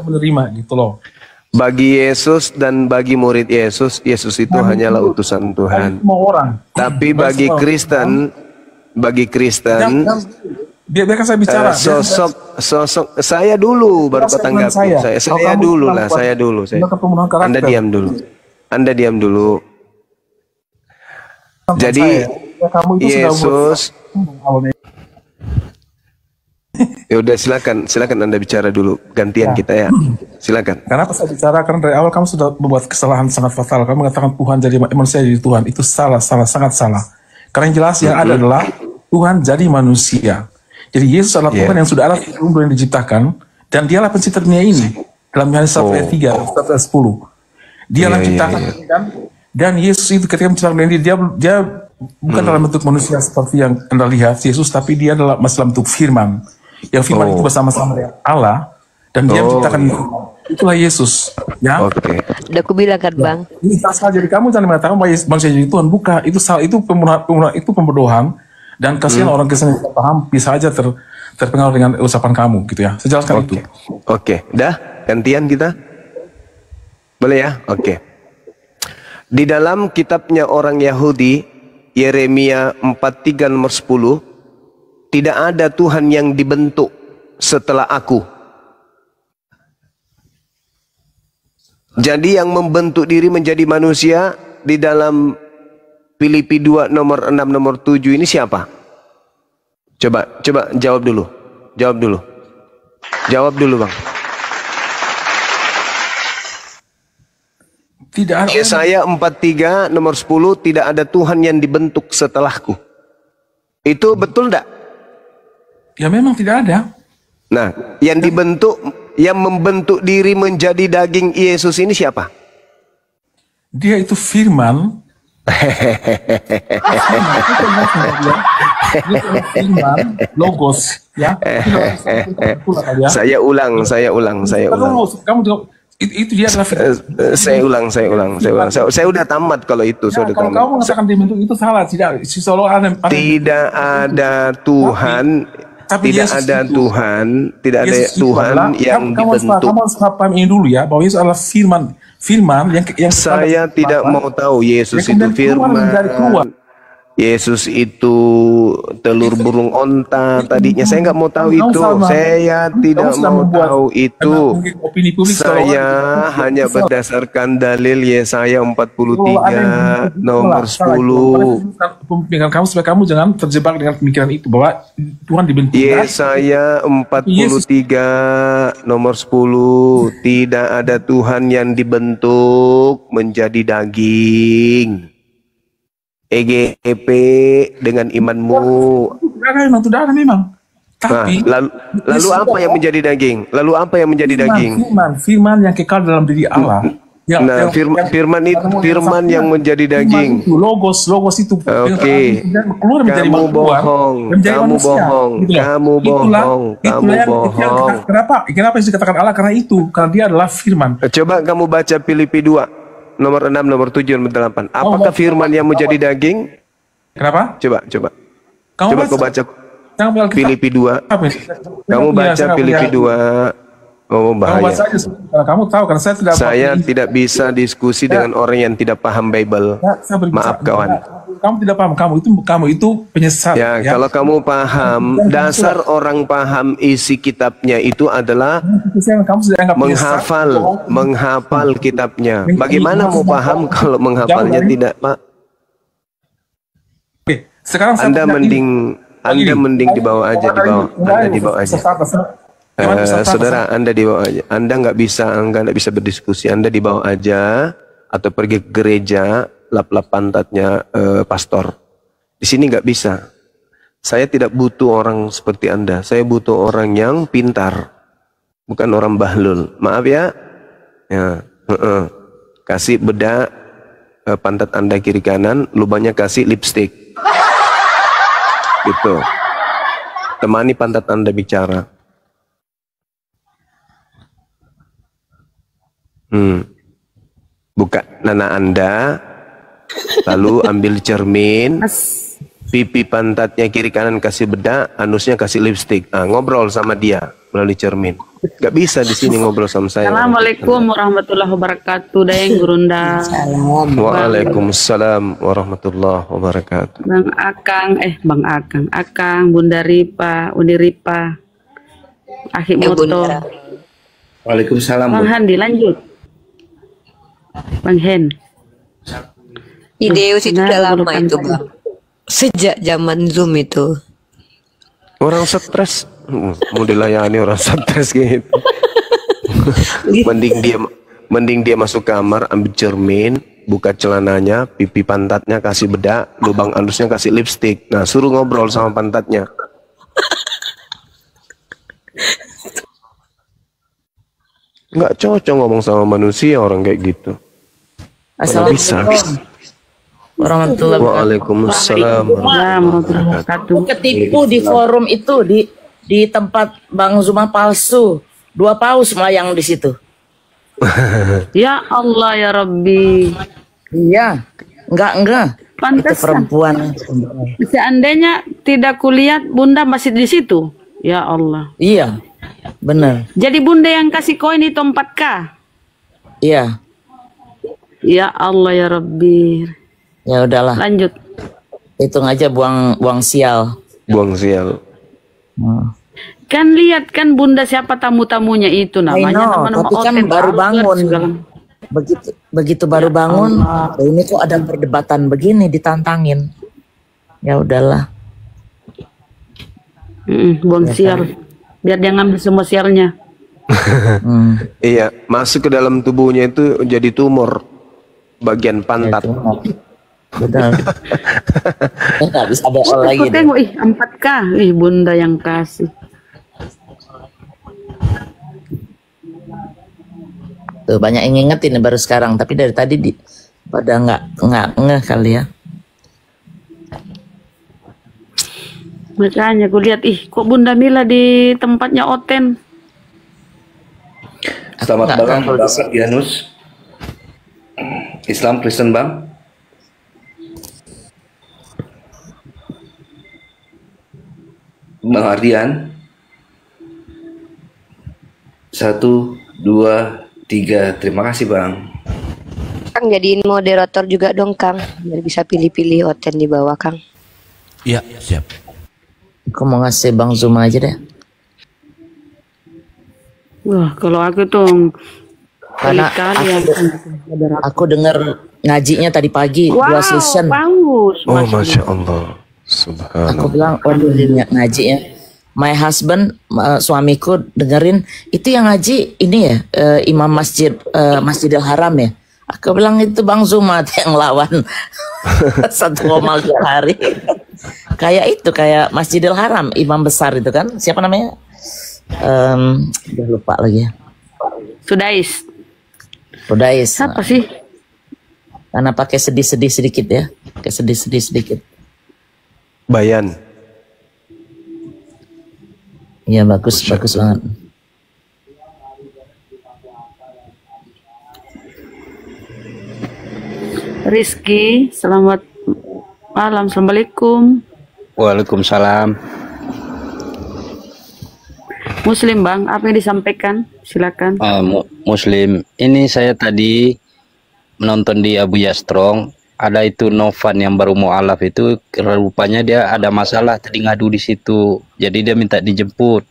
menerima gitu loh. Bagi Yesus dan bagi murid Yesus, Yesus itu hanyalah utusan Tuhan. Semua orang. Tapi bagi Kristen, biarkan saya bicara. sosok saya dulu baru kau tanggapi. Saya dulu lah, saya dulu. Anda diam dulu. Anda diam dulu. Jadi Yesus, ya udah silakan Anda bicara dulu, gantian kita ya, silakan. Kenapa saya bicara? Karena dari awal kamu sudah membuat kesalahan sangat fatal. Kamu mengatakan Tuhan jadi manusia jadi Tuhan, itu salah, sangat salah. Karena yang jelas yang ada adalah Tuhan jadi manusia. Jadi Yesus adalah Tuhan yang sudah ada sebelum diciptakan, dan dialah pencipta dunia ini. Dalam Yohanes 1 ayat 3, 1 ayat 10. Dialah menciptakan, dan Yesus itu ketika menciptakan dunia ini, dia bukan dalam bentuk manusia seperti yang Anda lihat Yesus, tapi dia adalah dalam bentuk firman. Yang firman itu bersama-sama dengan Allah, dan dia menciptakan itulah Yesus. Ya. Udah aku bilang kan Bang. Ini salah, jadi kamu jangan mengatakan bahwa manusia jadi Tuhan, bukan. Itu salah, itu itu pembodohan, dan kasihan orang Kristen yang paham bisa aja terpengaruh dengan ucapan kamu gitu ya. Saya jelaskan itu. Dah gantian kita. Boleh ya? Di dalam kitabnya orang Yahudi, Yeremia 43 nomor 10, tidak ada Tuhan yang dibentuk setelah aku. Jadi yang membentuk diri menjadi manusia di dalam Filipi 2 nomor 6 nomor 7 ini siapa? Coba jawab dulu. Jawab dulu Bang. Tidak ada. Yesaya 43 nomor 10, tidak ada Tuhan yang dibentuk setelahku. Itu betul enggak? Ya memang tidak ada. Nah, yang dibentuk, yang membentuk diri menjadi daging Yesus ini siapa? Dia itu firman. Logos ya. Saya ulang. Kamu itu dia adalah saya ulang. Saya udah tamat kalau itu. Kalau kamu mengatakan dibentuk itu salah. Tidak ada Tuhan. Tidak ada Tuhan yang dibentuk. Kamu harus paham ini dulu ya, bahwa Yesus adalah firman yang saya tidak mau tahu Yesus itu firman. Yesus itu telur burung onta tadinya. Saya nggak mau tahu itu. Saya tidak mau tahu itu. Saya hanya berdasarkan dalil Yesaya 43 nomor 10. Pemikiran kamu supaya kamu jangan terjebak dengan pemikiran itu bahwa Tuhan dibentuk. Yesaya 43 nomor 10, tidak ada Tuhan yang dibentuk menjadi daging. EGP dengan imanmu. Tidak ada memang. Tapi lalu apa yang menjadi daging? Firman yang kekal dalam diri Allah. Firman yang menjadi daging. Logos itu. Kamu bohong. Kenapa yang dikatakan Allah? Karena dia adalah firman. Coba kamu baca Filipi 2 nomor 6, nomor 7, nomor 8. Apakah firman yang menjadi daging? Kenapa? Coba kau baca Filipi 2. Kamu baca Filipi 2. Oh, bahaya. Kamu tahu kan saya tidak bisa diskusi dengan orang yang tidak paham Bible. Maaf kawan. Kamu tidak paham, kamu itu penyesat. Ya, kalau kamu paham, dasar orang paham isi kitabnya itu adalah menghafal kitabnya. Bagaimana mau paham kalau menghafalnya tidak, Pak? Sekarang Anda mending dibawa aja, saudara, Anda dibawa aja. Anda nggak bisa berdiskusi. Anda dibawa aja atau pergi ke gereja, lap-lap pantatnya pastor. Di sini nggak bisa. Saya tidak butuh orang seperti Anda. Saya butuh orang yang pintar, bukan orang bahlul. Maaf ya. Kasih bedak pantat Anda kiri kanan, lubangnya kasih lipstick. Gitu. Temani pantat Anda bicara. Buka nana Anda, lalu ambil cermin, pipi pantatnya kiri kanan kasih bedak, anusnya kasih lipstick. Ngobrol sama dia melalui cermin. Gak bisa di sini ngobrol sama saya. Assalamualaikum warahmatullahi wabarakatuh. Dayang Gurunda. Waalaikumsalam warahmatullahi wabarakatuh. Bang Akang, Bunda Ripa, Uni Ripa, Akhi Moto. Waalaikumsalam. Bang Handi lanjut. Bang Hen. Ideus itu udah lama itu Bang. Sejak zaman Zoom itu. Orang stres, mau dilayani orang stres gitu. mending dia masuk kamar, ambil cermin, buka celananya, pipi pantatnya kasih bedak, lubang anusnya kasih lipstick. Nah, suruh ngobrol sama pantatnya. Nggak cocok ngomong sama manusia orang kayak gitu. Assalamualaikum warahmatullahi wabarakatuh. Waalaikumsalam warahmatullahi wabarakatuh. Ketipu di forum itu di tempat Bang Zuma palsu. 2 paus melayang di situ. Ya Allah ya Rabbi. Iya, enggak. Pantesan. Itu perempuan. Seandainya tidak kulihat Bunda masih di situ. Ya Allah. Iya, benar. Jadi Bunda yang kasih koin itu 4K. Iya. Ya Allah ya Rabbi. Ya udahlah. Lanjut. Hitung aja buang sial. Buang sial. Kan lihat kan Bunda siapa tamu-tamunya itu namanya tapi kan baru bangun. Begitu baru bangun, ini kok ada perdebatan begini ditantangin. Ya udahlah. Buang sial. Biar dia ngambil semua sialnya. Iya, masuk ke dalam tubuhnya itu jadi tumor bagian pantat. Betul. Nggak bisa bohong lagi. Aku tengok 4K, Bunda yang kasih. Tuh banyak yang ngingetin baru sekarang, tapi dari tadi pada nggak ngeh kali ya. Makanya aku lihat, kok Bunda Mila di tempatnya Oten. Selamat malam Bapak Yanus. Islam Kristen Bang. Bang Ardian. 1, 2, 3. Terima kasih Bang. Kang jadiin moderator juga dong Kang, biar bisa pilih-pilih Oten di bawah Kang. Iya, siap. Aku mau ngasih Bang Zuma aja deh. Wah, kalau aku tuh karena aku dengar ngajinya tadi pagi 2 session. Bagus. Masya Allah. Subhanallah. Aku bilang, waduh ngaji ya. My husband, suamiku dengerin itu yang ngaji ini ya, imam Masjidil Haram ya. Aku bilang itu Bang Zuma yang lawan 1,2 hari. Kayak Masjidil Haram, imam besar itu kan. Siapa namanya? Udah lupa lagi ya. Sudais. Siapa sih? Karena pakai sedih-sedih sedikit ya. Pakai sedih-sedih sedikit. Bayan. Iya bagus banget. Rizky, selamat malam. Assalamualaikum. Waalaikumsalam. Muslim Bang, apa yang disampaikan? Silakan. Muslim. Ini saya tadi menonton di Abu Yastrong. Ada itu Novan yang baru mualaf itu, rupanya dia ada masalah tadi ngadu di situ. Jadi dia minta dijemput.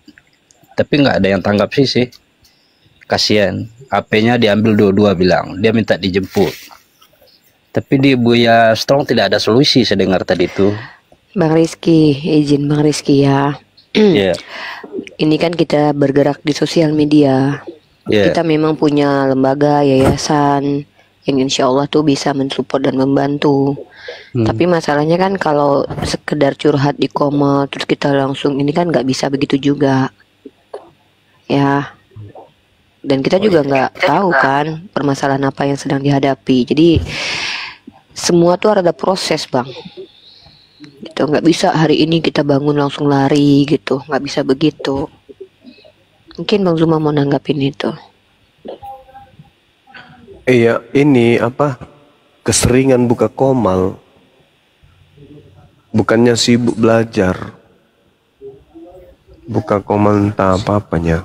Tapi nggak ada yang tanggap sih. Kasihan. HP-nya diambil dua-dua bilang. Dia minta dijemput. Tapi di Buya Strong tidak ada solusi saya dengar tadi itu. Bang Rizky, izin Bang Rizky ya. Yeah. Ini kan kita bergerak di sosial media. Yeah. Kita memang punya lembaga, yayasan yang insya Allah tuh bisa mensupport dan membantu. Tapi masalahnya kan kalau sekedar curhat di koma terus kita langsung ini kan nggak bisa begitu juga. Ya. Dan kita juga nggak tahu kan permasalahan apa yang sedang dihadapi. Jadi semua tuh ada proses Bang. Gitu, nggak bisa hari ini kita bangun langsung lari gitu, nggak bisa begitu. Mungkin Bang Zuma mau nanggapin itu. Iya, ini apa? Keseringan buka komal. bukannya sibuk belajar, buka komentar apa-apanya.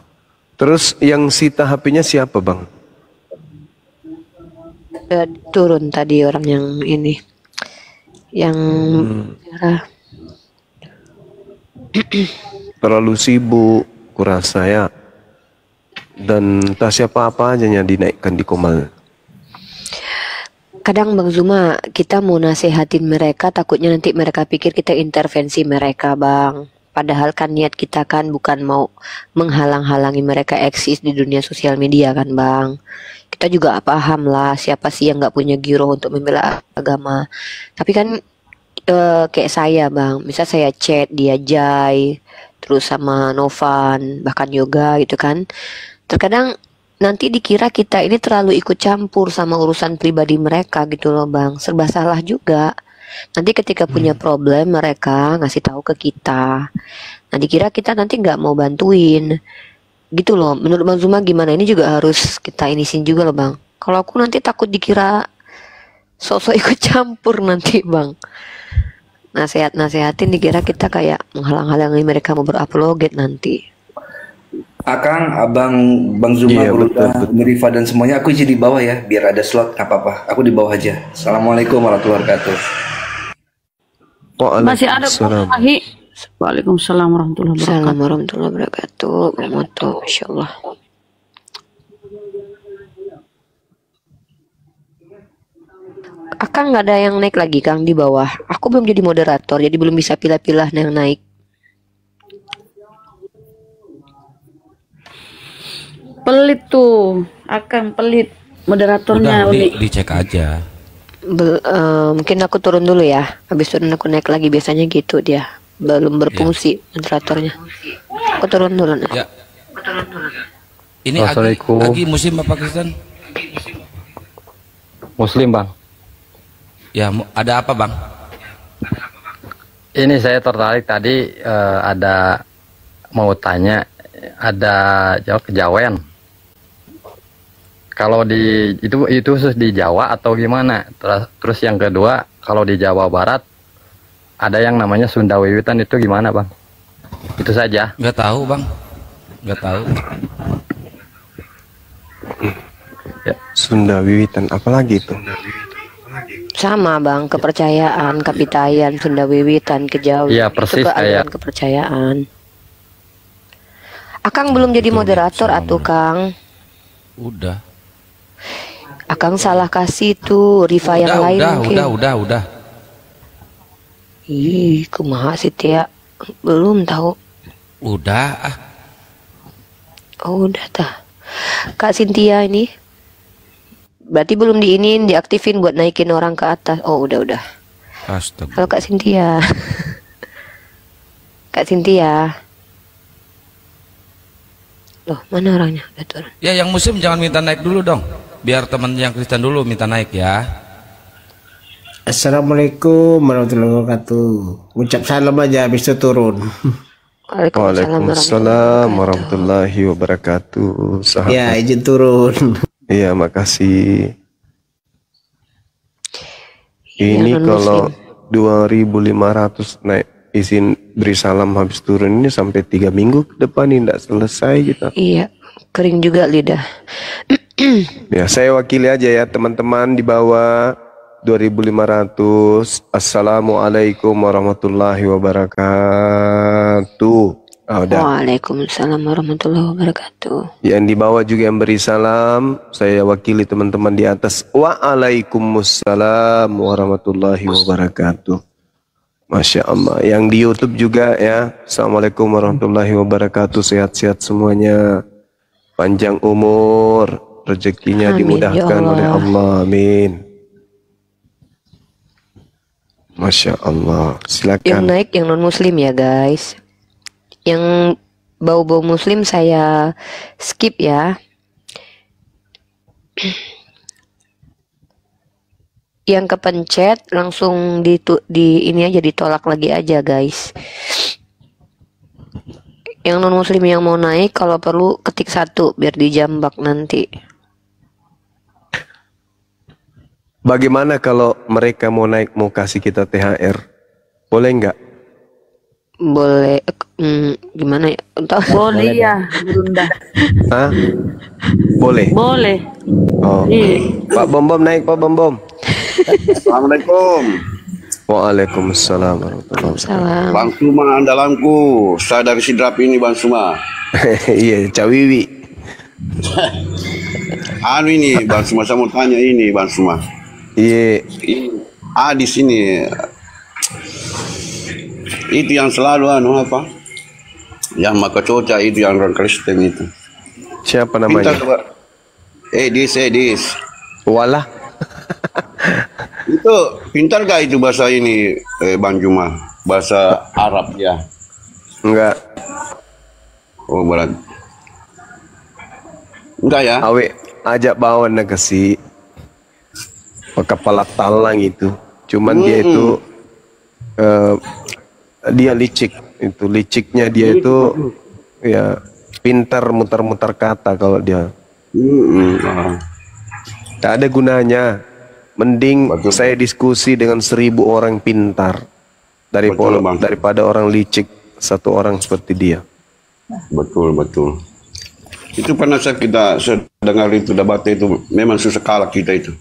Terus yang sita HP-nya siapa, Bang? Turun tadi orang yang ini, yang merah. Terlalu sibuk kurasa ya. Dan tak siapa apa aja yang dinaikkan di Komal. Kadang Bang Zuma, kita mau nasehatin mereka, takutnya nanti mereka pikir kita intervensi mereka, Bang. Padahal kan niat kita kan bukan mau menghalang-halangi mereka eksis di dunia sosial media kan, Bang. Kita juga paham lah siapa sih yang nggak punya giroh untuk membela agama. Tapi kan kayak saya, Bang, misal saya chat dia Jai, terus sama Novan, bahkan Yoga gitu kan. Terkadang nanti dikira kita ini terlalu ikut campur sama urusan pribadi mereka gitu loh, Bang. Serba salah juga. Nanti ketika punya problem mereka ngasih tahu ke kita. Nah dikira kita nanti nggak mau bantuin. Gitu loh. Menurut Bang Zuma gimana? Ini juga harus kita inisin juga loh, Bang. Kalau aku nanti takut dikira sosok ikut campur nanti, Bang. Nasehatin dikira kita kayak menghalang-halangi mereka mau berupload nanti. Akang, abang, Bang Zuma, Bruda, Mirifa dan semuanya aku isi di bawah ya, biar ada slot, nggak apa-apa. Aku di bawah aja. Assalamualaikum warahmatullahi wabarakatuh. Masih ada Fahi. Waalaikumsalam warahmatullahi wabarakatuh. Assalamualaikum warahmatullahi wabarakatuh. Masya Allah. Akang nggak ada yang naik lagi, Kang, di bawah. Aku belum jadi moderator, jadi belum bisa pilih-pilih yang naik. Pelit tuh, akan pelit moderatornya. Udah, dicek aja. Mungkin aku turun dulu ya. Habis turun aku naik lagi, biasanya gitu dia. Belum berfungsi moderatornya. Aku turun dulu. Ya. Ini Agi Muslim apa Kristen? Muslim, Bang. Ya, ada apa, Bang? Ini saya tertarik tadi ada mau tanya, ada kejawen. Kalau di itu khusus di Jawa atau gimana? Terus yang kedua, kalau di Jawa Barat ada yang namanya Sunda Wiwitan, itu gimana, Bang? Itu saja. Nggak tahu, Bang. Nggak tahu. Ya. Sunda Wiwitan, apalagi itu? Sama, Bang, kepercayaan, kapitayan, Sunda Wiwitan, kejawen. Iya, persis kayak kepercayaan. Akang belum jadi moderator atuh, Kang. Udah. Akang salah kasih tuh Riva yang lain mungkin. Udah. Ih, kumaha sih Tia? Belum tahu. Udah. Oh, udah tah. Kak Cynthia ini berarti belum diinin, diaktifin buat naikin orang ke atas. Oh, udah. Astaga. Halo Kak Cynthia. Kak Cynthia. Loh, mana orangnya? Udah turun. Ya, yang Muslim jangan minta naik dulu dong. Biar teman yang Kristen dulu minta naik ya. Assalamualaikum warahmatullahi wabarakatuh. Ucap salam aja habis itu turun. Waalaikumsalam warahmatullahi wabarakatuh. Sahabat. Ya, izin turun. Iya, makasih. Ini kalau 2.500 naik izin beri salam habis turun ini sampai 3 minggu ke depan ini tidak selesai kita. Iya, kering juga lidah. Ya, saya wakili aja ya teman-teman di bawah 2.500. Assalamualaikum warahmatullahi wabarakatuh. Waalaikumsalam warahmatullahi wabarakatuh. Yang di bawah juga yang beri salam, saya wakili teman-teman di atas. Waalaikumsalam warahmatullahi wabarakatuh. Masya Allah. Yang di YouTube juga ya. Assalamualaikum warahmatullahi wabarakatuh. Sehat-sehat semuanya. Panjang umur, rezekinya dimudahkan oleh Allah. Amin. Masya Allah. Silakan. Yang naik yang non muslim ya guys. Yang bau-bau muslim saya skip ya. Yang kepencet langsung di ini aja, ditolak lagi aja guys. Yang non muslim yang mau naik kalau perlu ketik 1 biar dijambak nanti. Bagaimana kalau mereka mau naik mau kasih kita THR? Boleh nggak? Boleh, gimana ya? Entah. Boleh ya, Bunda. Hah? Boleh. Boleh. Oh. Iya. Pak Bom Bom naik, Pak Bom Bom. Assalamualaikum. Waalaikumsalam warahmatullahi wabarakatuh. Salam. Bang Suma andalanku. Saya dari Sidrap ini Bang Suma. Iya, Cawiwi. Anu ini Bang Suma, saya mau tanya ini Bang Suma. Iya. Di sini itu yang selalu anu apa? Yang makacoca itu yang orang Kristen itu. Siapa namanya? Pintar, Edis. Walah. Itu pintar gak itu bahasa ini Bang Juma? Bahasa Arab ya? Enggak. Oh berat. Enggak ya? Awe ajak bawa ke si kepala talang itu. Cuman dia itu dia licik. Itu liciknya dia itu ya pintar mutar-mutar kata kalau dia. Tak ada gunanya. Mending saya diskusi dengan 1000 orang pintar daripada orang licik satu orang seperti dia. Betul. Itu pernah kita dengar itu debat itu, memang susah kalah kita itu.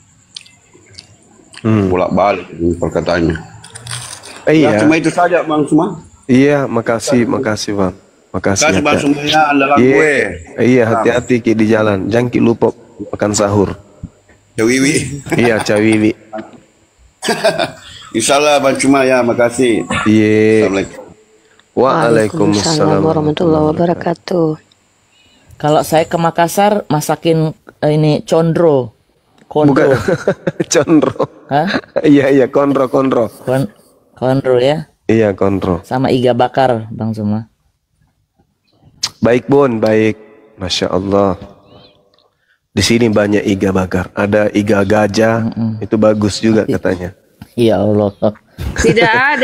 Bolak-balik perkataannya. Iya. Ya, cuma itu saja Bang Suma. Iya, makasih Bang. Makasih Bang Suma ya, andalan gue. Iya, hati-hati Ki di jalan. Jangan Ki lupa makan sahur. Cawiwi. Iya, Cawiwi. Insyaallah Bang Suma ya, makasih. Iya. Assalamualaikum. Waalaikumsalam warahmatullahi wabarakatuh. Kalau saya ke Makassar masakin ini condro. Bukan condro. Hah? Iya, konro. Condro ya? Iya, konro. Sama iga bakar, Bang Suma. Baik, Bun, baik. Masya Allah. Di sini banyak iga bakar. Ada iga gajah, itu bagus juga katanya. Ya Allah. Tidak ada.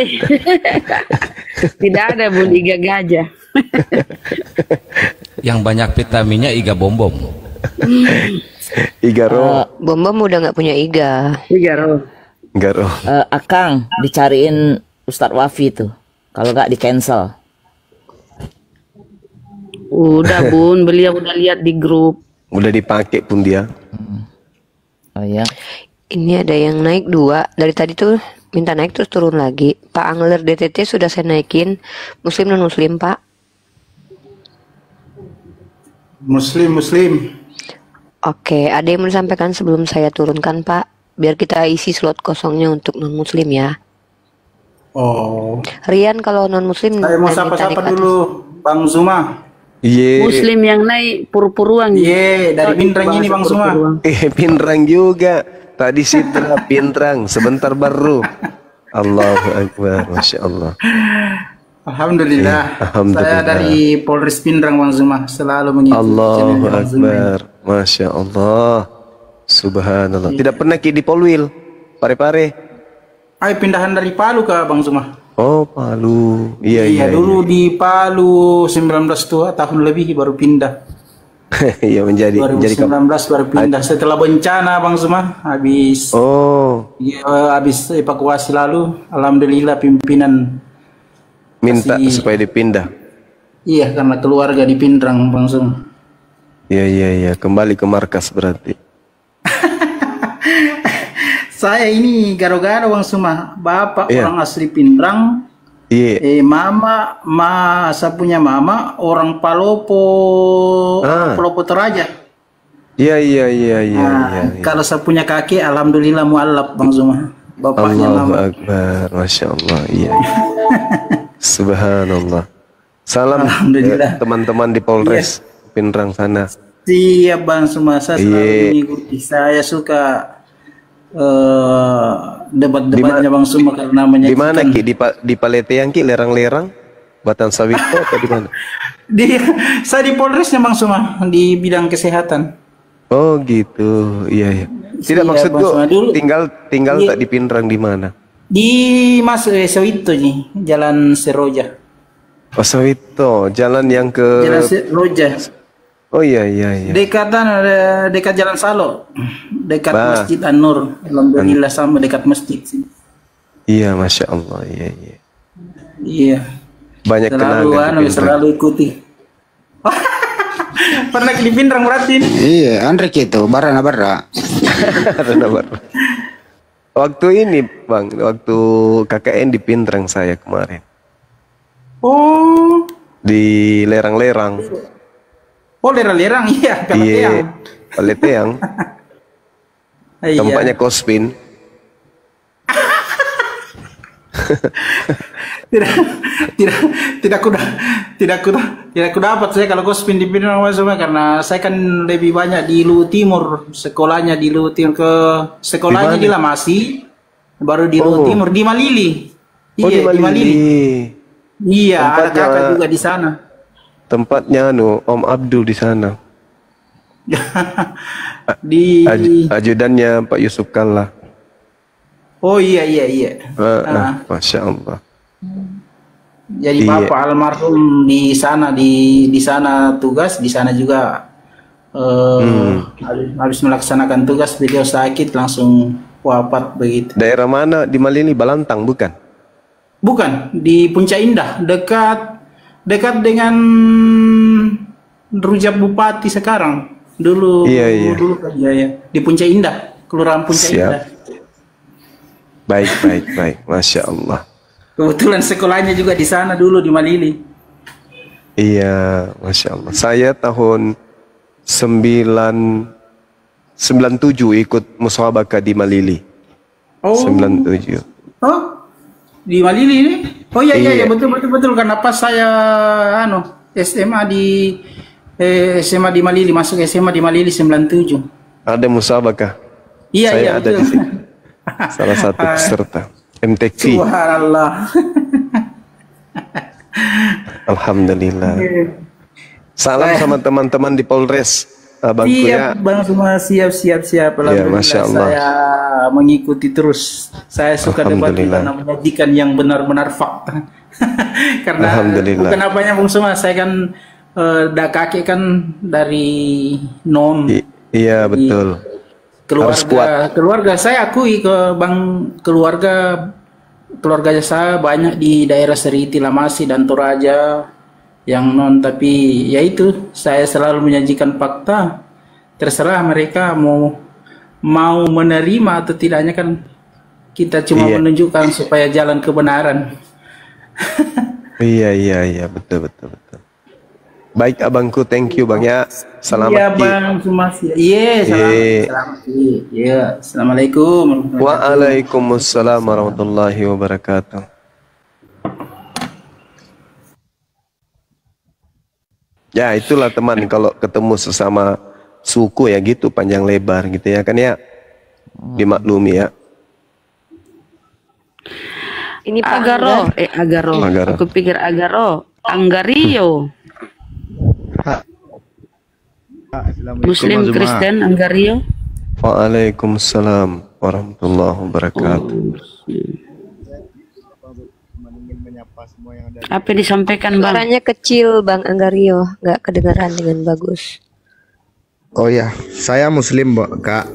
Tidak ada Bun iga gajah. Yang banyak vitaminnya iga bom-bom. Iga roh. Bom udah nggak punya iga. Iga roh. Akang dicariin Ustadz Wafi tuh. Kalau nggak di cancel. Udah Bun, beliau udah lihat di grup. Udah dipakai pun dia. Oh iya. Ini ada yang naik 2 dari tadi tuh, minta naik terus turun lagi. Pak Angler DTT sudah saya naikin. Muslim non Muslim Pak? Muslim. Oke, ada yang mau disampaikan sebelum saya turunkan Pak? Biar kita isi slot kosongnya untuk non Muslim ya. Oh. Rian kalau non Muslim. Saya mau sapa-sapa dulu Bang Zuma. Iya. Muslim yang naik pur-puruan. Iya, dari Pindrang ini Bang Zuma. Pindrang juga. Tadi Sidra Pindrang, sebentar baru. Allahu Akbar, Masya Allah. Alhamdulillah. Alhamdulillah. Saya dari Polres Pindrang Bang Zuma, selalu mengikuti Allahu Akbar, Masya Allah. Subhanallah. Tidak pernah Ki di Polwil, Pare-Pare. Pindahan dari Palu ke Bang Zuma. Oh, Palu. Iya. Dulu di Palu 19 tahun lebih baru pindah. Iya, menjadi 2019 baru pindah setelah bencana Bang Zuma, habis habis evakuasi lalu, alhamdulillah pimpinan minta supaya dipindah. Iya, karena keluarga di Pindrang Bang Zuma. Iya, kembali ke markas berarti. Saya ini garo-garo Bang Zuma, bapak orang asli Pindrang. Iya. Saya punya mama orang Palopo, Palopo Toraja. Iya. Kalau saya punya kakek, alhamdulillah mualaf Bang Zuma. Bapaknya Allahu mama. Akbar, Masya Allah. Iya. Subhanallah. Salam teman-teman di Polres Pindrang sana. Siap Bang Zuma, saya selalu mengikuti. Saya suka debat-debatnya Bang Zuma karena menyajikan. Di mana Ki? Di Paleteang Ki, lerang-lerang, Batan Sawito atau di mana? Saya di Polresnya Bang Zuma, di bidang kesehatan. Oh gitu, iya. Tidak maksudku tinggal tak di Pindrang di mana? Di Mas Sawito nih, Jalan Seroja. Oh Sawito, jalan yang ke Jalan Seroja. Oh iya. Dekat Jalan Salo, dekat Masjid An-Nur. Alhamdulillah sama dekat masjid sih. Iya, Masya Allah, iya. Iya. Banyak Selalu kenangan di Pindrang. selalu ikuti. Pernah di Pindrang berarti ini? Iya, Andre itu barana barra. Barana barra. Waktu ini Bang, waktu KKN di Pindrang saya kemarin. Oh. Di lerang-lerang. Oh, lerang-lerang, iya. Iya, Paleteang. Iya. Tempatnya Kospin. tidak ku dapat saya kalau Kospin di Pindrang karena saya kan lebih banyak di Luwu Timur, sekolahnya di Luwu Timur, ke sekolahnya di Lamasi, baru di Luwu Timur, di Malili. Oh, Iya, di Malili. Iya, ada Tempatnya- kakak juga di sana. Tempatnya Om Abdul di sana. Di Ajudannya Pak Yusuf Kalla. Oh iya. Masya Allah. Jadi Iya. Bapak almarhum di sana tugas, di sana juga habis melaksanakan tugas beliau sakit langsung wafat begitu. Daerah mana di Malili? Balantang bukan? Bukan, di Puncak Indah, dekat dengan Rujak Bupati sekarang. Dulu dulu kan ya. Di Puncak Indah, Kelurahan Puncak Siap. Indah. Baik. Masya Allah. Kebetulan sekolahnya juga di sana dulu di Malili. Iya, Masya Allah. Saya tahun 97 ikut musabaqah di Malili. Oh. 97. Oh, di Malili ini? Oh iya Iya. betul karena pas saya SMA di Malili, masuk SMA di Malili 97. Ada musabaqah. Iya, Saya iya, ada betul. di sini. Salah satu peserta MTQ. Subhanallah. Alhamdulillah. Salam sama teman-teman di Polres. Abangku ya. Iya, Bang, semua siap. Alhamdulillah, Masya Allah. saya mengikuti terus. Saya suka debat Alhamdulillah. karena menyajikan yang benar-benar fakta. Karena Alhamdulillah. bukan apanya Bung Suma, saya kan kakek kan dari non. Iya, betul. Harus kuat. Keluarga saya akui keluarga saya banyak di daerah Seriti, Lamasi dan Toraja yang non, tapi ya itu saya selalu menyajikan fakta, terserah mereka mau menerima atau tidaknya, kan kita cuma menunjukkan supaya jalan kebenaran. Iya, betul. Baik abangku, thank you Bang ya. Selamat Iya Bang, semua siap. Selamat. Iya, assalamualaikum. Waalaikumsalam warahmatullahi wabarakatuh. Ya itulah teman, kalau ketemu sesama suku ya gitu, panjang lebar gitu ya kan ya. Dimaklumi ya. Ini Pak Agaro. Aku pikir Agaro. Anggario. Muslim Kristen Anggario. Waalaikumsalam warahmatullahi wabarakatuh. Apa yang disampaikan Bang? Suaranya kecil Bang Anggario, nggak kedengaran dengan bagus. Oh ya, saya Muslim, Kak.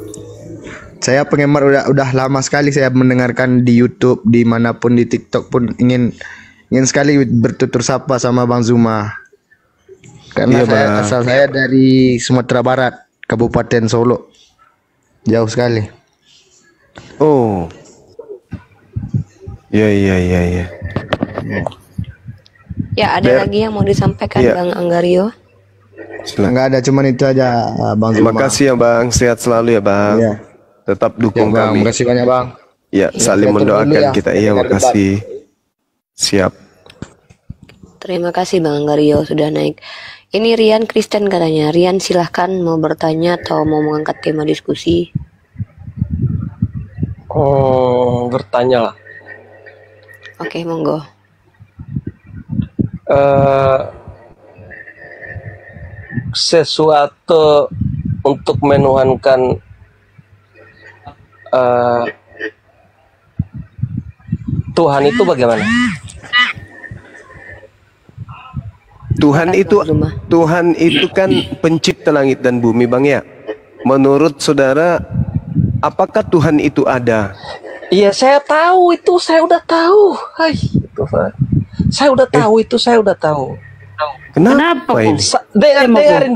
Saya penggemar udah lama sekali saya mendengarkan di YouTube, dimanapun di TikTok pun ingin sekali bertutur sapa sama Bang Zuma. Karena asal saya dari Sumatera Barat, Kabupaten Solo. Jauh sekali. Oh. Iya. Ya, ada lagi yang mau disampaikan Bang Anggario? Enggak ada, cuman itu aja Bang Zuma. Terima kasih ya Bang, sehat selalu ya Bang. Iya. Tetap dukung Bang, kami. terima kasih banyak Bang. Ya, saling mendoakan kita. Iya, makasih. Siap. Terima kasih Bang Anggario sudah naik. Ini Rian Kristen katanya. Rian silahkan mau bertanya atau mau mengangkat tema diskusi. Bertanya lah. Oke, monggo. Sesuatu untuk menuhankan Tuhan itu bagaimana? Tuhan itu kan pencipta langit dan bumi Bang ya. Menurut saudara, apakah Tuhan itu ada? Iya, saya tahu itu, saya udah tahu. Hai, itu Saya udah tahu itu, saya udah tahu. Kenapa ini? Dengarin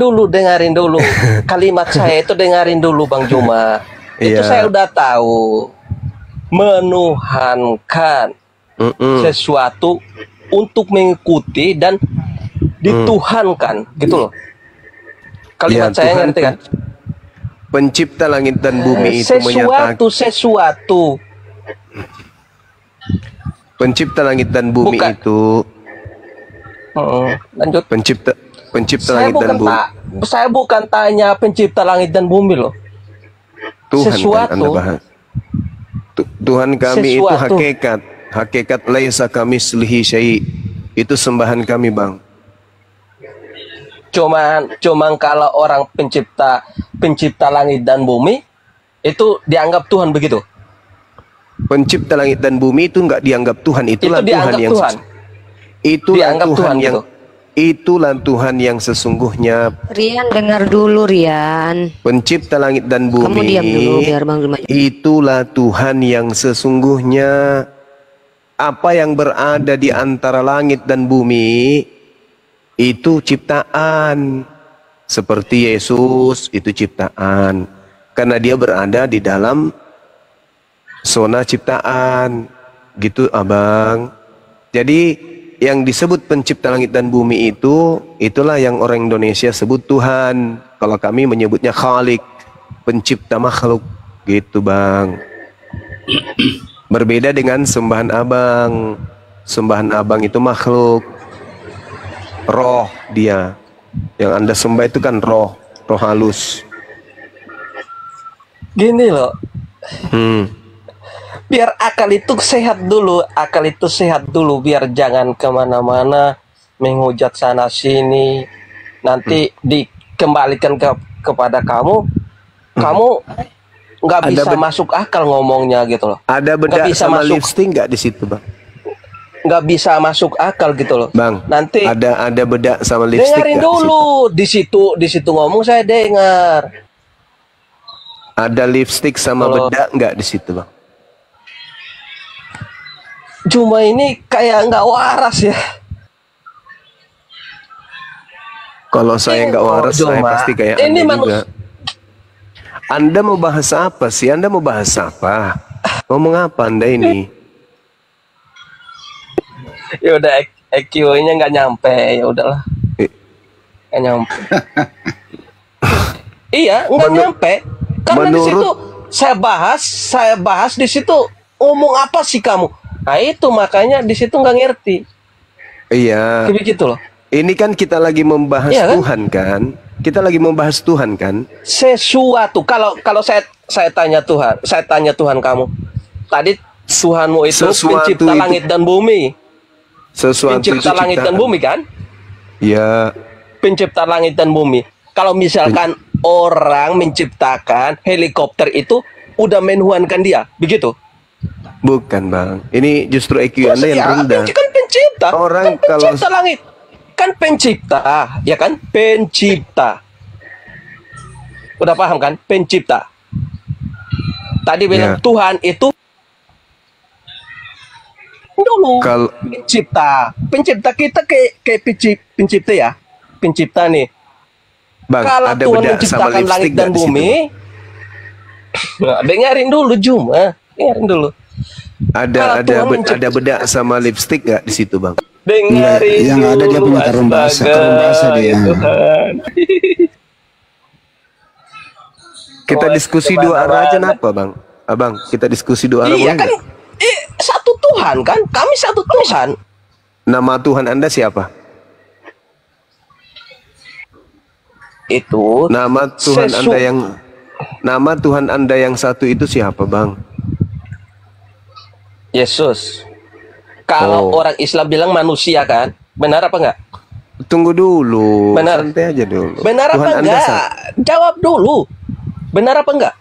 dulu kalimat saya itu, dengarin dulu Bang Juma. Itu saya udah tahu. Menuhankan sesuatu untuk mengikuti dan dituhankan, gitu loh. Kalimat saya ngerti kan? Pencipta langit dan bumi itu menyatakan sesuatu. Pencipta langit dan bumi itu lanjut. Pencipta langit dan bumi. Saya bukan tanya pencipta langit dan bumi loh. Tuhan sesuatu. Kan Anda bahas. Tuhan kami itu hakikat laisa kamislihi syai'. Itu sembahan kami, Bang. Cuman kalau orang pencipta langit dan bumi itu dianggap Tuhan begitu. Pencipta langit dan bumi itu enggak dianggap Tuhan, itulah Tuhan yang itulah Tuhan yang sesungguhnya. Rian, dengar dulu Rian. Pencipta langit dan bumi. Kamu diam dulu biar Bang Zuma. Itulah Tuhan yang sesungguhnya. Apa yang berada di antara langit dan bumi itu ciptaan. Seperti Yesus itu ciptaan. Karena dia berada di dalam zona ciptaan. Gitu Abang. Jadi yang disebut pencipta langit dan bumi itu, itulah yang orang Indonesia sebut Tuhan. Kalau kami menyebutnya Khalik, pencipta makhluk. Gitu Bang. Berbeda dengan sembahan Abang. Sembahan Abang itu makhluk. Roh dia. Yang Anda sembah itu kan roh halus. Gini loh. Biar akal itu sehat dulu, biar jangan kemana-mana menghujat sana sini, nanti dikembalikan kepada kamu nggak bisa masuk akal ngomongnya gitu loh. Ada bedak sama lipstick nggak di situ Bang? Nggak bisa masuk akal gitu loh Bang. Nanti ada bedak sama lipstick. Dengarin dulu di situ ngomong saya dengar. Ada lipstick sama bedak nggak di situ Bang? Cuma ini kayak nggak waras ya. Kalau saya nggak waras, saya pasti kayak Anda juga. Anda mau bahas apa sih? Anda mau bahas apa? Ngomong apa Anda ini? Ya udah, EQ-nya nggak nyampe, ya udahlah. Nggak nyampe. Iya, nggak nyampe. Karena di situ saya bahas di situ ngomong apa sih kamu? Nah itu makanya di situ nggak ngerti. Iya. Begitu loh. Ini kan kita lagi membahas Tuhan kan? Kita lagi membahas Tuhan kan? Sesuatu. Kalau saya tanya Tuhan kamu. Tadi Tuhanmu itu pencipta langit dan bumi. Pencipta langit dan bumi kan? Iya. Pencipta langit dan bumi. Kalau misalkan orang menciptakan helikopter itu udah menuhankan dia, begitu? Bukan Bang, ini justru EQ Anda yang rendah. Kan pencipta, orang kan pencipta langit, kan pencipta, ya kan? Pencipta. Udah paham kan? Pencipta. Tadi bilang Tuhan itu dulu pencipta kita kayak pencipta ya, pencipta nih. Bang, kalau ada Tuhan bedak menciptakan sama langit dan bumi, nah, dengerin dulu dengerin dulu. Ada bedak sama lipstick nggak di situ Bang? Dengerin yang ada dia punya karung basah dia. Kita diskusi dua arah aja apa Bang? Abang, kita diskusi dua arah. Iya kan, satu Tuhan kan? Kami satu Tuhan. Nama Tuhan Anda siapa? Itu nama Tuhan Anda yang satu itu siapa Bang? Yesus. Kalau orang Islam bilang manusia kan? Benar apa enggak? Tunggu dulu. Benar. Santai aja dulu. Benar Tuhan apa enggak? Jawab dulu. Benar apa enggak?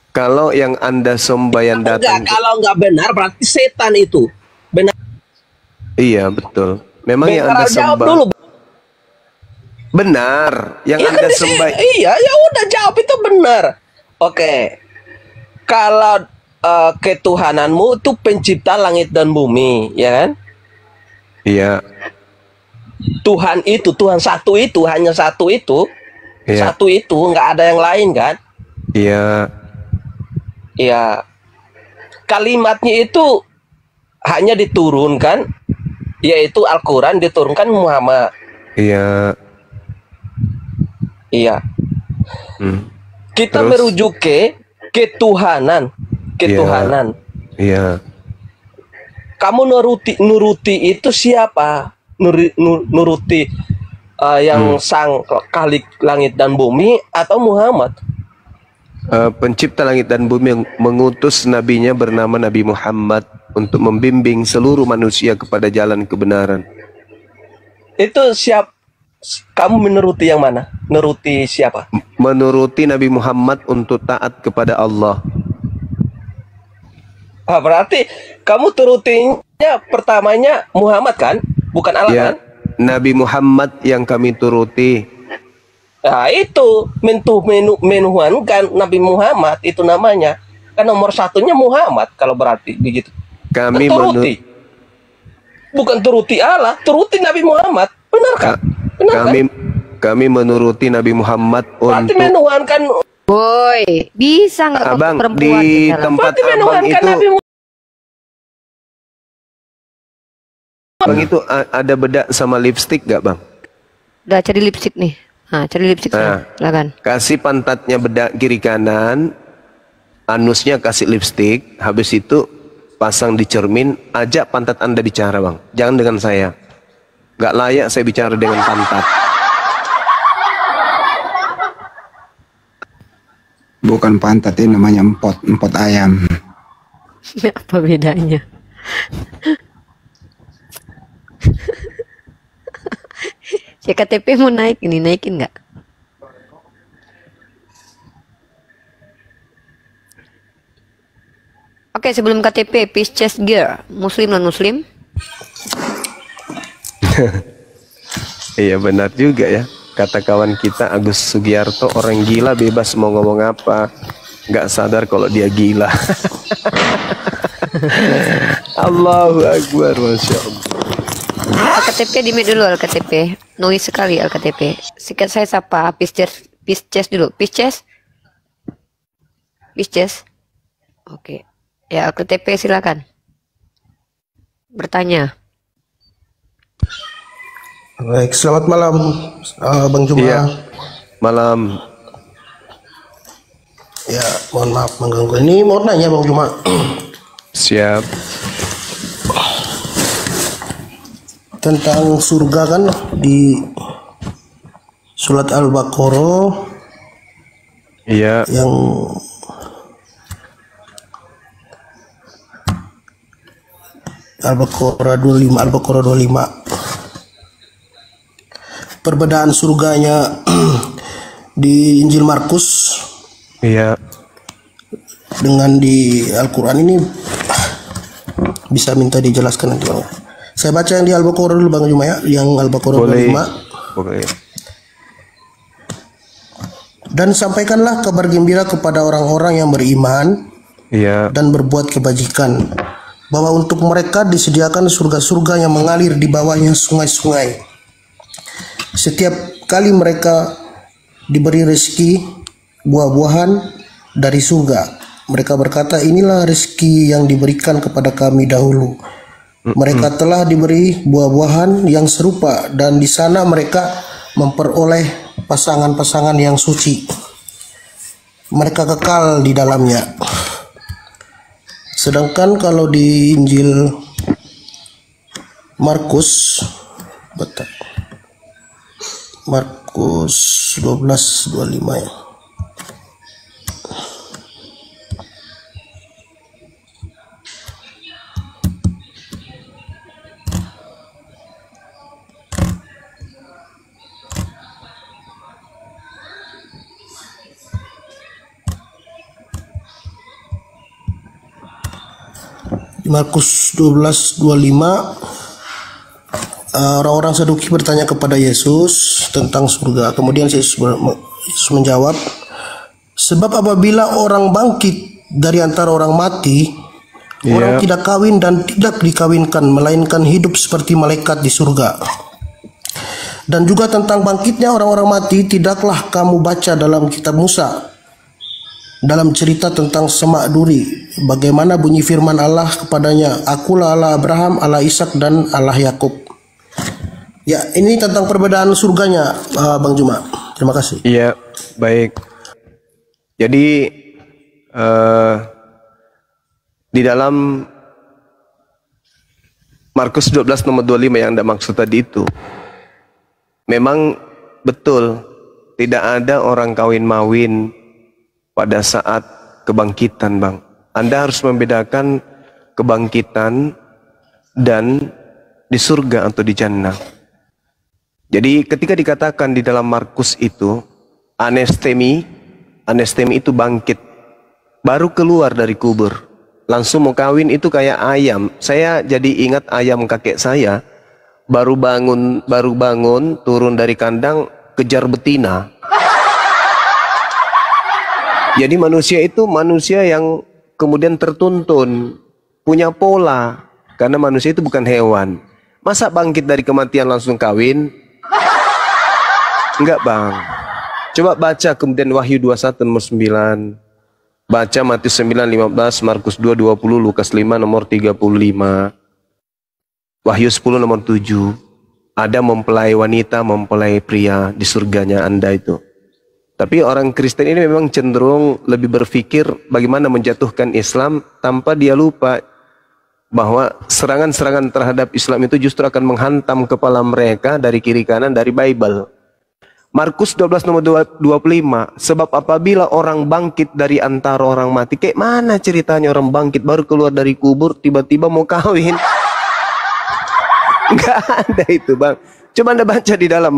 Kalau yang Anda sembah yang datang. Kalau enggak benar berarti setan itu. Benar. Iya betul. Memang yang Anda sembah dulu. Benar. Yang ya, Anda sembah. Iya, ya udah jawab itu benar. Oke. Kalau ketuhananmu itu pencipta langit dan bumi, ya kan? Iya. Tuhan itu, Tuhan satu itu, hanya satu itu, Iya. satu itu, nggak ada yang lain kan? Iya. Ya, kalimatnya itu hanya diturunkan, yaitu Al-Quran diturunkan Muhammad. Iya. Iya. Kita Terus? merujuk ke ketuhanan, ketuhanan. Iya. Kamu nuruti itu siapa? Nuruti yang sang khalik langit dan bumi atau Muhammad? Pencipta langit dan bumi yang mengutus nabinya bernama Nabi Muhammad untuk membimbing seluruh manusia kepada jalan kebenaran. Itu siap? Kamu menuruti yang mana? Menuruti siapa? Menuruti Nabi Muhammad untuk taat kepada Allah. Berarti kamu turutinya pertamanya Muhammad kan? Bukan Allah Ya, kan? Nabi Muhammad yang kami turuti. Nah itu menuhankan Nabi Muhammad itu namanya. Kan nomor satunya Muhammad kalau berarti begitu. Kami turuti. Bukan turuti Allah, turuti Nabi Muhammad. Benar kan? Benar kami menuruti Nabi Muhammad berarti untuk menuhankan. Boy, bisa nggak Abang perempuan di dalam? tempat Berarti abang menuhankan itu. Nabi Muhammad. Bang itu ada bedak sama lipstick gak bang? Udah cari lipstick nih. Nah, cari lipstick silakan. Kasih pantatnya bedak kiri kanan, anusnya kasih lipstick, habis itu pasang di cermin, ajak pantat Anda bicara bang, jangan dengan saya. Gak layak saya bicara dengan pantat. Bukan pantat, ini namanya empot ayam. Apa bedanya? CKTP mau naik ini, naikin nggak? Oke, sebelum KTP, Pisces Gear, Muslim non Muslim? Iya benar juga ya, kata kawan kita Agus Sugiarto, orang gila bebas mau ngomong apa, nggak sadar kalau dia gila. Allahu Akbar, Masya Allah. KTP di mute dulu, KTP noise sekali KTP. Sikat saya sapa Pisces dulu, Pisces. Oke, ya KTP silakan bertanya. Baik, selamat malam Bang Juma. Iya, malam. Ya, mohon maaf mengganggu. Ini mau nanya Bang Juma. Siap. Tentang surga kan di surat Al-Baqarah. Iya. Yang Al-Baqarah 25. Perbedaan surganya di Injil Markus. Iya. Dengan di Al-Quran ini bisa minta dijelaskan nanti Bang. Saya baca yang di Al-Baqarah dulu Bang Juma ya, yang Al-Baqarah 25. Boleh. Dan sampaikanlah kabar gembira kepada orang-orang yang beriman dan berbuat kebajikan, bahwa untuk mereka disediakan surga-surga yang mengalir di bawahnya sungai-sungai. Setiap kali mereka diberi rezeki buah-buahan dari surga, mereka berkata, inilah rezeki yang diberikan kepada kami dahulu. Mereka telah diberi buah-buahan yang serupa, dan di sana mereka memperoleh pasangan-pasangan yang suci. Mereka kekal di dalamnya. Sedangkan kalau di Injil Markus 12:25 ya. Markus 12:25, orang-orang Saduki bertanya kepada Yesus tentang surga. Kemudian Yesus menjawab, sebab apabila orang bangkit dari antara orang mati, orang tidak kawin dan tidak dikawinkan, melainkan hidup seperti malaikat di surga. Dan juga tentang bangkitnya orang-orang mati, tidaklah kamu baca dalam kitab Musa, dalam cerita tentang semak duri, bagaimana bunyi firman Allah kepadanya, Akulah Allah Abraham, Allah Ishak, dan Allah Yakub. Ya, ini tentang perbedaan surganya, Bang Juma. Terima kasih. Iya, baik. Jadi di dalam Markus 12 nomor 25 yang Anda maksud tadi itu, memang betul tidak ada orang kawin-mawin pada saat kebangkitan, Bang. Anda harus membedakan kebangkitan dan di surga atau di jannah. Jadi ketika dikatakan di dalam Markus itu anestemi itu bangkit, baru keluar dari kubur, langsung mau kawin, itu kayak ayam. Saya jadi ingat ayam kakek saya, baru bangun turun dari kandang kejar betina. Jadi manusia itu manusia yang kemudian tertuntun, punya pola, karena manusia itu bukan hewan. Masa bangkit dari kematian langsung kawin? Enggak, Bang. Coba baca kemudian Wahyu 21 nomor 9. Baca Matius 9:15, Markus 2:20, Lukas 5 nomor 35. Wahyu 10 nomor 7. Ada mempelai wanita, mempelai pria di surganya Anda itu. Tapi orang Kristen ini memang cenderung lebih berpikir bagaimana menjatuhkan Islam tanpa dia lupa bahwa serangan-serangan terhadap Islam itu justru akan menghantam kepala mereka dari kiri kanan dari Bible. Markus 12 nomor 25, sebab apabila orang bangkit dari antara orang mati, kayak mana ceritanya orang bangkit baru keluar dari kubur tiba-tiba mau kawin? Enggak ada itu, Bang. Coba Anda baca di dalam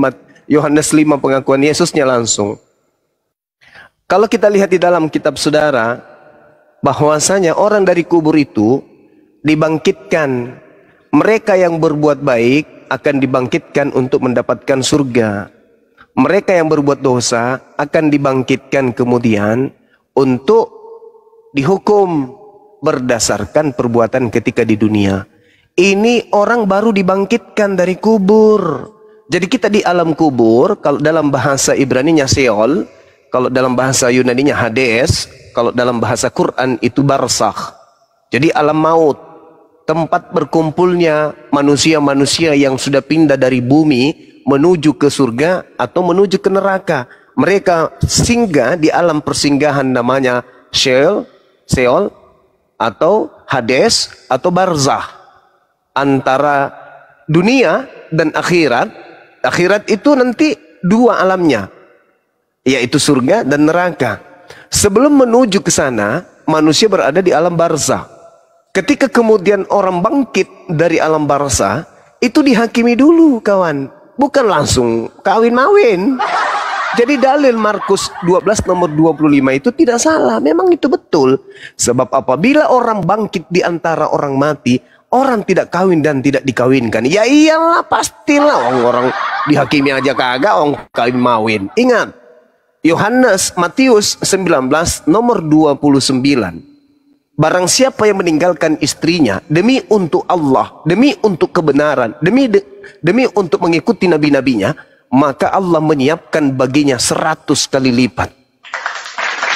Yohanes 5 pengakuan Yesusnya langsung. Kalau kita lihat di dalam kitab saudara, bahwasanya orang dari kubur itu dibangkitkan. Mereka yang berbuat baik akan dibangkitkan untuk mendapatkan surga. Mereka yang berbuat dosa akan dibangkitkan kemudian untuk dihukum berdasarkan perbuatan ketika di dunia. Ini orang baru dibangkitkan dari kubur. Jadi kita di alam kubur, kalau dalam bahasa Ibrani-nya Sheol, kalau dalam bahasa Yunani-nya Hades, kalau dalam bahasa Quran itu barzakh. Jadi alam maut, tempat berkumpulnya manusia-manusia yang sudah pindah dari bumi menuju ke surga atau menuju ke neraka. Mereka singgah di alam persinggahan namanya Sheol atau Hades atau barzakh. Antara dunia dan akhirat. Akhirat itu nanti dua alamnya, yaitu surga dan neraka. Sebelum menuju ke sana, manusia berada di alam barzakh. Ketika kemudian orang bangkit dari alam barzakh, itu dihakimi dulu, kawan. Bukan langsung kawin-mawin. Jadi dalil Markus 12 nomor 25 itu tidak salah. Memang itu betul. Sebab apabila orang bangkit di antara orang mati, orang tidak kawin dan tidak dikawinkan. Ya iyalah, pastilah. Orang dihakimi aja kagak, orang kawin-mawin. Ingat, Matius 19 nomor 29. Barang siapa yang meninggalkan istrinya demi untuk Allah, demi untuk kebenaran, demi untuk mengikuti nabi-nabinya, maka Allah menyiapkan baginya 100 kali lipat.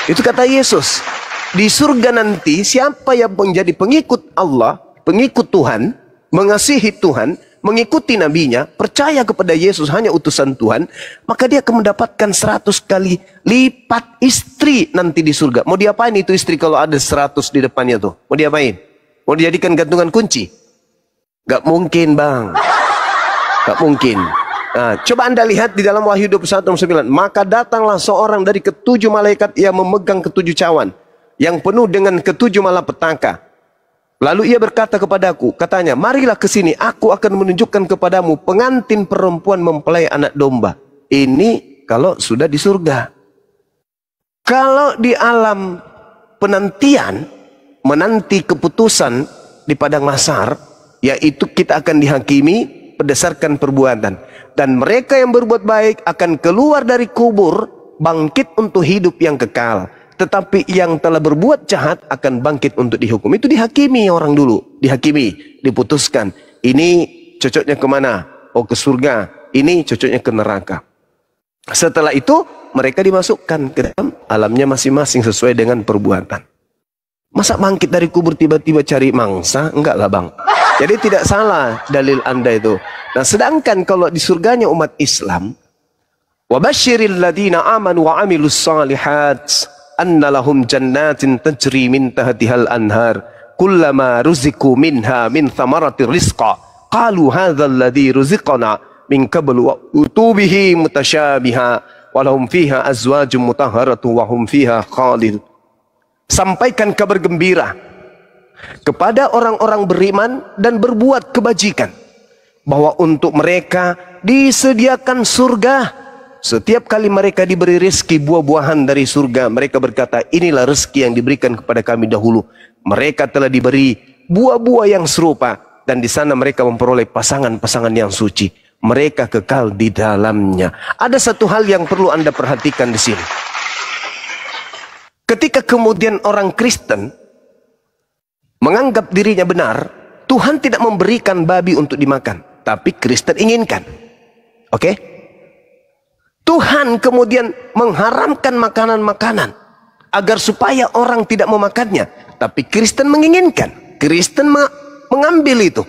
Itu kata Yesus. Di surga nanti siapa yang menjadi pengikut Allah, pengikut Tuhan, mengasihi Tuhan, mengikuti nabinya, percaya kepada Yesus hanya utusan Tuhan, maka dia akan mendapatkan 100 kali lipat istri nanti di surga. Mau diapain itu istri kalau ada 100 di depannya tuh? Mau diapain? Mau dijadikan gantungan kunci? Gak mungkin, Bang. Gak mungkin. Nah, coba Anda lihat di dalam Wahyu 21:9. Maka datanglah seorang dari ketujuh malaikat yang memegang ketujuh cawan, yang penuh dengan ketujuh malapetaka. Lalu ia berkata kepadaku, katanya, marilah ke sini, aku akan menunjukkan kepadamu pengantin perempuan mempelai anak domba. Ini kalau sudah di surga. Kalau di alam penantian, menanti keputusan di padang mahsyar, yaitu kita akan dihakimi berdasarkan perbuatan. Dan mereka yang berbuat baik akan keluar dari kubur, bangkit untuk hidup yang kekal. tetapi yang telah berbuat jahat akan bangkit untuk dihukum. Itu dihakimi orang dulu, dihakimi, diputuskan. Ini cocoknya kemana? Oh, ke surga. Ini cocoknya ke neraka. Setelah itu mereka dimasukkan ke dalam alamnya masing-masing sesuai dengan perbuatan. Masa bangkit dari kubur tiba-tiba cari mangsa? Enggak lah bang. Jadi tidak salah dalil Anda itu. Nah, sedangkan kalau di surganya umat Islam, wabashiril ladina amanu wa amilus salihat anna lahum jannatin tajri min tahtihal anhar kullama ruziku minha min thamaratir rizqa qalu hadzal ladzi ruziqana min qablu wa utubihi mutasyabiha walahum fiha azwajum mutahharatu wa hum fiha khalid. Sampaikan kabar gembira kepada orang-orang beriman dan berbuat kebajikan bahwa untuk mereka disediakan surga. Setiap kali mereka diberi rezeki buah-buahan dari surga, mereka berkata, inilah rezeki yang diberikan kepada kami dahulu. Mereka telah diberi buah-buah yang serupa dan di sana mereka memperoleh pasangan-pasangan yang suci. Mereka kekal di dalamnya. Ada satu hal yang perlu Anda perhatikan di sini. Ketika kemudian orang Kristen menganggap dirinya benar, Tuhan tidak memberikan babi untuk dimakan, tapi Kristen inginkan. Oke? Tuhan kemudian mengharamkan makanan-makanan agar supaya orang tidak memakannya, tapi Kristen menginginkan. Kristen mengambil itu.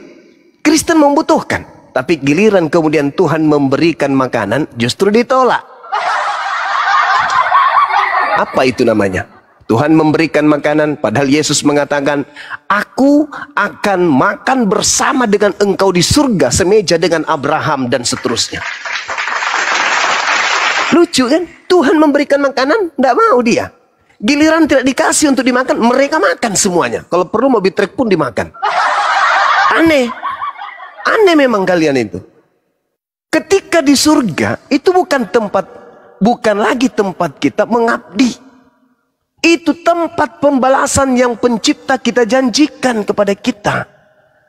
Kristen membutuhkan. Tapi giliran kemudian Tuhan memberikan makanan, justru ditolak. Apa itu namanya? Tuhan memberikan makanan, padahal Yesus mengatakan, aku akan makan bersama dengan engkau di surga, semeja dengan Abraham dan seterusnya. Lucu kan? Tuhan memberikan makanan, tidak mau dia. Giliran tidak dikasih untuk dimakan, mereka makan semuanya. Kalau perlu mobil truk pun dimakan. Aneh. Aneh memang kalian itu. Ketika di surga, itu bukan lagi tempat kita mengabdi. Itu tempat pembalasan yang pencipta kita janjikan kepada kita.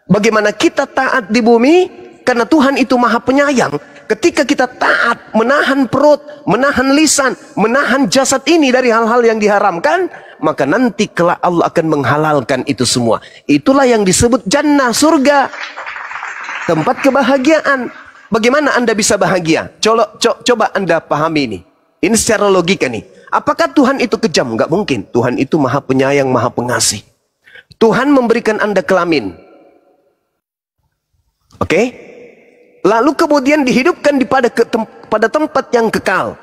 Bagaimana kita taat di bumi, karena Tuhan itu maha penyayang. Ketika kita taat, menahan perut, menahan lisan, menahan jasad ini dari hal-hal yang diharamkan, maka nanti kelak Allah akan menghalalkan itu semua. Itulah yang disebut jannah, surga. Tempat kebahagiaan. Bagaimana Anda bisa bahagia? Coba Anda pahami ini. Ini secara logika nih. Apakah Tuhan itu kejam? Enggak mungkin. Tuhan itu maha penyayang, maha pengasih. Tuhan memberikan Anda kelamin. Oke? Lalu kemudian dihidupkan pada tempat yang kekal.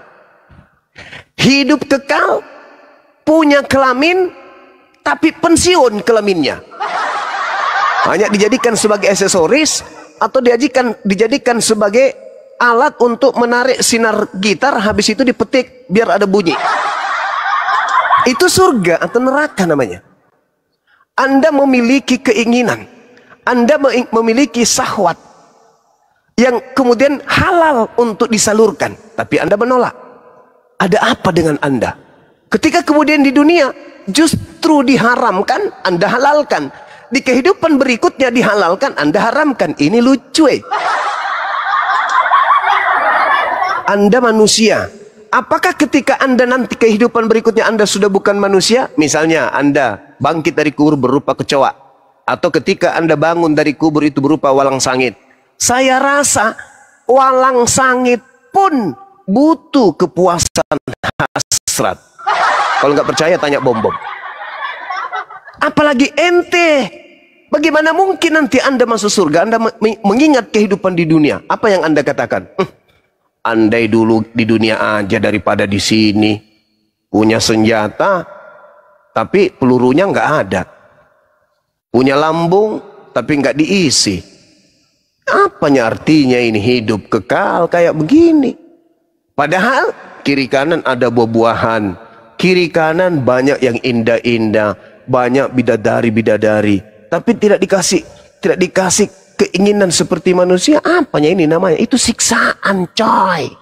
Hidup kekal, punya kelamin, tapi pensiun kelaminnya. Hanya dijadikan sebagai aksesoris, atau dijadikan sebagai alat untuk menarik sinar gitar, habis itu dipetik biar ada bunyi. Itu surga atau neraka namanya. Anda memiliki keinginan, Anda memiliki syahwat yang kemudian halal untuk disalurkan, tapi Anda menolak. Ada apa dengan Anda? Ketika kemudian di dunia justru diharamkan, Anda halalkan. Di kehidupan berikutnya dihalalkan, Anda haramkan. Ini lucu. Anda manusia. Apakah ketika Anda nanti kehidupan berikutnya Anda sudah bukan manusia? Misalnya Anda bangkit dari kubur berupa kecoa. Atau ketika Anda bangun dari kubur itu berupa walang sangit. Saya rasa walang sangit pun butuh kepuasan hasrat. Kalau nggak percaya tanya bom-bom. Apalagi ente. Bagaimana mungkin nanti Anda masuk surga, Anda mengingat kehidupan di dunia? Apa yang Anda katakan? Andai dulu di dunia aja daripada di sini. Punya senjata, tapi pelurunya nggak ada. Punya lambung, tapi nggak diisi. Apanya artinya ini hidup kekal kayak begini? Padahal kiri kanan ada buah-buahan. Kiri kanan banyak yang indah-indah. Banyak bidadari-bidadari. Tapi tidak dikasih keinginan seperti manusia. Apanya ini namanya? Itu siksaan, coy.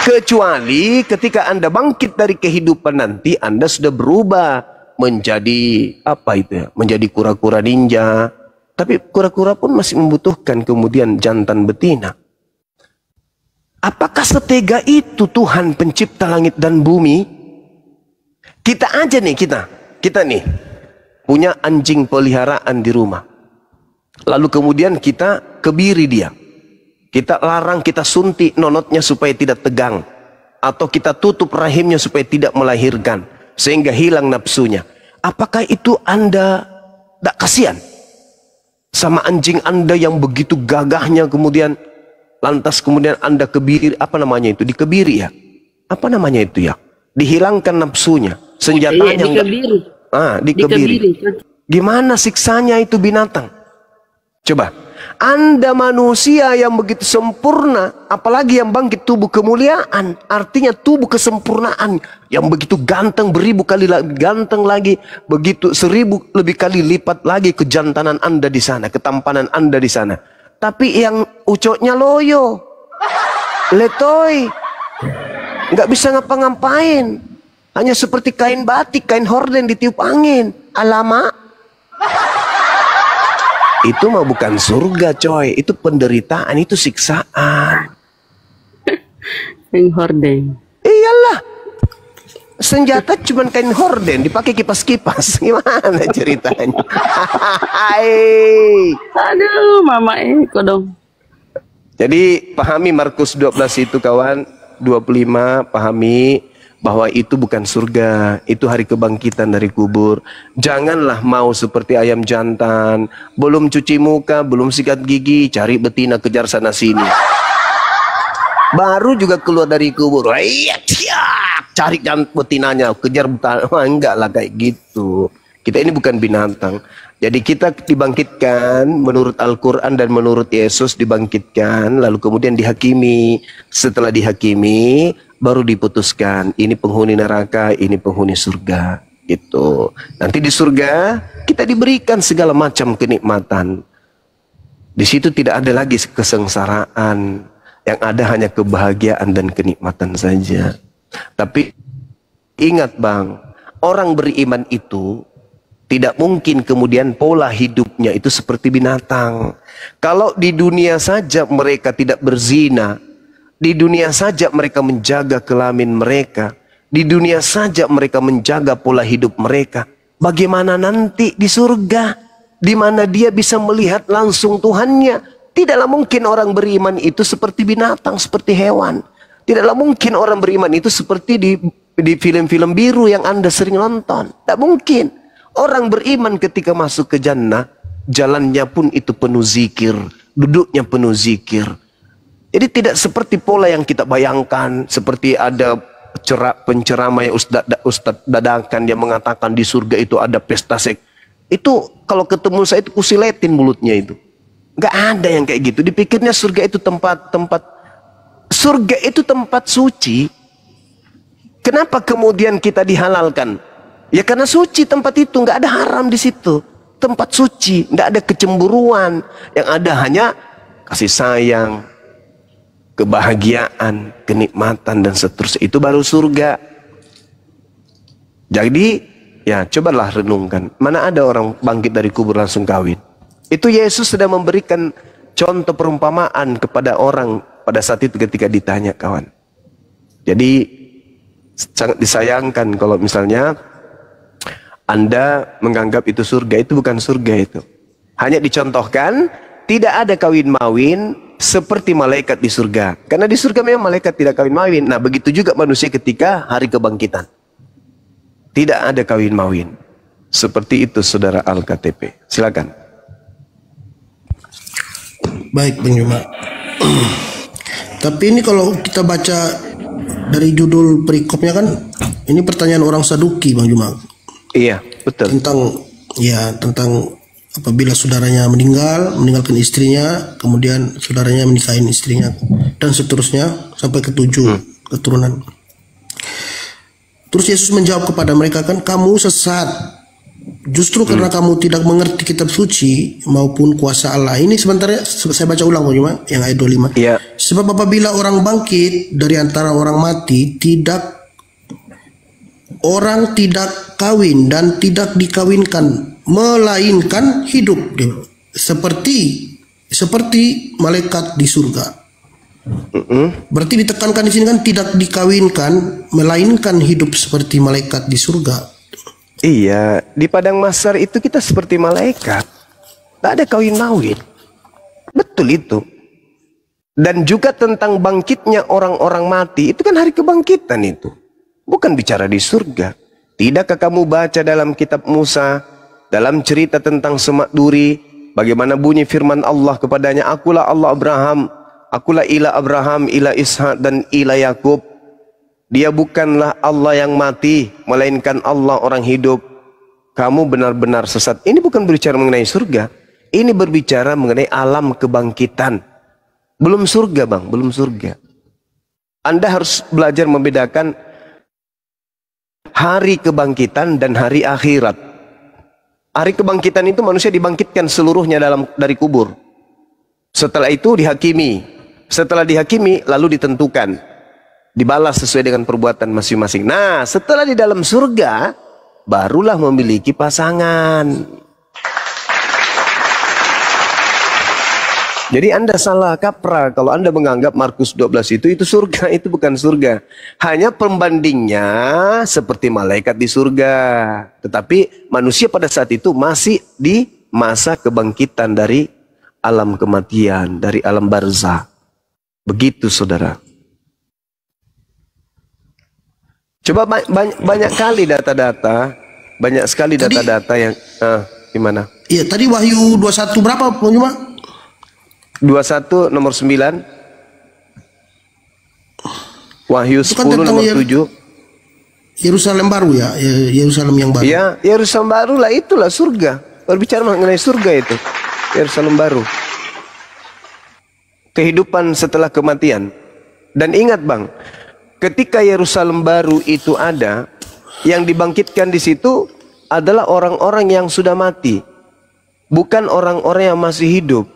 Kecuali ketika Anda bangkit dari kehidupan nanti, Anda sudah berubah menjadi apa itu ya? Menjadi kura-kura ninja. Tapi kura-kura pun masih membutuhkan kemudian jantan betina. Apakah setega itu Tuhan pencipta langit dan bumi Kita aja nih, kita nih punya anjing peliharaan di rumah. Lalu kemudian kita kebiri dia. Kita larang, kita suntik nonotnya supaya tidak tegang. Atau kita tutup rahimnya supaya tidak melahirkan. Sehingga hilang nafsunya. Apakah itu Anda tidak kasihan? Sama anjing Anda yang begitu gagahnya kemudian. Lantas kemudian Anda kebiri, apa namanya itu? Dikebiri ya? Apa namanya itu ya? Dihilangkan nafsunya. Senjatanya dikebiri. Dikebiri. Gimana siksanya itu binatang? Coba, Anda manusia yang begitu sempurna, apalagi yang bangkit tubuh kemuliaan, artinya tubuh kesempurnaan, yang begitu ganteng, beribu kali ganteng lagi, begitu 1000 lebih kali lipat lagi kejantanan Anda di sana, ketampanan Anda di sana. Tapi yang ucoknya loyo, letoy, nggak bisa ngapa-ngapain, hanya seperti kain batik, kain horden ditiup angin. Alamak. Itu mah bukan surga coy, itu penderitaan, itu siksaan. Kain horden. Iyalah, senjata cuman kain horden, dipakai kipas-kipas. Gimana ceritanya? Aduh, mama dong. Jadi pahami Markus 12 itu kawan, 25, pahami bahwa itu bukan surga, itu hari kebangkitan dari kubur. Janganlah mau seperti ayam jantan, belum cuci muka, belum sikat gigi, cari betina kejar sana sini. Baru juga keluar dari kubur, cari betinanya, kejar betina. Enggak lah kayak gitu. Kita ini bukan binatang. Jadi kita dibangkitkan menurut Al-Quran dan menurut Yesus dibangkitkan, lalu kemudian dihakimi. Setelah dihakimi, baru diputuskan ini penghuni neraka, ini penghuni surga. Gitu. Nanti di surga kita diberikan segala macam kenikmatan. Di situ tidak ada lagi kesengsaraan. Yang ada hanya kebahagiaan dan kenikmatan saja. Tapi ingat bang, orang beriman itu tidak mungkin kemudian pola hidupnya itu seperti binatang. Kalau di dunia saja mereka tidak berzina, di dunia saja mereka menjaga kelamin mereka, di dunia saja mereka menjaga pola hidup mereka, bagaimana nanti di surga, di mana dia bisa melihat langsung Tuhannya? Tidaklah mungkin orang beriman itu seperti binatang, seperti hewan. Tidaklah mungkin orang beriman itu seperti di film-film biru yang Anda sering nonton. Tidak mungkin. Orang beriman ketika masuk ke jannah, jalannya pun itu penuh zikir, duduknya penuh zikir. Jadi tidak seperti pola yang kita bayangkan, seperti ada penceramah yang Ustadz dadakan yang mengatakan di surga itu ada pesta seks. Itu kalau ketemu saya itu kusiletin mulutnya itu. Nggak ada yang kayak gitu. Dipikirnya surga itu tempat surga itu tempat suci. Kenapa kemudian kita dihalalkan? Ya karena suci tempat itu, nggak ada haram di situ. Tempat suci, nggak ada kecemburuan. Yang ada hanya kasih sayang, kebahagiaan, kenikmatan dan seterusnya. Itu baru surga. Jadi ya cobalah renungkan. Mana ada orang bangkit dari kubur langsung kawin? Itu Yesus sudah memberikan contoh perumpamaan kepada orang pada saat itu ketika ditanya kawan. Jadi sangat disayangkan kalau misalnya Anda menganggap itu surga. Itu bukan surga itu. Hanya dicontohkan, tidak ada kawin mawin seperti malaikat di surga. Karena di surga memang malaikat tidak kawin mawin. Nah begitu juga manusia ketika hari kebangkitan. Tidak ada kawin mawin. Seperti itu saudara Al-KTP. Silakan. Baik Bang Juma. Tapi ini kalau kita baca dari judul perikopnya kan, ini pertanyaan orang Saduki Bang Juma. Iya, betul. Tentang apabila saudaranya meninggalkan istrinya, kemudian saudaranya menikahin istrinya, dan seterusnya sampai ke 7 keturunan. Terus Yesus menjawab kepada mereka kan, kamu sesat. Justru karena kamu tidak mengerti kitab suci maupun kuasa Allah. Ini sebentar ya, saya baca ulang Bang Juma, yang ayat 25. Iya. Sebab apabila orang bangkit dari antara orang mati, orang tidak kawin dan tidak dikawinkan, melainkan hidup seperti malaikat di surga. Berarti ditekankan di sini kan tidak dikawinkan, melainkan hidup seperti malaikat di surga. Iya, di padang mahsyar itu kita seperti malaikat. Tak ada kawin-mawin. Betul itu. Dan juga tentang bangkitnya orang-orang mati, itu kan hari kebangkitan itu. Bukan bicara di surga. Tidakkah kamu baca dalam kitab Musa, dalam cerita tentang Semak Duri, bagaimana bunyi firman Allah kepadanya, akulah Allah Abraham, akulah ilah Abraham, ilah Ishak, dan ilah Yakub. Dia bukanlah Allah yang mati, melainkan Allah orang hidup. Kamu benar-benar sesat. Ini bukan berbicara mengenai surga. Ini berbicara mengenai alam kebangkitan. Belum surga, Bang, belum surga. Anda harus belajar membedakan hari kebangkitan dan hari akhirat. Hari kebangkitan itu manusia dibangkitkan seluruhnya dari kubur. Setelah itu dihakimi. Setelah dihakimi lalu ditentukan. Dibalas sesuai dengan perbuatan masing-masing. Nah, setelah di dalam surga barulah memiliki pasangan. Jadi Anda salah kaprah kalau Anda menganggap Markus 12 itu surga, itu bukan surga. Hanya pembandingnya seperti malaikat di surga. Tetapi manusia pada saat itu masih di masa kebangkitan dari alam kematian, dari alam barzah. Begitu saudara. Coba banyak kali data-data, banyak sekali data-data yang gimana? Iya, tadi Wahyu 21 berapa Pak? 21 nomor 9. Wahyu 10 nomor 7. Yerusalem baru ya, Yerusalem yang baru. Ya, Yerusalem baru lah, itulah surga. Berbicara mengenai surga itu. Yerusalem baru. Kehidupan setelah kematian. Dan ingat Bang, ketika Yerusalem baru itu ada, yang dibangkitkan di situ adalah orang-orang yang sudah mati. Bukan orang-orang yang masih hidup.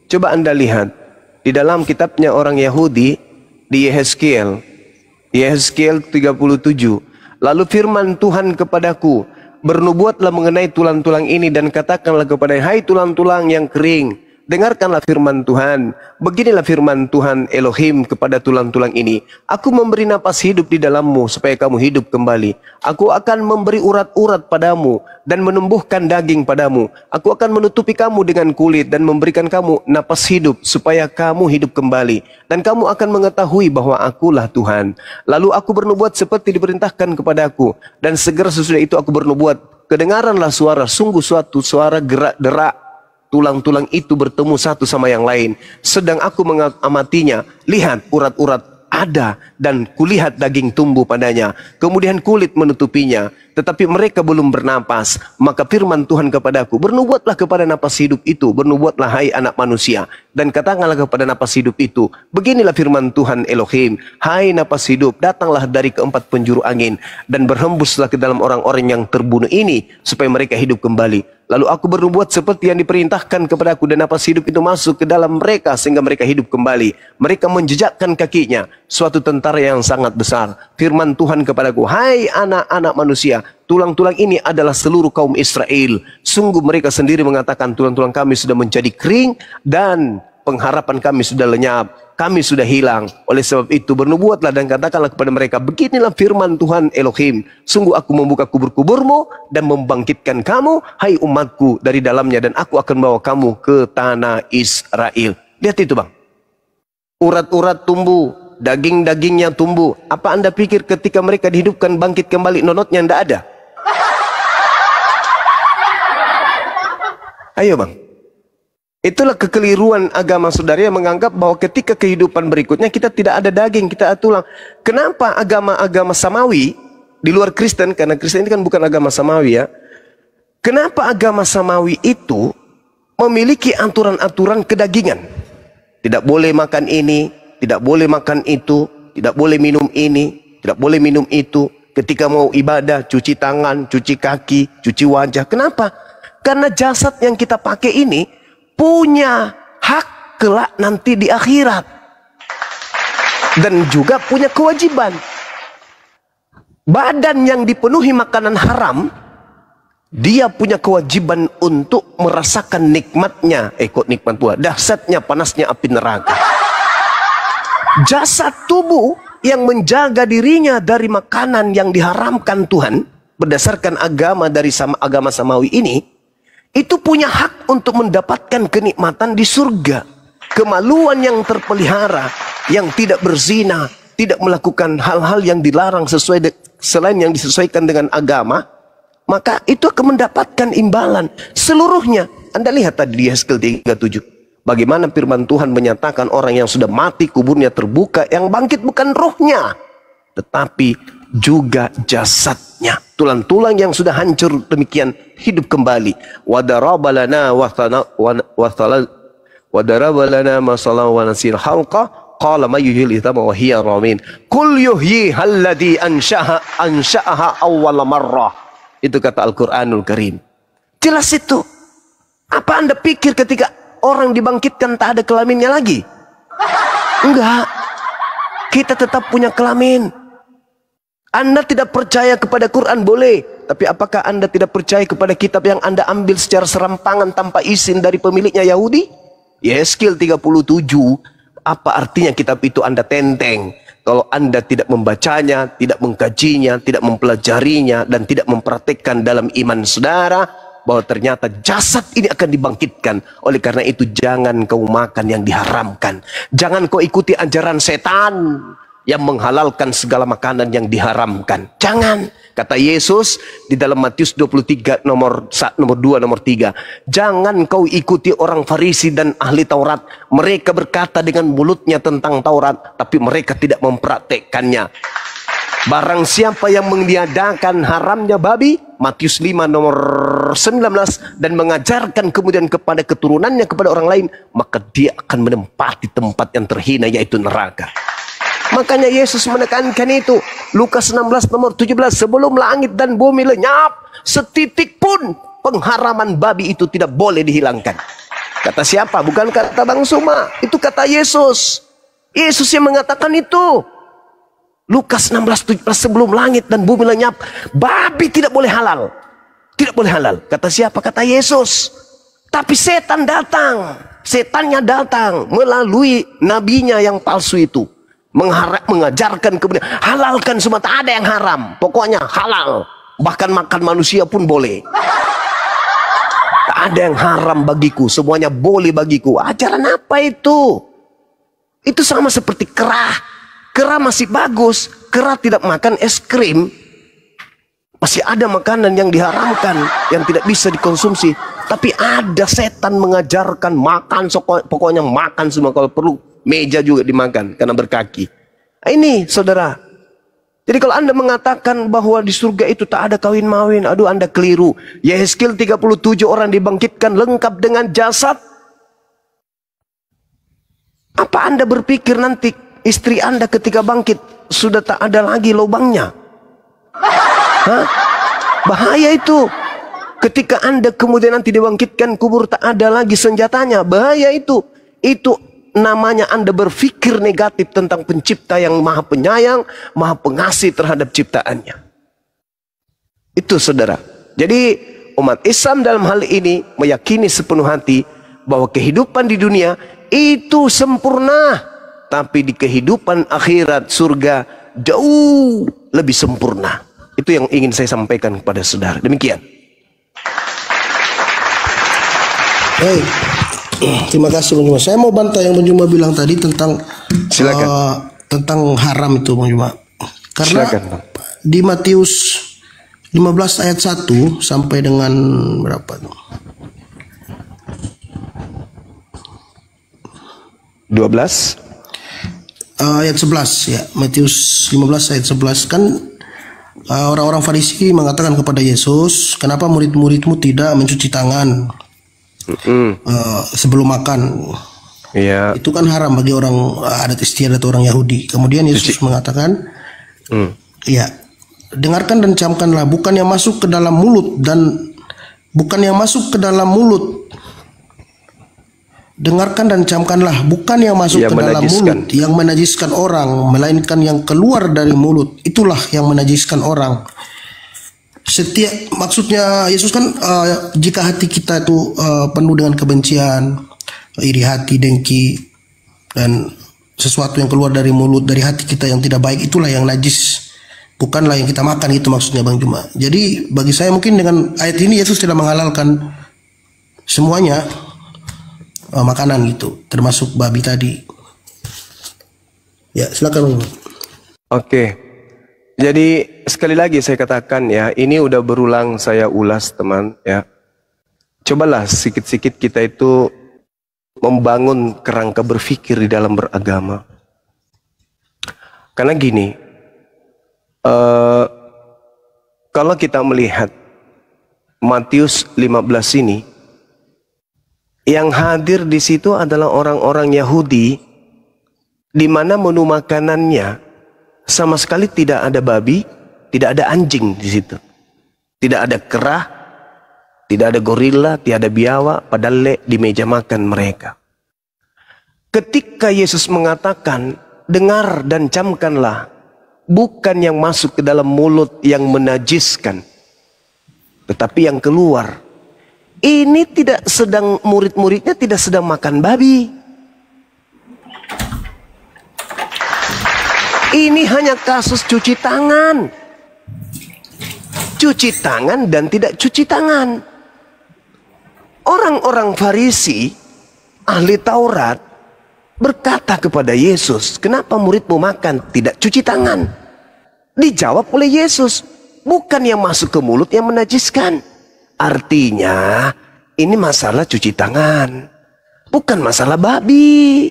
Coba Anda lihat di dalam kitabnya orang Yahudi di Yehezkiel 37. Lalu firman Tuhan kepadaku, bernubuatlah mengenai tulang-tulang ini dan katakanlah kepada hai tulang-tulang yang kering, dengarkanlah firman Tuhan. Beginilah firman Tuhan Elohim kepada tulang-tulang ini. Aku memberi napas hidup di dalammu supaya kamu hidup kembali. Aku akan memberi urat-urat padamu dan menumbuhkan daging padamu. Aku akan menutupi kamu dengan kulit dan memberikan kamu napas hidup supaya kamu hidup kembali. Dan kamu akan mengetahui bahwa akulah Tuhan. Lalu aku bernubuat seperti diperintahkan kepadaku. Dan segera sesudah itu aku bernubuat. Kedengaranlah suara, sungguh suatu suara gerak-derak. Tulang-tulang itu bertemu satu sama yang lain. Sedang aku mengamatinya. Lihat urat-urat ada dan kulihat daging tumbuh padanya. Kemudian kulit menutupinya. Tetapi mereka belum bernapas. Maka firman Tuhan kepadaku, bernubuatlah kepada napas hidup itu. Bernubuatlah hai anak manusia. Dan katakanlah kepada napas hidup itu. Beginilah firman Tuhan Elohim. Hai napas hidup, datanglah dari keempat penjuru angin. Dan berhembuslah ke dalam orang-orang yang terbunuh ini. Supaya mereka hidup kembali. Lalu aku bernubuat seperti yang diperintahkan kepadaku. Dan napas hidup itu masuk ke dalam mereka. Sehingga mereka hidup kembali. Mereka menjejakkan kakinya. Suatu tentara yang sangat besar. Firman Tuhan kepadaku, hai anak-anak manusia, tulang-tulang ini adalah seluruh kaum Israel. Sungguh mereka sendiri mengatakan tulang-tulang kami sudah menjadi kering dan pengharapan kami sudah lenyap. Kami sudah hilang. Oleh sebab itu bernubuatlah dan katakanlah kepada mereka, beginilah firman Tuhan Elohim. Sungguh aku membuka kubur-kuburmu dan membangkitkan kamu, hai umatku, dari dalamnya. Dan aku akan bawa kamu ke tanah Israel. Lihat itu Bang. Urat-urat tumbuh. Daging-dagingnya tumbuh. Apa Anda pikir ketika mereka dihidupkan bangkit kembali nonotnya tidak ada? Ayo Bang. Itulah kekeliruan agama saudara yang menganggap bahwa ketika kehidupan berikutnya kita tidak ada daging, kita ada tulang. Kenapa agama-agama samawi di luar Kristen, karena Kristen ini kan bukan agama samawi ya. Kenapa agama samawi itu memiliki aturan-aturan kedagingan? Tidak boleh makan ini, tidak boleh makan itu, tidak boleh minum ini, tidak boleh minum itu. Ketika mau ibadah, cuci tangan, cuci kaki, cuci wajah. Kenapa? Karena jasad yang kita pakai ini punya hak kelak nanti di akhirat. Dan juga punya kewajiban. Badan yang dipenuhi makanan haram, dia punya kewajiban untuk merasakan nikmatnya. Kok nikmat pula? Dahsyatnya, panasnya api neraka. Jasad tubuh yang menjaga dirinya dari makanan yang diharamkan Tuhan berdasarkan agama dari agama samawi ini, itu punya hak untuk mendapatkan kenikmatan di surga. Kemaluan yang terpelihara, yang tidak berzina, tidak melakukan hal-hal yang dilarang selain yang disesuaikan dengan agama, maka itu akan mendapatkan imbalan seluruhnya. Anda lihat tadi di Yeskel 37, bagaimana firman Tuhan menyatakan orang yang sudah mati kuburnya terbuka, yang bangkit bukan rohnya, tetapi juga jasadnya. Tulang-tulang yang sudah hancur demikian hidup kembali. Wadaraba lana masalah wa nasir halqa qala ma yuhyil ithama wa hiya ramin kul yuhyi alladhi ansha'aha awwal marrah. Itu kata Al-Qur'anul Karim. Jelas itu. Apa Anda pikir ketika orang dibangkitkan tak ada kelaminnya lagi? Enggak. Kita tetap punya kelamin. Anda tidak percaya kepada Quran boleh, tapi apakah Anda tidak percaya kepada kitab yang Anda ambil secara serampangan tanpa izin dari pemiliknya Yahudi? Yeskel 37, apa artinya kitab itu Anda tenteng kalau Anda tidak membacanya, tidak mengkajinya, tidak mempelajarinya, dan tidak mempraktekkan dalam iman saudara bahwa ternyata jasad ini akan dibangkitkan. Oleh karena itu jangan kau makan yang diharamkan. Jangan kau ikuti ajaran setan yang menghalalkan segala makanan yang diharamkan. Jangan. Kata Yesus di dalam Matius 23 nomor 2 nomor 3. Jangan kau ikuti orang Farisi dan ahli Taurat. Mereka berkata dengan mulutnya tentang Taurat, tapi mereka tidak mempraktekkannya. Barang siapa yang meniadakan haramnya babi, Matius 5 nomor 19, dan mengajarkan kemudian kepada keturunannya, kepada orang lain, maka dia akan menempati tempat yang terhina, yaitu neraka. Makanya Yesus menekankan itu. Lukas 16 nomor 17. Sebelum langit dan bumi lenyap, setitik pun pengharaman babi itu tidak boleh dihilangkan. Kata siapa? Bukan kata Bang Suma. Itu kata Yesus. Yesus yang mengatakan itu. Lukas 16 17. Sebelum langit dan bumi lenyap, babi tidak boleh halal. Tidak boleh halal. Kata siapa? Kata Yesus. Tapi setan datang. Setannya datang melalui nabinya yang palsu itu. Mengajarkan kemudian halalkan semua, tak ada yang haram, pokoknya halal, bahkan makan manusia pun boleh, tak ada yang haram bagiku, semuanya boleh bagiku. Ajaran apa itu? Itu sama seperti kera. Kera masih bagus, kera tidak makan es krim, masih ada makanan yang diharamkan yang tidak bisa dikonsumsi, tapi ada setan mengajarkan makan, pokoknya makan semua, kalau perlu meja juga dimakan karena berkaki. Nah, ini saudara. Jadi kalau Anda mengatakan bahwa di surga itu tak ada kawin-mawin, aduh Anda keliru. Yeskel 37 orang dibangkitkan lengkap dengan jasad. Apa Anda berpikir nanti istri Anda ketika bangkit sudah tak ada lagi lubangnya? Hah? Bahaya itu. Ketika Anda kemudian nanti dibangkitkan kubur tak ada lagi senjatanya, bahaya itu. Itu namanya Anda berpikir negatif tentang pencipta yang maha penyayang, maha pengasih terhadap ciptaannya. Itu saudara. Jadi umat Islam dalam hal ini meyakini sepenuh hati bahwa kehidupan di dunia itu sempurna, tapi di kehidupan akhirat surga jauh lebih sempurna. Itu yang ingin saya sampaikan kepada saudara. Demikian. Hey. Terima kasih Bang Juma. Saya mau bantah yang Bang Juma bilang tadi tentang tentang haram itu Bang Juma. Karena silakan, di Matius 15 ayat 1 sampai dengan berapa tuh? 12 ayat 11 ya. Matius 15 ayat 11 kan orang-orang Farisi mengatakan kepada Yesus, "Kenapa murid-muridmu tidak mencuci tangan sebelum makan?" Iya. Itu kan haram bagi orang adat istiadat orang Yahudi. Kemudian Yesus mengatakan, ya, dengarkan dan camkanlah, bukan yang masuk ke dalam mulut dengarkan dan camkanlah, bukan yang masuk ke dalam mulut yang menajiskan orang, melainkan yang keluar dari mulut, itulah yang menajiskan orang. Maksudnya Yesus kan jika hati kita itu penuh dengan kebencian, iri hati, dengki, dan sesuatu yang keluar dari mulut, dari hati kita yang tidak baik, itulah yang najis. Bukanlah yang kita makan, itu maksudnya Bang Juma. Jadi bagi saya mungkin dengan ayat ini Yesus tidak menghalalkan semuanya makanan gitu, termasuk babi tadi. Ya, silakan Bang Juma. Oke. Jadi sekali lagi saya katakan ya, ini udah berulang saya ulas teman ya. Cobalah sedikit-sedikit kita itu membangun kerangka berpikir di dalam beragama. Karena gini, kalau kita melihat Matius 15 ini, yang hadir di situ adalah orang-orang Yahudi, di mana menu makanannya sama sekali tidak ada babi, tidak ada anjing di situ, tidak ada kerah, tidak ada gorila, tidak ada biawak, padahal di meja makan mereka. Ketika Yesus mengatakan, dengar dan camkanlah, bukan yang masuk ke dalam mulut yang menajiskan, tetapi yang keluar. Ini tidak sedang, murid-muridnya tidak sedang makan babi. Ini hanya kasus cuci tangan. Cuci tangan dan tidak cuci tangan. Orang-orang Farisi, ahli Taurat, berkata kepada Yesus, kenapa muridmu makan tidak cuci tangan? Dijawab oleh Yesus, bukan yang masuk ke mulut yang menajiskan. Artinya, ini masalah cuci tangan, bukan masalah babi.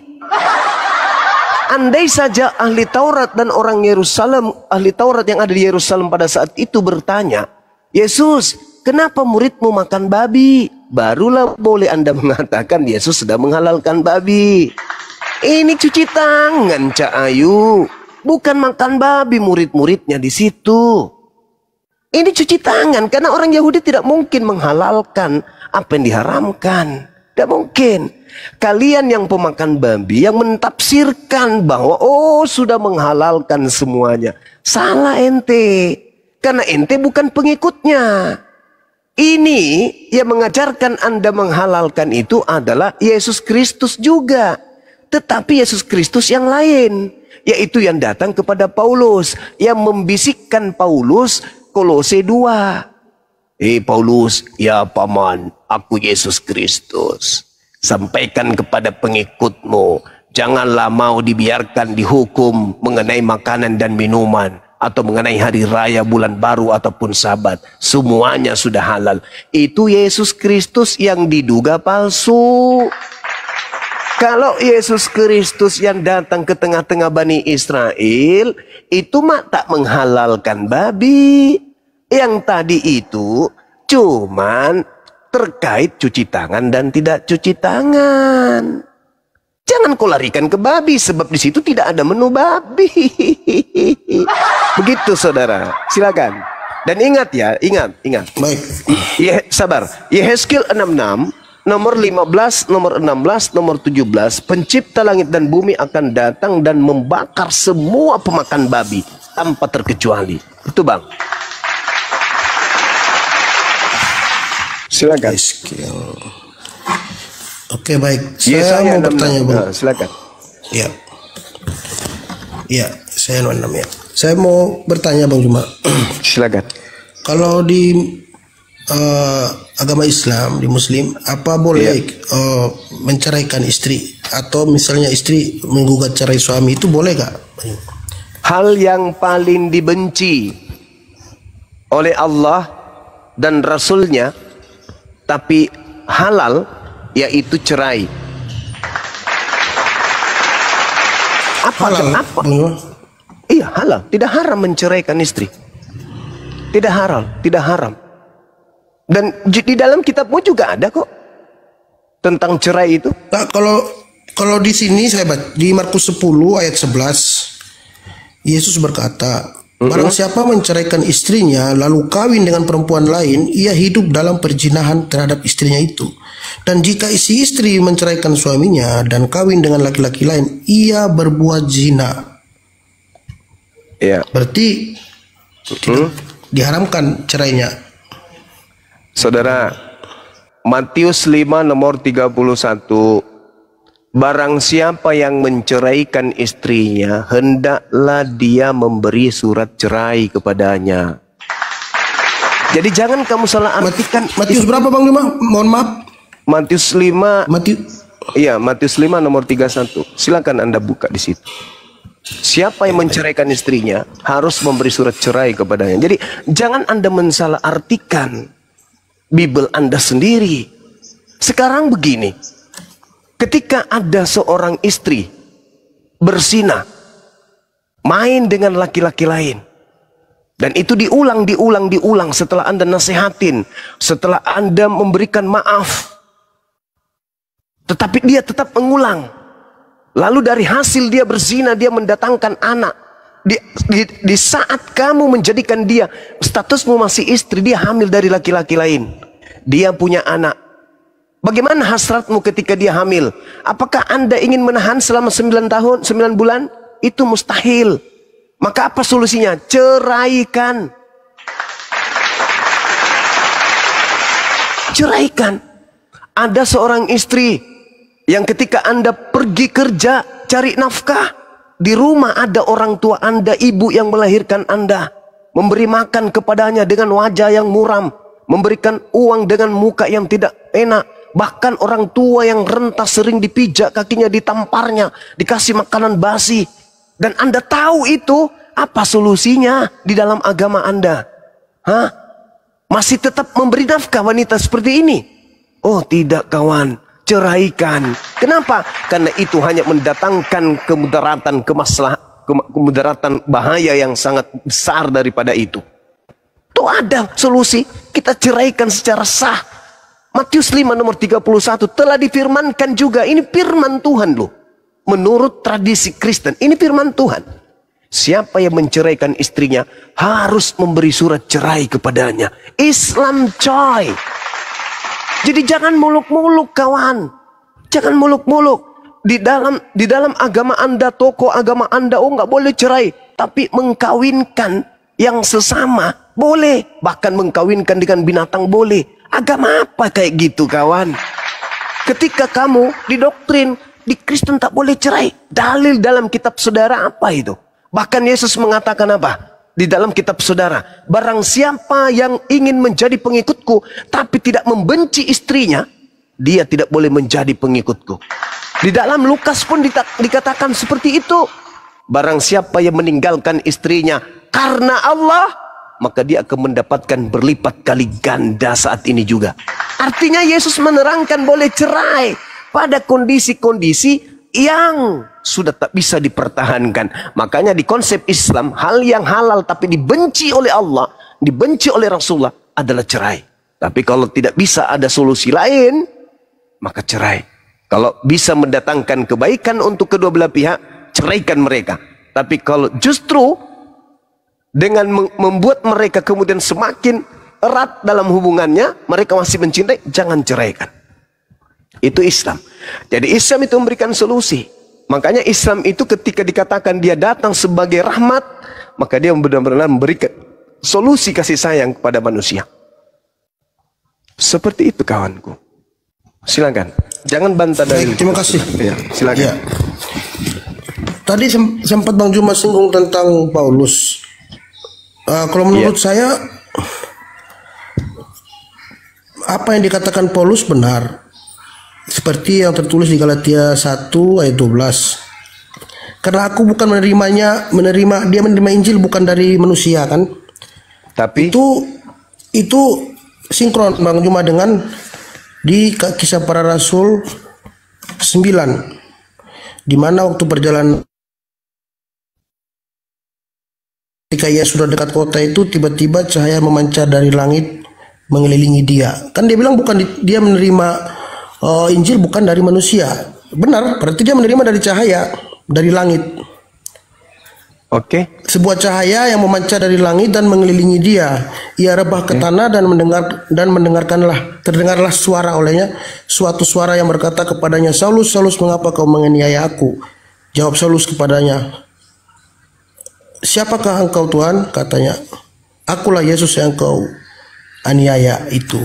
Andai saja ahli Taurat dan orang Yerusalem, ahli Taurat yang ada di Yerusalem pada saat itu bertanya, Yesus, kenapa muridmu makan babi? Barulah boleh Anda mengatakan Yesus sudah menghalalkan babi. Ini cuci tangan, Cak Ayu. Bukan makan babi murid-muridnya di situ. Ini cuci tangan karena orang Yahudi tidak mungkin menghalalkan apa yang diharamkan. Tidak mungkin. Kalian yang pemakan babi yang mentafsirkan bahwa oh sudah menghalalkan semuanya. Salah ente. Karena ente bukan pengikutnya. Ini yang mengajarkan Anda menghalalkan itu adalah Yesus Kristus juga. Tetapi Yesus Kristus yang lain. Yaitu yang datang kepada Paulus. Yang membisikkan Paulus Kolose 2. Paulus, ya paman, aku Yesus Kristus. Sampaikan kepada pengikutmu. Janganlah mau dibiarkan dihukum mengenai makanan dan minuman. Atau mengenai hari raya, bulan baru, ataupun sabat. Semuanya sudah halal. Itu Yesus Kristus yang diduga palsu. Kalau Yesus Kristus yang datang ke tengah-tengah Bani Israel, itu mah tak menghalalkan babi. Yang tadi itu cuman terkait cuci tangan dan tidak cuci tangan. Jangan kau larikan ke babi, sebab di situ tidak ada menu babi. Begitu saudara, silakan. Dan ingat ya, ingat. Baik. Sabar. Yehezkiel 66, nomor 15, nomor 16, nomor 17. Pencipta langit dan bumi akan datang dan membakar semua pemakan babi tanpa terkecuali. Itu bang. Silakan. Oke baik, saya mau bertanya Bang. Silakan. Ya, saya 6 ya. Saya mau bertanya Bang Juma. Silakan. Kalau di agama Islam, di Muslim, apa boleh menceraikan istri? Atau misalnya istri menggugat cerai suami, itu boleh gak? Hal yang paling dibenci oleh Allah dan Rasulnya, tapi halal, yaitu cerai. Kenapa? Iya halal, tidak haram menceraikan istri. Tidak haram. Dan di dalam kitabmu juga ada kok tentang cerai itu. Nah, kalau di sini saya baca di Markus 10 ayat 11, Yesus berkata, barang siapa menceraikan istrinya lalu kawin dengan perempuan lain, ia hidup dalam perzinahan terhadap istrinya itu. Dan jika si istri menceraikan suaminya dan kawin dengan laki-laki lain, ia berbuat zina. Ya. Berarti diharamkan cerainya. Saudara, Matius 5 nomor 31. Barang siapa yang menceraikan istrinya, hendaklah dia memberi surat cerai kepadanya. Jadi jangan kamu salah artikan. Matius berapa Bang Juma? Mohon maaf. Matius 5. Iya, Matius 5 nomor 31. Silakan Anda buka di situ. Siapa yang menceraikan istrinya harus memberi surat cerai kepadanya. Jadi jangan Anda mensalah artikan Bible Anda sendiri. Sekarang begini, ketika ada seorang istri berzina, main dengan laki-laki lain, dan itu diulang setelah Anda nasihatin, setelah Anda memberikan maaf, tetapi dia tetap mengulang. Lalu dari hasil dia berzina, dia mendatangkan anak. Di saat kamu menjadikan dia, statusmu masih istri, dia hamil dari laki-laki lain. Dia punya anak. Bagaimana hasratmu ketika dia hamil? Apakah Anda ingin menahan selama 9 bulan? Itu mustahil. Maka apa solusinya? Ceraikan. Ceraikan. Ada seorang istri yang ketika Anda pergi kerja cari nafkah, di rumah ada orang tua Anda, ibu yang melahirkan Anda, memberi makan kepadanya dengan wajah yang muram, memberikan uang dengan muka yang tidak enak. Bahkan orang tua yang renta sering dipijak kakinya, ditamparnya, dikasih makanan basi. Dan Anda tahu itu, apa solusinya di dalam agama Anda? Hah? Masih tetap memberi nafkah wanita seperti ini? Oh tidak kawan, ceraikan. Kenapa? Karena itu hanya mendatangkan kemudaratan, kemudaratan bahaya yang sangat besar daripada itu. Tuh ada solusi, kita ceraikan secara sah. Matius 5 nomor 31 telah difirmankan juga. Ini firman Tuhan loh. Menurut tradisi Kristen, ini firman Tuhan. Siapa yang menceraikan istrinya harus memberi surat cerai kepadanya. Islam coy. Jadi jangan muluk-muluk kawan. Jangan muluk-muluk. Di dalam agama Anda, tokoh agama Anda, oh nggak boleh cerai. Tapi mengkawinkan yang sesama boleh. Bahkan mengkawinkan dengan binatang boleh. Agama apa kayak gitu kawan? Ketika kamu didoktrin di Kristen tak boleh cerai, dalil dalam kitab saudara apa itu? Bahkan Yesus mengatakan apa? Di dalam kitab saudara, barang siapa yang ingin menjadi pengikutku tapi tidak membenci istrinya, dia tidak boleh menjadi pengikutku. Di dalam Lukas pun dikatakan seperti itu. Barang siapa yang meninggalkan istrinya karena Allah, maka dia akan mendapatkan berlipat kali ganda saat ini juga. Artinya Yesus menerangkan boleh cerai pada kondisi-kondisi yang sudah tak bisa dipertahankan. Makanya di konsep Islam, hal yang halal tapi dibenci oleh Allah, dibenci oleh Rasulullah adalah cerai. Tapi kalau tidak bisa ada solusi lain, maka cerai. Kalau bisa mendatangkan kebaikan untuk kedua belah pihak, ceraikan mereka. Tapi kalau justru dengan membuat mereka kemudian semakin erat dalam hubungannya, mereka masih mencintai, jangan ceraikan. Itu Islam. Jadi Islam itu memberikan solusi. Makanya Islam itu ketika dikatakan dia datang sebagai rahmat, maka dia benar-benar memberikan solusi kasih sayang kepada manusia. Seperti itu kawanku. Silakan. Jangan bantah dari. Terima kasih. Ya, silakan. Ya. Tadi sempat Bang Juma singgung tentang Paulus. Kalau menurut saya, apa yang dikatakan Paulus benar. Seperti yang tertulis di Galatia 1 ayat 12. Karena aku bukan dia menerima Injil bukan dari manusia kan. Tapi itu sinkron Bang Juma dengan di Kisah Para Rasul 9, di mana waktu perjalanan ketika ia sudah dekat kota itu, tiba-tiba cahaya memancar dari langit mengelilingi dia. Kan dia bilang dia menerima Injil bukan dari manusia. Benar, berarti dia menerima dari cahaya dari langit. Oke. Sebuah cahaya yang memancar dari langit dan mengelilingi dia. Ia rebah ke tanah dan terdengarlah suara olehnya, suatu suara yang berkata kepadanya, Saulus, Saulus, mengapa kau menganiaya aku? Jawab Saulus kepadanya, siapakah engkau Tuhan? Katanya, akulah Yesus yang kau aniaya itu.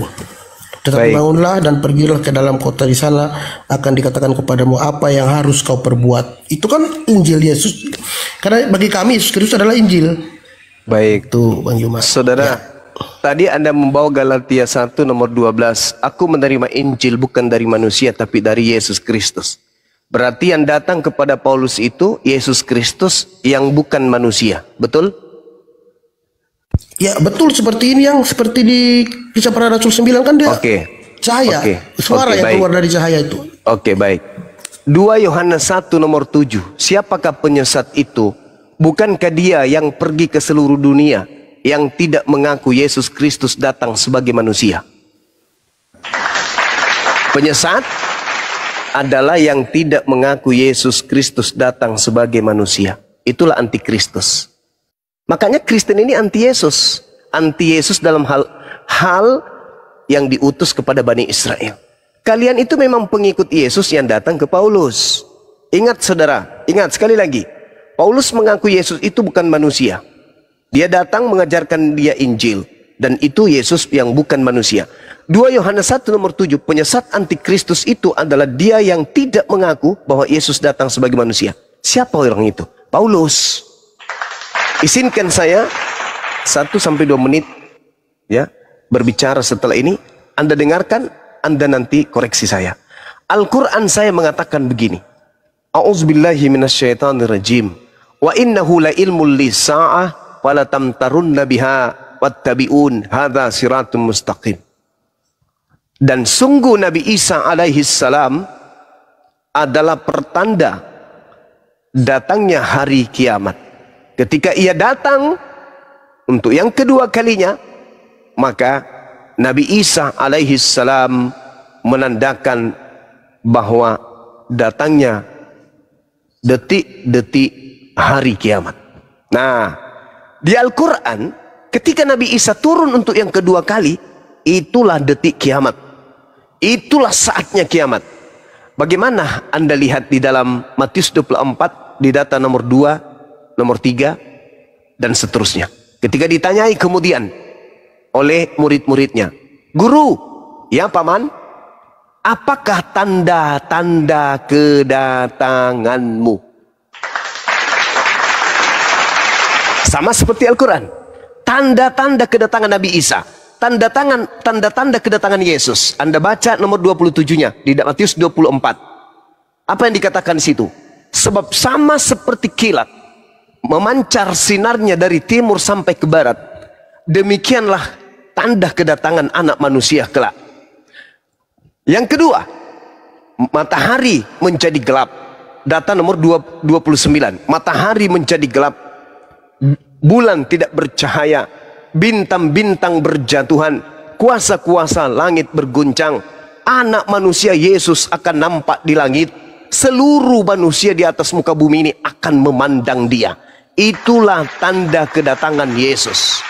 Tetapi bangunlah dan pergilah ke dalam kota, di sana akan dikatakan kepadamu apa yang harus kau perbuat. Itu kan Injil Yesus. Karena bagi kami Yesus Kristus adalah Injil. Baik. Tuh Bang Yuma. Saudara, tadi Anda membawa Galatia 1 nomor 12. Aku menerima Injil bukan dari manusia tapi dari Yesus Kristus. Berarti yang datang kepada Paulus itu Yesus Kristus yang bukan manusia. Betul? Ya betul, seperti ini yang seperti di Kisah Para Rasul 9 kan dia cahaya, suara yang keluar dari cahaya itu. Oke, baik. 2 Yohanes 1 nomor 7. Siapakah penyesat itu? Bukankah dia yang pergi ke seluruh dunia yang tidak mengaku Yesus Kristus datang sebagai manusia? Penyesat adalah yang tidak mengaku Yesus Kristus datang sebagai manusia. Itulah antikristus. Makanya Kristen ini anti Yesus. Anti Yesus dalam hal yang diutus kepada Bani Israel. Kalian itu memang pengikut Yesus yang datang ke Paulus. Ingat saudara, ingat sekali lagi. Paulus mengaku Yesus itu bukan manusia. Dia datang mengajarkan dia Injil. Dan itu Yesus yang bukan manusia. 2 Yohanes 1 nomor 7. Penyesat antikristus itu adalah dia yang tidak mengaku bahwa Yesus datang sebagai manusia. Siapa orang itu? Paulus. Izinkan saya 1-2 menit ya berbicara setelah ini. Anda dengarkan, Anda nanti koreksi saya. Al-Quran saya mengatakan begini. A'udzubillahi minasyaitonirrajim. Wa innahu la ilmul lisa'ah fala tamtarunna biha wattabi'un hadza siratun mustaqim. Dan sungguh Nabi Isa alaihi salam adalah pertanda datangnya hari kiamat. Ketika ia datang untuk yang kedua kalinya, maka Nabi Isa alaihi salam menandakan bahwa datangnya detik-detik hari kiamat. Nah, di Al-Quran ketika Nabi Isa turun untuk yang kedua kali, itulah detik kiamat. Itulah saatnya kiamat. Bagaimana Anda lihat di dalam Matius 24 di data nomor 2, nomor 3 dan seterusnya. Ketika ditanyai kemudian oleh murid-muridnya, "Guru, ya paman, apakah tanda-tanda kedatanganmu?" Sama seperti Al-Quran. Tanda-tanda kedatangan Nabi Isa, tanda-tanda kedatangan Yesus. Anda baca nomor 27-nya di Matius 24. Apa yang dikatakan di situ? Sebab sama seperti kilat memancar sinarnya dari timur sampai ke barat, demikianlah tanda kedatangan anak manusia kelak. Yang kedua, matahari menjadi gelap. Data nomor 29. Matahari menjadi gelap, bulan tidak bercahaya, bintang-bintang berjatuhan, kuasa-kuasa langit berguncang. Anak manusia Yesus akan nampak di langit. Seluruh manusia di atas muka bumi ini akan memandang dia. Itulah tanda kedatangan Yesus.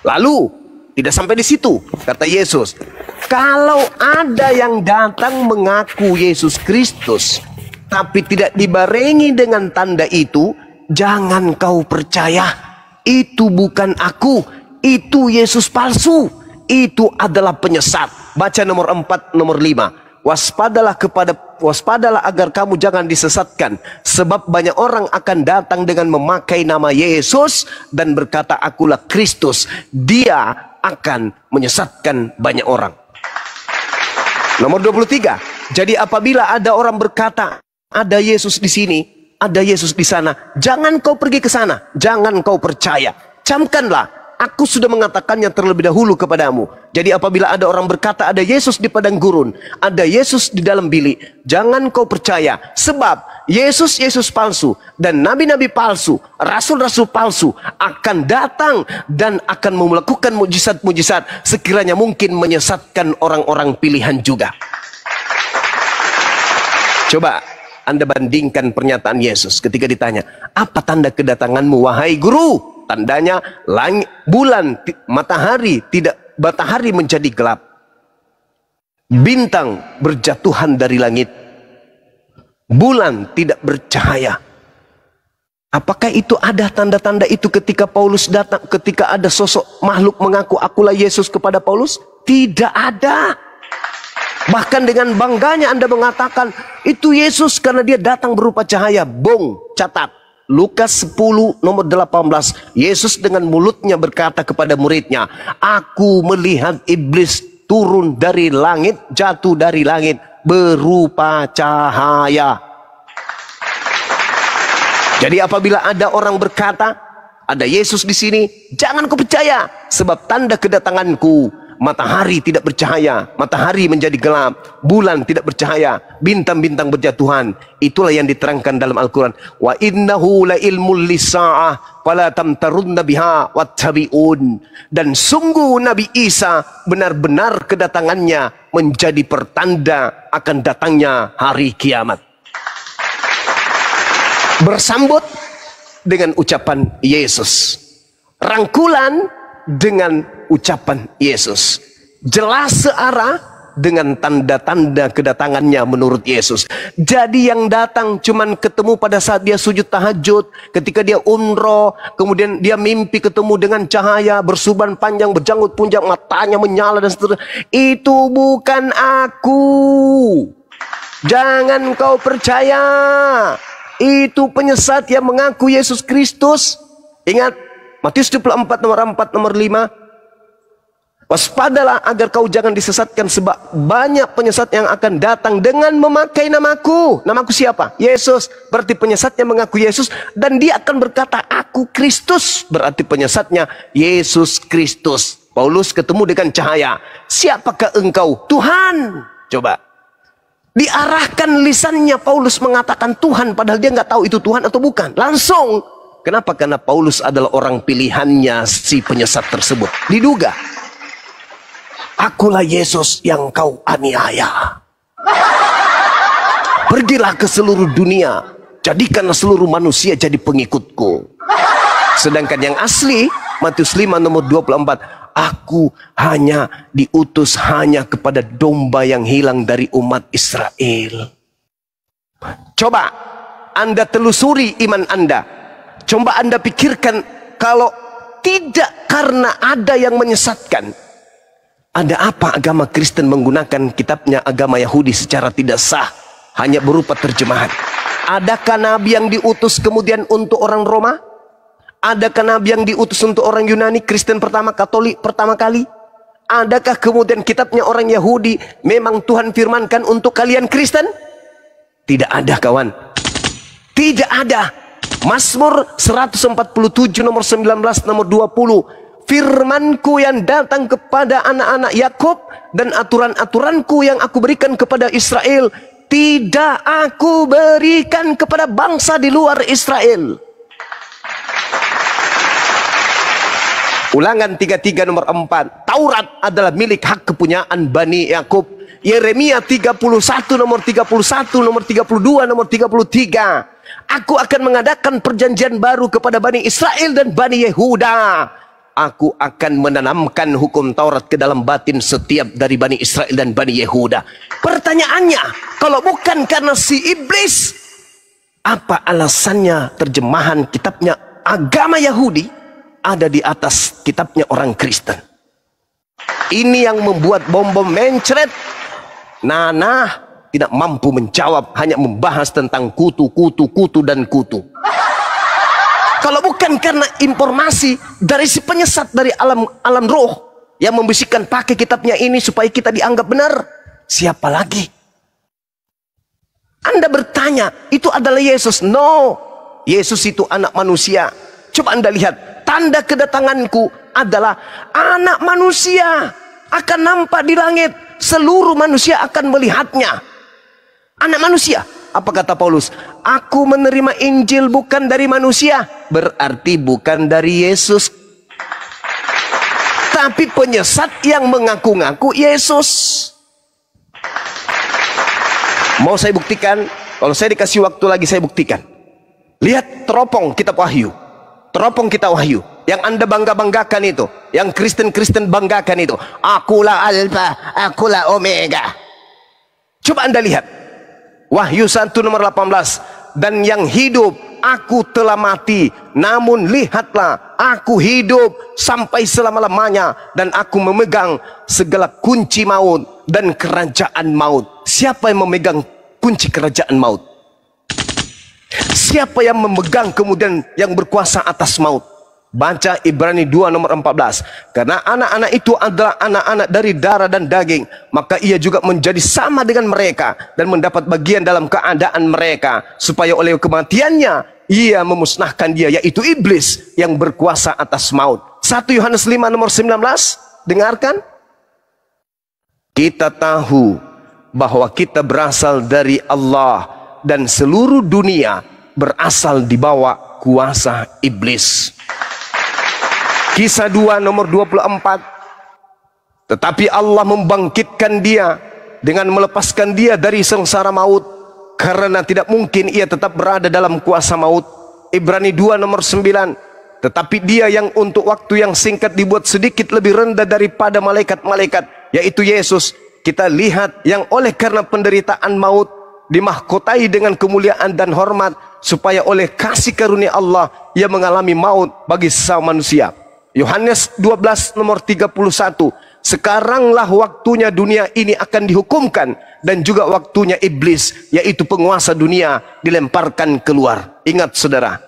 Lalu tidak sampai di situ, kata Yesus, kalau ada yang datang mengaku Yesus Kristus tapi tidak dibarengi dengan tanda itu, jangan kau percaya. Itu bukan aku, itu Yesus palsu. Itu adalah penyesat. Baca nomor 4, nomor 5. Waspadalah agar kamu jangan disesatkan, sebab banyak orang akan datang dengan memakai nama Yesus dan berkata akulah Kristus. Dia akan menyesatkan banyak orang. Nomor 23. Jadi apabila ada orang berkata ada Yesus di sini, ada Yesus di sana, jangan kau pergi ke sana, jangan kau percaya. Camkanlah, aku sudah mengatakannya terlebih dahulu kepadamu. Jadi apabila ada orang berkata ada Yesus di padang gurun, ada Yesus di dalam bilik, jangan kau percaya. Sebab Yesus palsu dan nabi-nabi palsu, rasul-rasul palsu akan datang dan akan melakukan mujizat-mujizat sekiranya mungkin menyesatkan orang-orang pilihan juga. Coba Anda bandingkan pernyataan Yesus ketika ditanya, apa tanda kedatanganmu wahai guru? Tandanya langit, bulan, matahari menjadi gelap. Bintang berjatuhan dari langit. Bulan tidak bercahaya. Apakah itu ada tanda-tanda itu ketika Paulus datang, ketika ada sosok makhluk mengaku akulah Yesus kepada Paulus? Tidak ada. Bahkan dengan bangganya Anda mengatakan itu Yesus karena dia datang berupa cahaya. Bong, catat. Lukas 10 nomor 18. Yesus dengan mulutnya berkata kepada muridnya, aku melihat iblis turun dari langit, jatuh dari langit berupa cahaya. Jadi apabila ada orang berkata, ada Yesus di sini, jangan kau percaya, sebab tanda kedatanganku, matahari tidak bercahaya, matahari menjadi gelap, bulan tidak bercahaya, bintang-bintang berjatuhan. Itulah yang diterangkan dalam Al-Quran. Wa innahu la ilmul lisa'ah fala tamtarunna biha wattabi'un. Dan sungguh Nabi Isa benar-benar kedatangannya menjadi pertanda akan datangnya hari kiamat. Bersambut dengan ucapan Yesus, rangkulan dengan ucapan Yesus, jelas searah dengan tanda-tanda kedatangannya menurut Yesus. Jadi yang datang cuman ketemu pada saat dia sujud tahajud, ketika dia umroh, kemudian dia mimpi ketemu dengan cahaya, bersuban panjang, berjanggut punjang, matanya menyala dan seterusnya. Itu bukan aku. Jangan kau percaya. Itu penyesat yang mengaku Yesus Kristus. Ingat Matius 24 nomor 4 nomor 5. Waspadalah agar kau jangan disesatkan, sebab banyak penyesat yang akan datang dengan memakai namaku. Namaku siapa? Yesus. Berarti penyesatnya mengaku Yesus, dan dia akan berkata aku Kristus. Berarti penyesatnya Yesus Kristus. Paulus ketemu dengan cahaya. Siapakah engkau? Tuhan. Coba. Diarahkan lisannya Paulus mengatakan Tuhan, padahal dia nggak tahu itu Tuhan atau bukan. Langsung. Kenapa? Karena Paulus adalah orang pilihannya si penyesat tersebut. Diduga. Akulah Yesus yang kau aniaya. Pergilah ke seluruh dunia, jadikanlah seluruh manusia jadi pengikutku. Sedangkan yang asli, Matius 5 nomor 24, aku hanya diutus hanya kepada domba yang hilang dari umat Israel. Coba Anda telusuri iman Anda. Coba Anda pikirkan, kalau tidak karena ada yang menyesatkan, ada apa agama Kristen menggunakan kitabnya agama Yahudi secara tidak sah, hanya berupa terjemahan? Adakah nabi yang diutus kemudian untuk orang Roma? Adakah nabi yang diutus untuk orang Yunani, Kristen pertama, Katolik pertama kali? Adakah kemudian kitabnya orang Yahudi memang Tuhan firmankan untuk kalian Kristen? Tidak ada, kawan. Tidak ada. Mazmur 147 nomor 19 nomor 20. Firmanku yang datang kepada anak-anak Yakub dan aturan-aturanku yang aku berikan kepada Israel, tidak aku berikan kepada bangsa di luar Israel. Ulangan 33 nomor 4. Taurat adalah milik hak kepunyaan Bani Yakub. Yeremia 31 nomor 31 nomor 32 nomor 33. Aku akan mengadakan perjanjian baru kepada Bani Israel dan Bani Yehuda. Aku akan menanamkan hukum Taurat ke dalam batin setiap dari Bani Israel dan Bani Yehuda. Pertanyaannya, kalau bukan karena si iblis, apa alasannya terjemahan kitabnya agama Yahudi ada di atas kitabnya orang Kristen? Ini yang membuat bom-bom mencret. Nana tidak mampu menjawab, hanya membahas tentang kutu, dan kutu. Kalau bukan karena informasi dari si penyesat dari alam roh yang membisikkan pakai kitabnya ini supaya kita dianggap benar, siapa lagi? Anda bertanya, itu adalah Yesus? No, Yesus itu anak manusia. Coba Anda lihat, tanda kedatanganku adalah anak manusia akan nampak di langit, seluruh manusia akan melihatnya. Anak manusia. Apa kata Paulus? Aku menerima Injil bukan dari manusia. Berarti bukan dari Yesus. Tapi penyesat yang mengaku-ngaku Yesus. Mau saya buktikan? Kalau saya dikasih waktu lagi saya buktikan. Lihat teropong kitab Wahyu. Teropong kitab Wahyu. Yang Anda bangga-banggakan itu. Yang Kristen-Kristen banggakan itu. Akulah Alfa, akulah Omega. Coba Anda lihat. Wahyu 1 nomor 18. Dan yang hidup aku telah mati, namun lihatlah aku hidup sampai selama-lamanya, dan aku memegang segala kunci maut dan kerajaan maut. Siapa yang memegang kunci kerajaan maut? Siapa yang memegang kemudian yang berkuasa atas maut? Baca Ibrani 2 nomor 14. Karena anak-anak itu adalah anak-anak dari darah dan daging, maka ia juga menjadi sama dengan mereka dan mendapat bagian dalam keadaan mereka, supaya oleh kematiannya ia memusnahkan dia, yaitu iblis yang berkuasa atas maut. 1 Yohanes 5 nomor 19. Dengarkan. Kita tahu bahwa kita berasal dari Allah, dan seluruh dunia berasal di bawah kuasa iblis. Kisah 2 nomor 24. Tetapi Allah membangkitkan dia dengan melepaskan dia dari sengsara maut, karena tidak mungkin ia tetap berada dalam kuasa maut. Ibrani 2 nomor 9. Tetapi dia yang untuk waktu yang singkat dibuat sedikit lebih rendah daripada malaikat-malaikat, yaitu Yesus, kita lihat yang oleh karena penderitaan maut dimahkotai dengan kemuliaan dan hormat, supaya oleh kasih karunia Allah ia mengalami maut bagi sesama manusia. Yohanes 12 nomor 31. Sekaranglah waktunya dunia ini akan dihukumkan, dan juga waktunya iblis, yaitu penguasa dunia, dilemparkan keluar. Ingat saudara,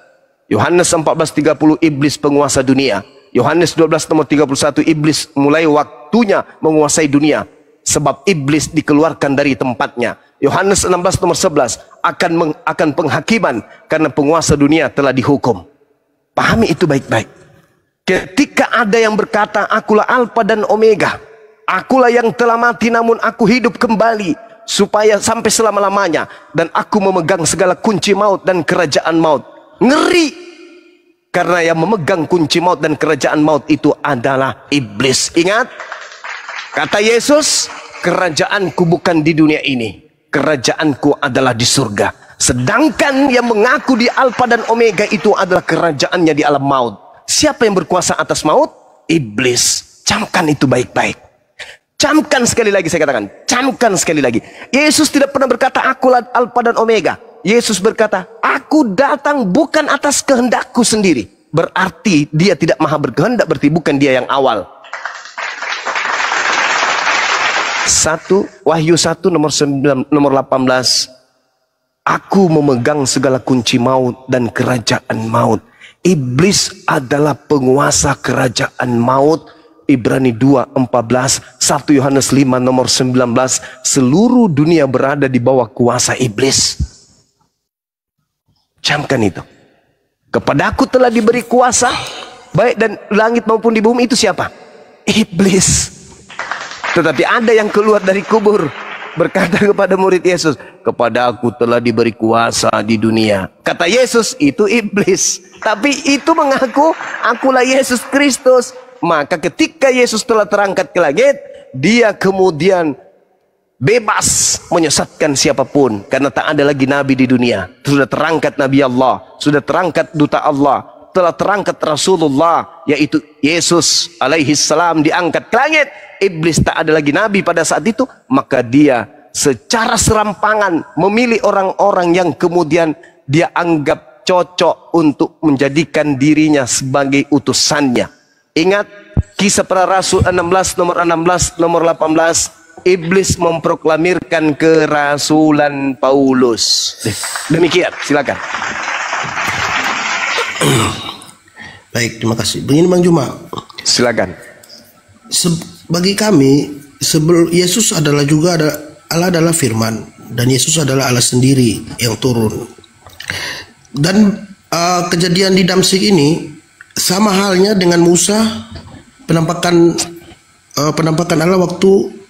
Yohanes 14:30 iblis penguasa dunia. Yohanes 12 nomor 31 iblis mulai waktunya menguasai dunia, sebab iblis dikeluarkan dari tempatnya. Yohanes 16 nomor 11 akan penghakiman, karena penguasa dunia telah dihukum. Pahami itu baik-baik. Ketika ada yang berkata, akulah Alfa dan Omega, akulah yang telah mati namun aku hidup kembali supaya sampai selama-lamanya, dan aku memegang segala kunci maut dan kerajaan maut. Ngeri, karena yang memegang kunci maut dan kerajaan maut itu adalah iblis. Ingat, kata Yesus, kerajaanku bukan di dunia ini, kerajaanku adalah di surga. Sedangkan yang mengaku di Alfa dan Omega itu adalah kerajaannya di alam maut. Siapa yang berkuasa atas maut? Iblis. Camkan itu baik-baik. Camkan sekali lagi, saya katakan, camkan sekali lagi. Yesus tidak pernah berkata akulah Alfa dan Omega. Yesus berkata, aku datang bukan atas kehendakku sendiri. Berarti dia tidak maha berkehendak, berarti bukan dia yang awal. Wahyu 1 nomor 18. Aku memegang segala kunci maut dan kerajaan maut. Iblis adalah penguasa kerajaan maut. Ibrani 2:14, 1 Yohanes 5 nomor 19. Seluruh dunia berada di bawah kuasa iblis. Camkan itu. Kepadaku telah diberi kuasa, baik dan langit maupun di bumi. Itu siapa? Iblis. Tetapi ada yang keluar dari kubur, berkata kepada murid Yesus, kepadaku telah diberi kuasa di dunia. Kata Yesus, itu iblis. Tapi itu mengaku, akulah Yesus Kristus. Maka ketika Yesus telah terangkat ke langit, dia kemudian bebas menyesatkan siapapun, karena tak ada lagi nabi di dunia. Sudah terangkat Nabi Allah, sudah terangkat duta Allah, telah terangkat Rasulullah, yaitu Yesus alaihi salam, diangkat ke langit. Iblis tak ada lagi nabi pada saat itu. Maka dia secara serampangan memilih orang-orang yang kemudian dia anggap cocok untuk menjadikan dirinya sebagai utusannya. Ingat Kisah Para Rasul 16 nomor 18. Iblis memproklamirkan kerasulan Paulus. Demikian, silakan. Baik, terima kasih. Begini Bang Juma, silakan. Bagi kami, Yesus adalah juga Allah adalah firman, dan Yesus adalah Allah sendiri yang turun. Dan kejadian di Damsyik ini sama halnya dengan Musa, penampakan Allah waktu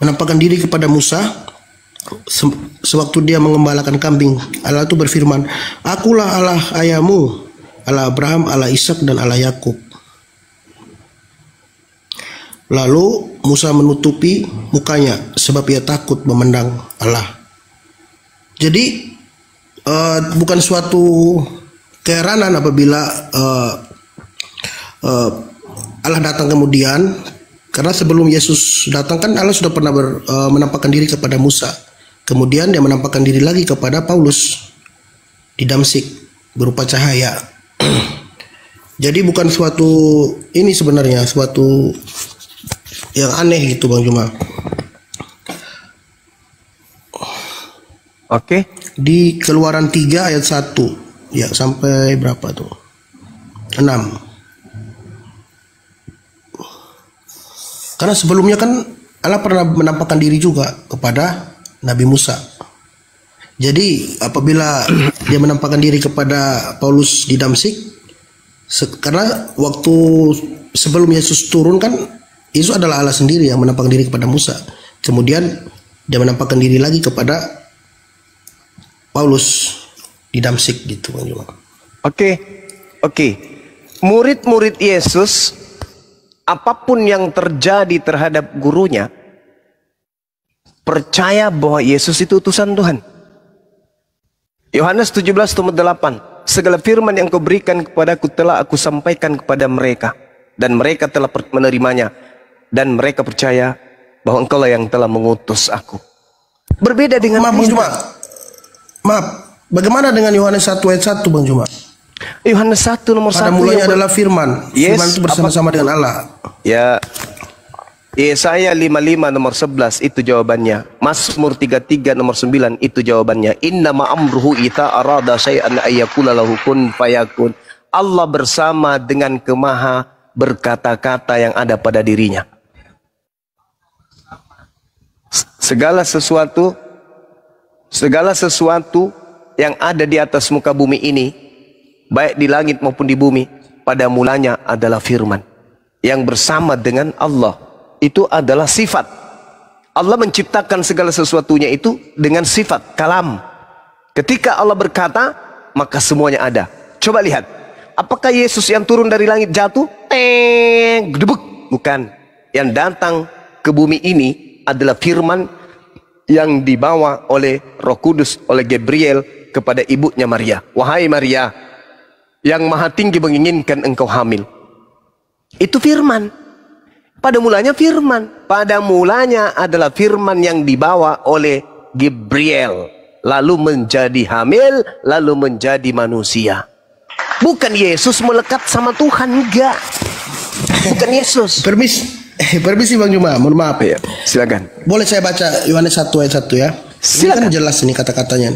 menampakkan diri kepada Musa sewaktu dia mengembalakan kambing. Allah itu berfirman, akulah Allah ayahmu, Allah Abraham, Allah Ishak dan Allah Yakub. Lalu Musa menutupi mukanya sebab ia takut memandang Allah. Jadi bukan suatu keheranan apabila Allah datang kemudian, karena sebelum Yesus datang kan Allah sudah pernah menampakkan diri kepada Musa. Kemudian dia menampakkan diri lagi kepada Paulus. di Damsyik berupa cahaya. Jadi bukan suatu ini sebenarnya suatu yang aneh gitu Bang Juma. Oke. Di Keluaran 3 ayat 1 ya sampai berapa tuh? 6. Karena sebelumnya kan Allah pernah menampakkan diri juga kepada Nabi Musa. Jadi apabila dia menampakkan diri kepada Paulus di Damsyik, karena waktu sebelum Yesus turun kan Yesus adalah Allah sendiri yang menampakkan diri kepada Musa. Kemudian dia menampakkan diri lagi kepada Paulus di Damsyik gitu Bang Juma. Oke. Murid-murid Yesus, apapun yang terjadi terhadap gurunya, percaya bahwa Yesus itu utusan Tuhan. Yohanes 17:8, segala firman yang kau berikan kepadaku telah aku sampaikan kepada mereka, dan mereka telah menerimanya, dan mereka percaya bahwa engkaulah yang telah mengutus aku. Berbeda dengan Bang Juma. Maaf, bagaimana dengan Yohanes 1 ayat 1 Bang Juma? Yohanes 1 nomor 1 pada mulanya adalah firman. Firman itu bersama-sama dengan Allah. Ya. Yesaya 55 nomor 11 itu jawabannya. Mazmur 33 nomor 9 itu jawabannya. Innama amruhu ita arada syai'an ayyakula lahu kun fayakun. Allah bersama dengan kemaha berkata-kata yang ada pada dirinya. Segala sesuatu yang ada di atas muka bumi ini, baik di langit maupun di bumi, pada mulanya adalah firman yang bersama dengan Allah. Itu adalah sifat. Allah menciptakan segala sesuatunya itu dengan sifat kalam. Ketika Allah berkata, maka semuanya ada. Coba lihat, apakah Yesus yang turun dari langit jatuh? Gedebuk. Bukan. Yang datang ke bumi ini adalah firman yang dibawa oleh Roh Kudus, oleh Gabriel kepada ibunya Maria. Wahai Maria, yang maha tinggi menginginkan engkau hamil. Itu firman. Pada mulanya firman. Pada mulanya adalah firman yang dibawa oleh Gabriel. Lalu menjadi hamil, lalu menjadi manusia. Bukan Yesus melekat sama Tuhan, enggak. Bukan Yesus. Permisi Bang Juma, mohon maaf ya. Silakan. Boleh saya baca Yohanes 1 ayat 1 ya? Silakan. Ini kan jelas ini kata-katanya.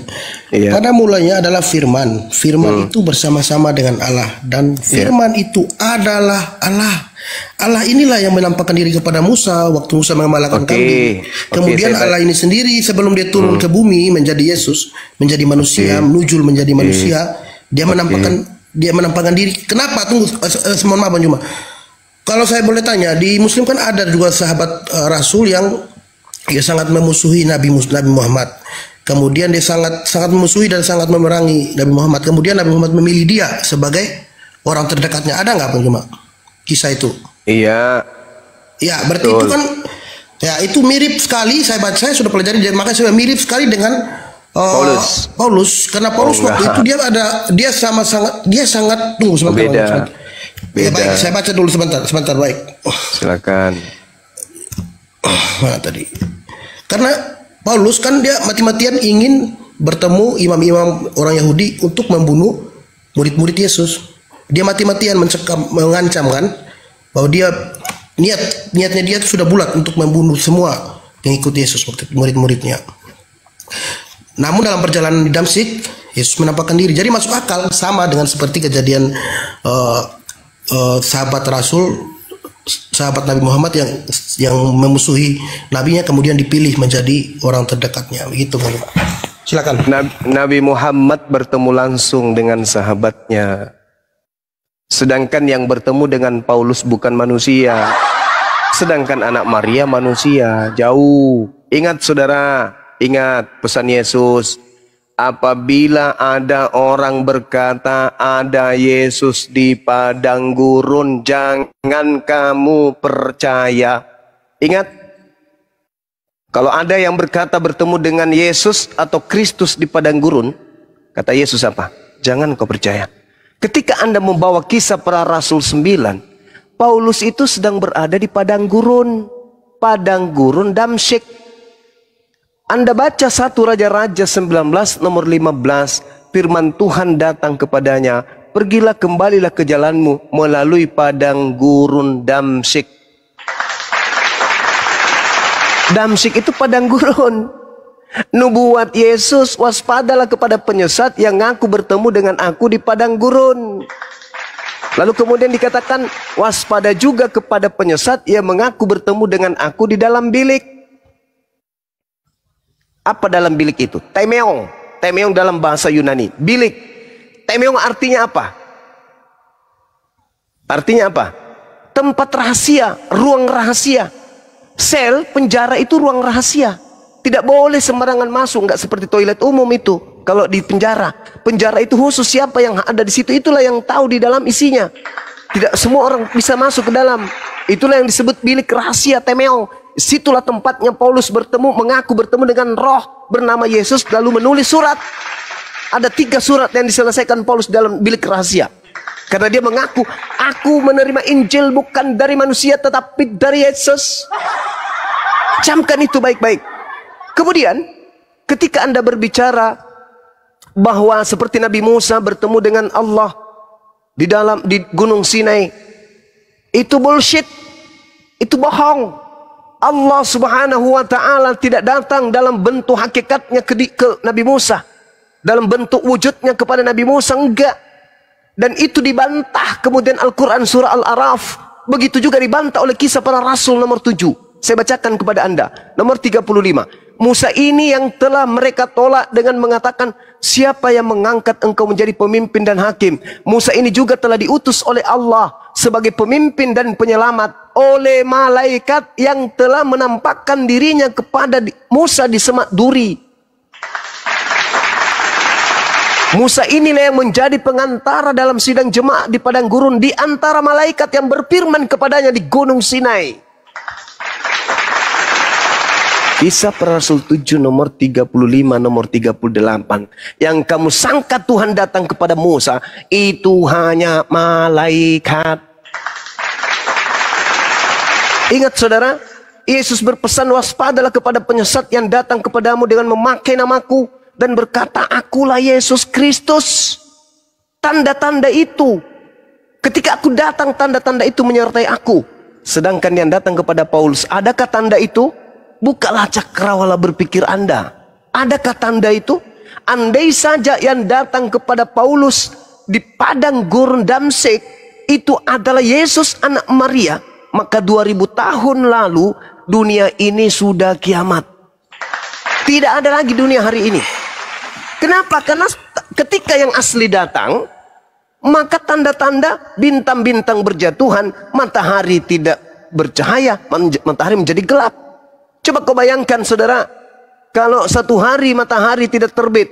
Iya. Pada mulanya adalah firman. Firman itu bersama-sama dengan Allah, dan firman itu adalah Allah. Allah inilah yang menampakkan diri kepada Musa waktu Musa mengamalkan kambing. Kemudian Allah ini sendiri sebelum dia turun ke bumi menjadi Yesus, menjadi manusia, menujul menjadi manusia, dia menampakkan diri. Kenapa? Tunggu, mohon maaf Bang Juma. Kalau saya boleh tanya, di Muslim kan ada juga sahabat Rasul yang sangat memusuhi Nabi Muhammad. Kemudian dia sangat memusuhi dan sangat memerangi Nabi Muhammad. Kemudian Nabi Muhammad memilih dia sebagai orang terdekatnya. Ada nggak Bang Juma kisah itu? Iya. Ya, berarti itu kan ya itu mirip sekali. Saya sudah pelajari, makanya saya mirip sekali dengan Paulus. Karena Paulus waktu itu dia sangat tunggu sebentar. Beda. Ya, baik, saya baca dulu sebentar baik. Silakan. Mana tadi? Karena Paulus kan dia mati-matian ingin bertemu imam-imam orang Yahudi untuk membunuh murid-murid Yesus. Dia mati-matian mengancam kan bahwa dia niatnya dia sudah bulat untuk membunuh semua pengikut Yesus, murid-muridnya. Namun dalam perjalanan di Damsyik, Yesus menampakkan diri. Jadi masuk akal, sama dengan seperti kejadian sahabat Nabi Muhammad yang memusuhi nabinya kemudian dipilih menjadi orang terdekatnya. Begitu Bang. Silakan. Nabi Muhammad bertemu langsung dengan sahabatnya. Sedangkan yang bertemu dengan Paulus bukan manusia. Sedangkan anak Maria manusia. Jauh. Ingat saudara, ingat pesan Yesus. Apabila ada orang berkata ada Yesus di padang gurun, jangan kamu percaya. Ingat, kalau ada yang berkata bertemu dengan Yesus atau Kristus di padang gurun, kata Yesus apa? Jangan kau percaya. Ketika Anda membawa kisah para Rasul 9, Paulus itu sedang berada di padang gurun Damsyik. Anda baca 1 Raja-Raja 19 nomor 15, firman Tuhan datang kepadanya, pergilah kembalilah ke jalanmu melalui padang gurun Damsyik. Damsyik itu padang gurun. Nubuat Yesus, waspadalah kepada penyesat yang ngaku bertemu dengan aku di padang gurun. Lalu kemudian dikatakan, waspada juga kepada penyesat yang mengaku bertemu dengan aku di dalam bilik. Apa dalam bilik itu? Temeong. Temeong dalam bahasa Yunani. Bilik. Temeong artinya apa? Artinya apa? Tempat rahasia, ruang rahasia. Sel, penjara itu ruang rahasia. Tidak boleh sembarangan masuk, nggak seperti toilet umum itu. Kalau di penjara, penjara itu khusus siapa yang ada di situ, itulah yang tahu di dalam isinya. Tidak semua orang bisa masuk ke dalam. Itulah yang disebut bilik rahasia, Temeong. Situlah tempatnya Paulus bertemu, mengaku bertemu dengan roh bernama Yesus, lalu menulis surat. Ada 3 surat yang diselesaikan Paulus dalam bilik rahasia. Karena dia mengaku, aku menerima Injil bukan dari manusia tetapi dari Yesus. Camkan itu baik-baik. Kemudian, ketika Anda berbicara bahwa seperti Nabi Musa bertemu dengan Allah di Gunung Sinai, itu bullshit, itu bohong. Allah Subhanahu wa Ta'ala tidak datang dalam bentuk hakikatnya ke Nabi Musa, dalam bentuk wujudnya kepada Nabi Musa, enggak. Dan itu dibantah kemudian Al-Quran surah Al-A'raf. Begitu juga dibantah oleh Kisah Para Rasul nomor 7. Saya bacakan kepada Anda, nomor 35. Musa ini yang telah mereka tolak dengan mengatakan, siapa yang mengangkat engkau menjadi pemimpin dan hakim? Musa ini juga telah diutus oleh Allah sebagai pemimpin dan penyelamat oleh malaikat yang telah menampakkan dirinya kepada Musa di semak duri. Musa inilah yang menjadi pengantara dalam sidang jemaat di padang gurun di antara malaikat yang berfirman kepadanya di Gunung Sinai. Kisah Para Rasul 7 nomor 35 nomor 38. Yang kamu sangka Tuhan datang kepada Musa, itu hanya malaikat. Ingat saudara, Yesus berpesan, waspadalah kepada penyesat yang datang kepadamu dengan memakai namaku dan berkata, akulah Yesus Kristus. Tanda-tanda itu, ketika aku datang, tanda-tanda itu menyertai aku. Sedangkan yang datang kepada Paulus, adakah tanda itu? Bukalah cakrawala berpikir Anda. Adakah tanda itu? Andai saja yang datang kepada Paulus di padang gurun Damsyik itu adalah Yesus anak Maria, maka 2000 tahun lalu dunia ini sudah kiamat. Tidak ada lagi dunia hari ini. Kenapa? Karena ketika yang asli datang, maka tanda-tanda bintang-bintang berjatuhan, matahari tidak bercahaya, matahari menjadi gelap. Coba kau bayangkan saudara, kalau satu hari matahari tidak terbit,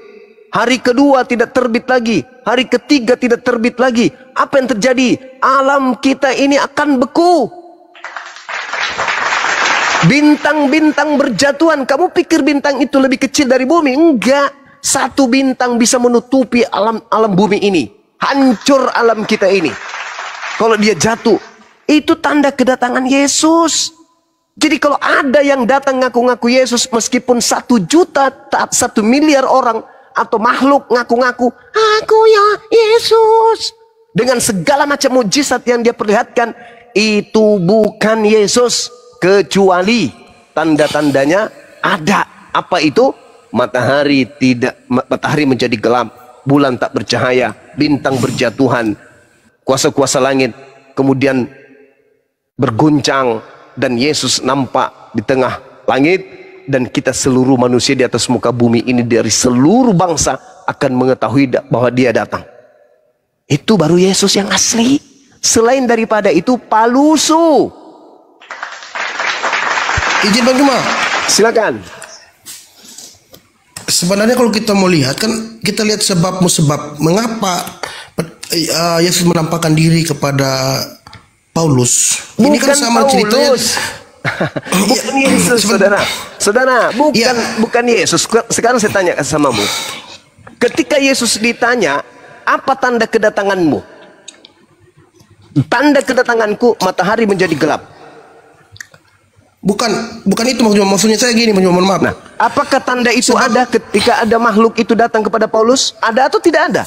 hari kedua tidak terbit lagi, hari ketiga tidak terbit lagi, apa yang terjadi? Alam kita ini akan beku. Bintang-bintang berjatuhan. Kamu pikir bintang itu lebih kecil dari bumi? Enggak. Satu bintang bisa menutupi alam bumi ini. Hancur alam kita ini kalau dia jatuh. Itu tanda kedatangan Yesus. Jadi kalau ada yang datang ngaku-ngaku Yesus, meskipun 1 juta, 1 miliar orang atau makhluk ngaku-ngaku, aku ya Yesus, dengan segala macam mujizat yang dia perlihatkan, itu bukan Yesus. Kecuali tanda-tandanya ada. Apa itu? Matahari menjadi gelap, bulan tak bercahaya, bintang berjatuhan, kuasa-kuasa langit kemudian berguncang, dan Yesus nampak di tengah langit, dan kita seluruh manusia di atas muka bumi ini dari seluruh bangsa akan mengetahui bahwa dia datang. Itu baru Yesus yang asli. Selain daripada itu palsu. Izin Bang Juma, silakan. Sebenarnya kalau kita mau lihat, kan kita lihat sebab mengapa Yesus menampakkan diri kepada Paulus. Bukan ini kan sama Paulus. Ceritanya. Bukan Yesus, saudara. Saudara, bukan Yesus. Sekarang saya tanya samamu. Ketika Yesus ditanya, apa tanda kedatanganmu? Tanda kedatanganku, matahari menjadi gelap, Bukan itu maksudnya saya gini, mohon maaf. Nah, apakah tanda itu ada ketika ada makhluk itu datang kepada Paulus? Ada atau tidak ada?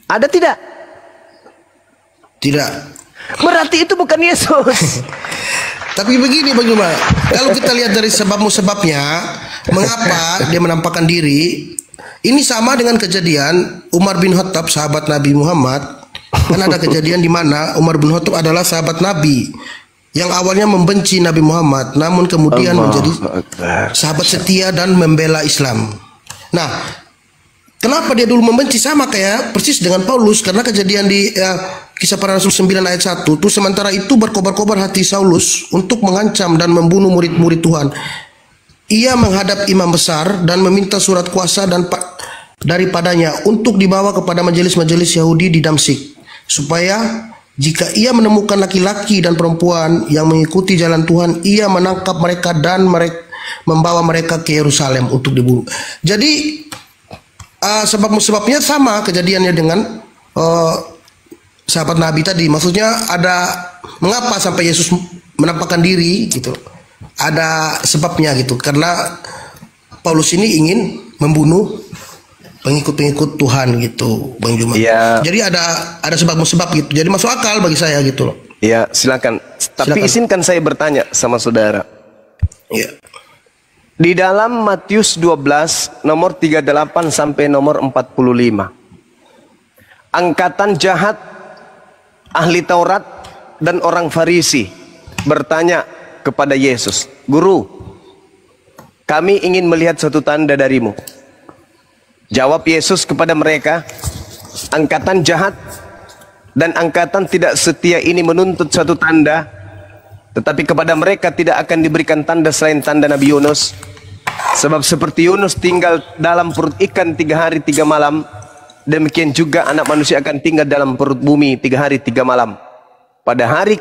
Ada tidak? Tidak. Berarti itu bukan Yesus. Tapi begini Bang Juma, kalau kita lihat dari sebabnya, mengapa dia menampakkan diri, ini sama dengan kejadian Umar bin Khattab, sahabat Nabi Muhammad. Kan ada kejadian di mana Umar bin Khattab adalah sahabat Nabi yang awalnya membenci Nabi Muhammad, namun kemudian menjadi sahabat setia dan membela Islam. Nah, kenapa dia dulu membenci? Sama kayak persis dengan Paulus, karena kejadian di Kisah Para Rasul 9 ayat 1 tuh, sementara itu berkobar-kobar hati Saulus untuk mengancam dan membunuh murid-murid Tuhan. Ia menghadap imam besar dan meminta surat kuasa dan daripadanya untuk dibawa kepada majelis-majelis Yahudi di Damsyik, supaya jika ia menemukan laki-laki dan perempuan yang mengikuti jalan Tuhan, ia menangkap mereka dan membawa mereka ke Yerusalem untuk dibunuh. Jadi sebabnya sama kejadiannya dengan sahabat Nabi tadi. Maksudnya ada mengapa sampai Yesus menampakkan diri gitu. Ada sebabnya gitu. Karena Paulus ini ingin membunuh pengikut-pengikut Tuhan gitu, Bang Juma. Ya. Jadi ada sebab-sebab gitu. Jadi masuk akal bagi saya gitu loh. Ya, silakan. Tapi izinkan saya bertanya sama saudara. Ya. Di dalam Matius 12 nomor 38 sampai nomor 45. Angkatan jahat ahli Taurat dan orang Farisi bertanya kepada Yesus, "Guru, kami ingin melihat suatu tanda darimu." Jawab Yesus kepada mereka, "Angkatan jahat dan angkatan tidak setia ini menuntut suatu tanda, tetapi kepada mereka tidak akan diberikan tanda selain tanda Nabi Yunus. Sebab seperti Yunus tinggal dalam perut ikan 3 hari 3 malam, demikian juga anak manusia akan tinggal dalam perut bumi 3 hari 3 malam. Pada hari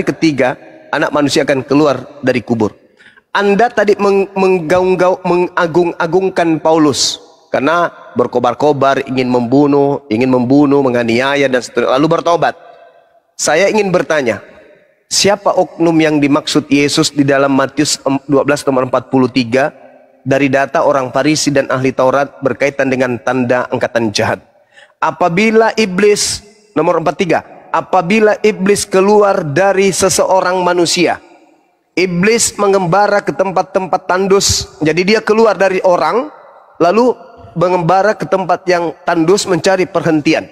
ketiga, anak manusia akan keluar dari kubur." Anda tadi mengagung-agungkan Paulus karena berkobar-kobar ingin membunuh, menganiaya dan seterusnya, lalu bertobat. Saya ingin bertanya, siapa oknum yang dimaksud Yesus di dalam Matius 12 nomor 43 dari data orang Farisi dan ahli Taurat berkaitan dengan tanda angkatan jahat? Apabila iblis, nomor 43, apabila iblis keluar dari seseorang manusia, iblis mengembara ke tempat-tempat tandus. Jadi dia keluar dari orang, lalu mengembara ke tempat yang tandus mencari perhentian.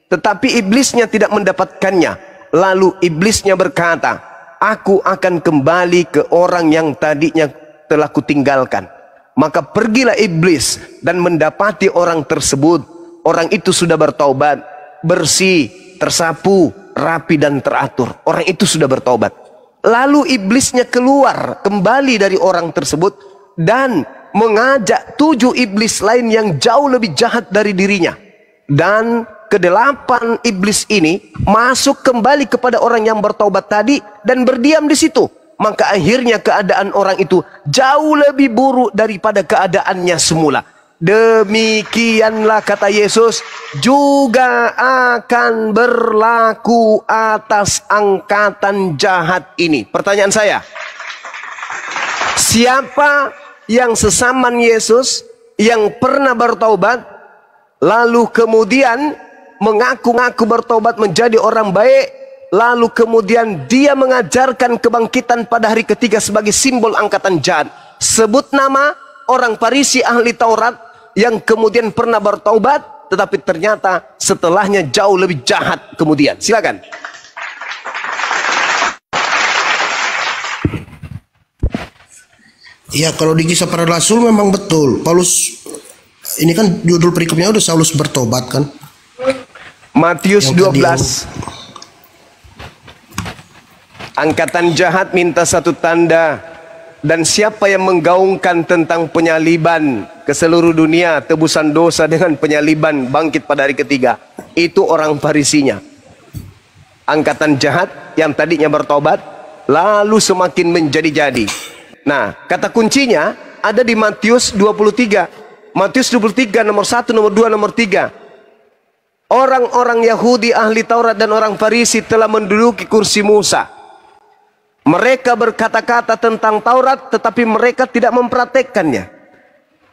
Tetapi iblisnya tidak mendapatkannya. Lalu iblisnya berkata, "Aku akan kembali ke orang yang tadinya telah kutinggalkan." Maka pergilah iblis dan mendapati orang tersebut. Orang itu sudah bertaubat, bersih, tersapu, rapi dan teratur. Orang itu sudah bertaubat. Lalu iblisnya keluar kembali dari orang tersebut dan mengajak 7 iblis lain yang jauh lebih jahat dari dirinya. Dan ke-8 iblis ini masuk kembali kepada orang yang bertaubat tadi dan berdiam di situ. Maka akhirnya keadaan orang itu jauh lebih buruk daripada keadaannya semula. Demikianlah kata Yesus juga akan berlaku atas angkatan jahat ini. Pertanyaan saya, siapa yang sesaman Yesus yang pernah bertaubat lalu kemudian mengaku-ngaku bertobat menjadi orang baik, lalu kemudian dia mengajarkan kebangkitan pada hari ketiga sebagai simbol angkatan jahat? Sebut nama orang Farisi ahli Taurat yang kemudian pernah bertaubat tetapi ternyata setelahnya jauh lebih jahat kemudian. Silakan. Ya, kalau di Kisah Para Rasul memang betul. Paulus, ini kan judul perikopnya udah Saulus bertobat kan. Matius 12. Angkatan jahat minta satu tanda, dan siapa yang menggaungkan tentang penyaliban ke seluruh dunia, tebusan dosa dengan penyaliban, bangkit pada hari ketiga, itu orang Farisinya. Angkatan jahat yang tadinya bertobat lalu semakin menjadi-jadi. Nah, kata kuncinya ada di Matius 23. Matius 23 nomor 1, nomor 2, nomor 3. Orang-orang Yahudi ahli Taurat dan orang Farisi telah menduduki kursi Musa. Mereka berkata-kata tentang Taurat, tetapi mereka tidak mempraktekkannya.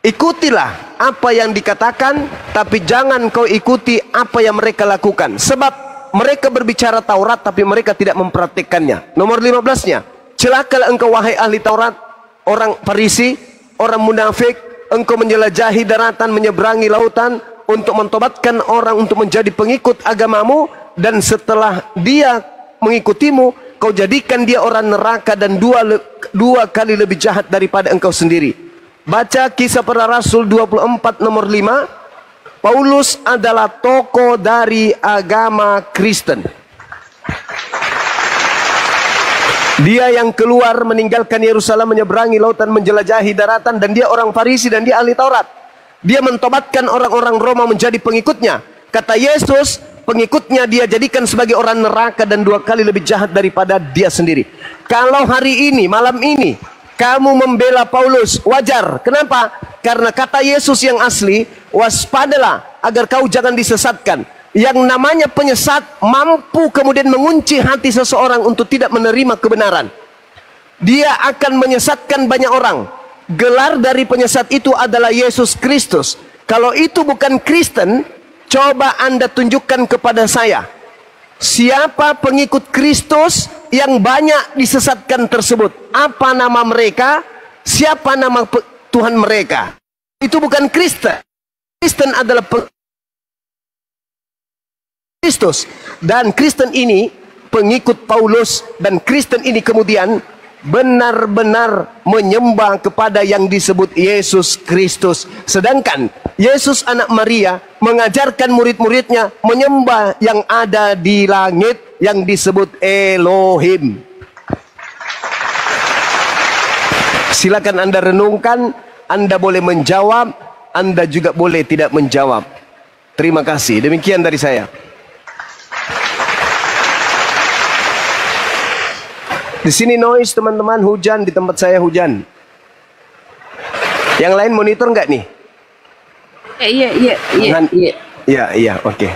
Ikutilah apa yang dikatakan, tapi jangan kau ikuti apa yang mereka lakukan. Sebab mereka berbicara Taurat, tapi mereka tidak mempraktikkannya. Nomor 15-nya, celakalah engkau wahai ahli Taurat, orang Farisi, orang munafik, engkau menjelajahi daratan, menyeberangi lautan, untuk mentobatkan orang untuk menjadi pengikut agamamu, dan setelah dia mengikutimu, kau jadikan dia orang neraka dan dua kali lebih jahat daripada engkau sendiri. Baca Kisah Para Rasul 24 nomor 5. Paulus adalah tokoh dari agama Kristen. Dia yang keluar meninggalkan Yerusalem, menyeberangi lautan, menjelajahi daratan, dan dia orang Farisi dan dia ahli Taurat. Dia mentobatkan orang-orang Roma menjadi pengikutnya. Kata Yesus, pengikutnya dia jadikan sebagai orang neraka dan 2 kali lebih jahat daripada dia sendiri. Kalau hari ini, malam ini, kamu membela Paulus, wajar. Kenapa? Karena kata Yesus yang asli, waspadalah agar kau jangan disesatkan. Yang namanya penyesat mampu kemudian mengunci hati seseorang untuk tidak menerima kebenaran. Dia akan menyesatkan banyak orang. Gelar dari penyesat itu adalah Yesus Kristus. Kalau itu bukan Kristen, coba Anda tunjukkan kepada saya. Siapa pengikut Kristus yang banyak disesatkan tersebut? Apa nama mereka? Siapa nama Tuhan mereka? Itu bukan Kristen. Kristen adalah Kristus. Dan Kristen ini pengikut Paulus. Dan Kristen ini kemudian benar-benar menyembah kepada yang disebut Yesus Kristus. Sedangkan Yesus anak Maria mengajarkan murid-muridnya menyembah yang ada di langit yang disebut Elohim. Silakan Anda renungkan, Anda boleh menjawab, Anda juga boleh tidak menjawab. Terima kasih. Demikian dari saya. Di sini noise teman-teman, hujan, di tempat saya hujan. Yang lain monitor nggak nih? Iya, oke.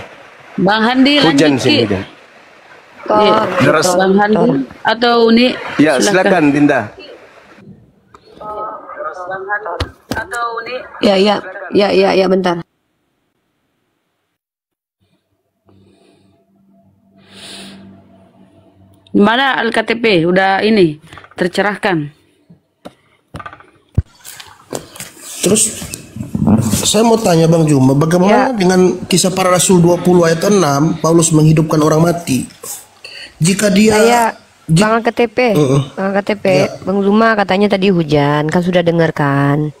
Bang Handi hujan lanjut. Sini, hujan. Deras. Bang Handi atau Uni? Ya, silakan Dinda. Atau Uni? Ya, bentar. Gimana Alkitab udah ini tercerahkan? Terus saya mau tanya Bang Juma, bagaimana dengan Kisah Para Rasul 20 ayat 6, Paulus menghidupkan orang mati? Jika dia Bang KTP, Bang KTP, Bang Zuma katanya tadi hujan, kan sudah dengarkan.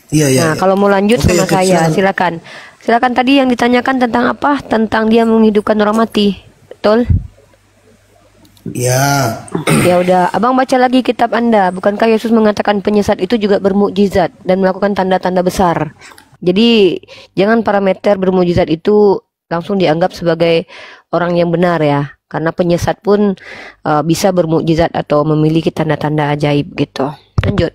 Nah, kalau mau lanjut sama saya, silakan. Silakan tadi yang ditanyakan tentang apa? Tentang dia menghidupkan orang mati. Betul? Ya. Ya udah, Abang baca lagi kitab Anda. Bukankah Yesus mengatakan penyesat itu juga bermukjizat dan melakukan tanda-tanda besar? Jadi, jangan parameter bermukjizat itu langsung dianggap sebagai orang yang benar ya. Karena penyesat pun bisa bermukjizat atau memiliki tanda-tanda ajaib gitu. Lanjut.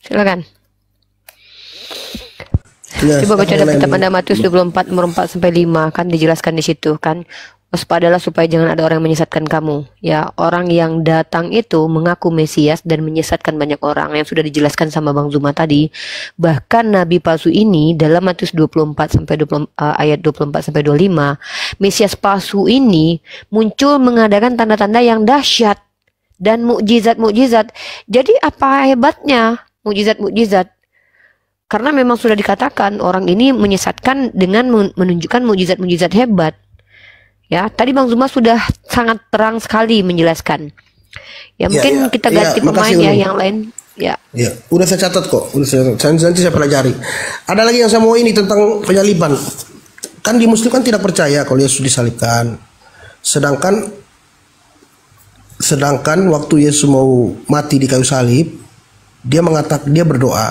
Silakan. Coba baca dalam kitab Anda Matius 24 nomor 4 sampai 5, kan dijelaskan di situ kan. Waspadalah supaya jangan ada orang yang menyesatkan kamu. Ya, orang yang datang itu mengaku Mesias dan menyesatkan banyak orang yang sudah dijelaskan sama Bang Zuma tadi. Bahkan nabi palsu ini dalam Matius 24 sampai 20, ayat 24 sampai 25, Mesias palsu ini muncul mengadakan tanda-tanda yang dahsyat dan mukjizat-mukjizat. Jadi apa hebatnya mukjizat-mukjizat? Karena memang sudah dikatakan orang ini menyesatkan dengan menunjukkan mukjizat-mukjizat hebat. Ya, tadi Bang Zuma sudah sangat terang sekali menjelaskan. Ya, mungkin kita ganti pemain ya yang lain. Ya, udah saya catat kok. Nanti saya pelajari. Ada lagi yang saya mau ini tentang penyaliban. Kan di Muslim kan tidak percaya kalau Yesus disalibkan. Sedangkan waktu Yesus mau mati di kayu salib, dia berdoa,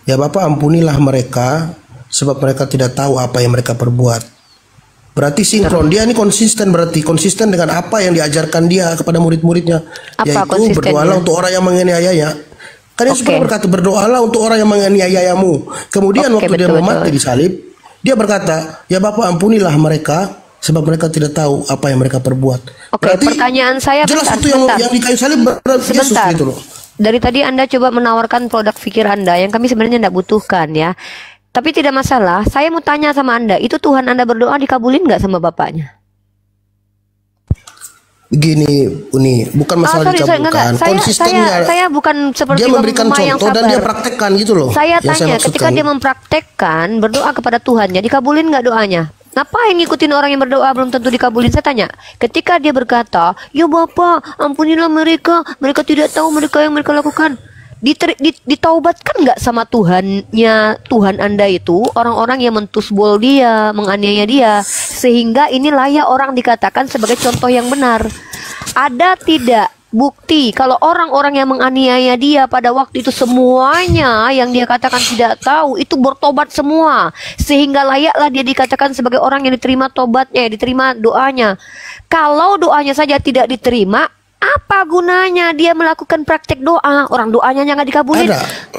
ya Bapa ampunilah mereka sebab mereka tidak tahu apa yang mereka perbuat. Berarti sinkron, dia ini konsisten dengan apa yang diajarkan dia kepada murid-muridnya, yaitu berdoalah untuk orang yang menganiayanya. Kan Yesus berkata berdoalah untuk orang yang menganiayamu. Kemudian waktu dia mau mati di salib, Dia berkata, ya Bapak ampunilah mereka sebab mereka tidak tahu apa yang mereka perbuat. Oke, pertanyaan saya jelas bentar, itu yang di kayu salib Yesus sebentar. gitu loh. Dari tadi Anda coba menawarkan produk pikir Anda yang kami sebenarnya tidak butuhkan ya. Tapi tidak masalah, saya mau tanya sama Anda, itu Tuhan Anda berdoa dikabulin nggak sama Bapaknya? Begini, Uni, bukan masalah dikabulkan, konsistennya. Saya bukan seperti dia memberikan Bang Zuma yang contoh dan sabar. dia praktekkan gitu loh. Saya tanya, ketika dia mempraktekkan berdoa kepada Tuhannya, dikabulin nggak doanya? Ngapain ngikutin orang yang berdoa belum tentu dikabulin? Saya tanya, ketika dia berkata, ya Bapak, ampunilah mereka, mereka tidak tahu mereka yang mereka lakukan. Ditaubatkan nggak sama Tuhannya, Tuhan Anda itu orang-orang yang mentusbol dia, menganiaya dia, sehingga ini layak orang dikatakan sebagai contoh yang benar. Ada tidak bukti kalau orang-orang yang menganiaya dia pada waktu itu semuanya yang dia katakan tidak tahu itu bertobat semua, sehingga layaklah dia dikatakan sebagai orang yang diterima tobatnya, diterima doanya. Kalau doanya saja tidak diterima, apa gunanya dia melakukan praktek doa? Orang doanya nggak dikabulin.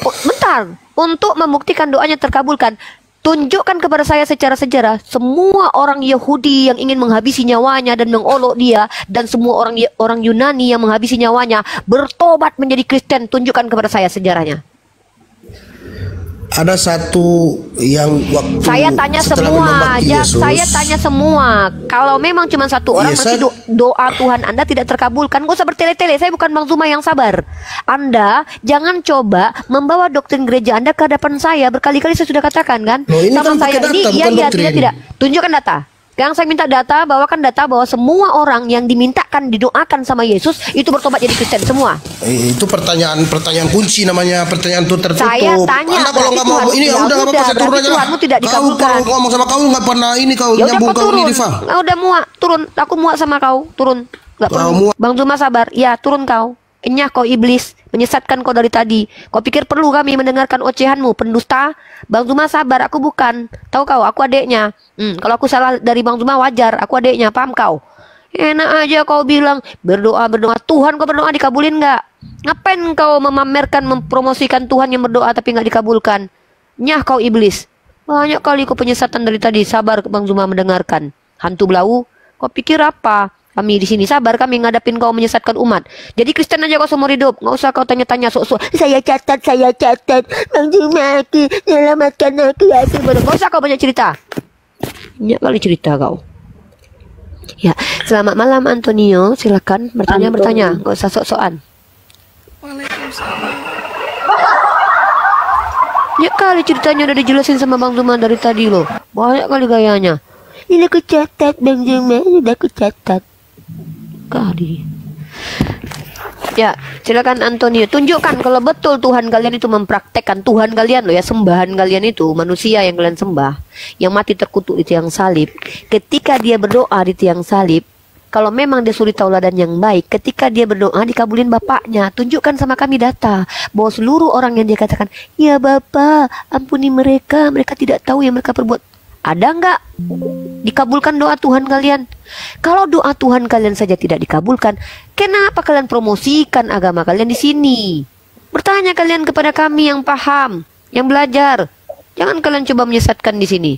Bentar, untuk membuktikan doanya terkabulkan, tunjukkan kepada saya secara sejarah semua orang Yahudi yang ingin menghabisi nyawanya dan mengolok dia, dan semua orang Yunani yang menghabisi nyawanya bertobat menjadi Kristen. Tunjukkan kepada saya sejarahnya. Ada satu yang waktu saya tanya semua, saya tanya semua. Kalau memang cuma satu orang, nanti doa Tuhan Anda tidak terkabulkan. Gak usah bertele-tele. Saya bukan Bang Zuma yang sabar. Anda jangan coba membawa doktrin gereja Anda ke hadapan saya. Berkali-kali saya sudah katakan kan. Ini sama kan saya data, ini, iya, tidak. Tunjukkan data. Yang saya minta data, bawakan data bahwa semua orang yang dimintakan didoakan sama Yesus itu bertobat jadi Kristen semua. Itu pertanyaan kunci namanya, pertanyaan itu tertutup. Saya tanya, Anda kalau nggak mau ini ya udah apa-apa, saya turun aja. Tuhanmu tidak dikabulkan. Kau ngomong sama kau nggak pernah ini kau ya nyambung kau ini Diva. Udah muak, turun. Aku muak sama kau, turun. Nggak perlu. Bang Zuma sabar, ya turun kau. Enyah kau iblis, menyesatkan kau dari tadi. Kau pikir perlu kami mendengarkan ocehanmu, pendusta? Bang Zuma sabar, aku bukan. Tahu kau, aku adeknya. Kalau aku salah dari Bang Zuma wajar, aku adeknya, paham kau? Enak aja kau bilang, berdoa. Tuhan kau berdoa dikabulin nggak? Ngapain kau memamerkan, mempromosikan Tuhan yang berdoa tapi nggak dikabulkan? Nyah kau iblis. Banyak kali kau penyesatan dari tadi, sabar Bang Zuma mendengarkan. Hantu belau, kau pikir apa? Kami di sini sabar, kami ngadapin kau menyesatkan umat. Jadi Kristen aja kau seumur hidup. Nggak usah kau tanya-tanya sok-sok. Saya catat. Bang Zuma, selamatkan aku. Nggak usah kau banyak cerita. Banyak kali cerita kau. Ya, selamat malam Antonio. Silakan bertanya. Nggak usah sok-sokan. Waalaikumsalam. Banyak kali ceritanya udah dijelasin sama Bang Zuma dari tadi loh. Banyak kali gayanya. Ini aku catat Bang Zuma, udah aku catat. Kali. Ya, silakan Antonio, tunjukkan kalau betul Tuhan kalian itu mempraktekkan Tuhan kalian loh ya, sembahan kalian itu, manusia yang kalian sembah, yang mati terkutuk di tiang salib. Ketika dia berdoa di tiang salib, kalau memang dia suri tauladan yang baik, ketika dia berdoa dikabulin Bapaknya. Tunjukkan sama kami data bahwa seluruh orang yang dia katakan, ya Bapa, ampuni mereka, mereka tidak tahu yang mereka perbuat. Ada nggak dikabulkan doa Tuhan kalian? Kalau doa Tuhan kalian saja tidak dikabulkan, kenapa kalian promosikan agama kalian di sini? Bertanya kalian kepada kami yang paham, yang belajar. Jangan kalian coba menyesatkan di sini.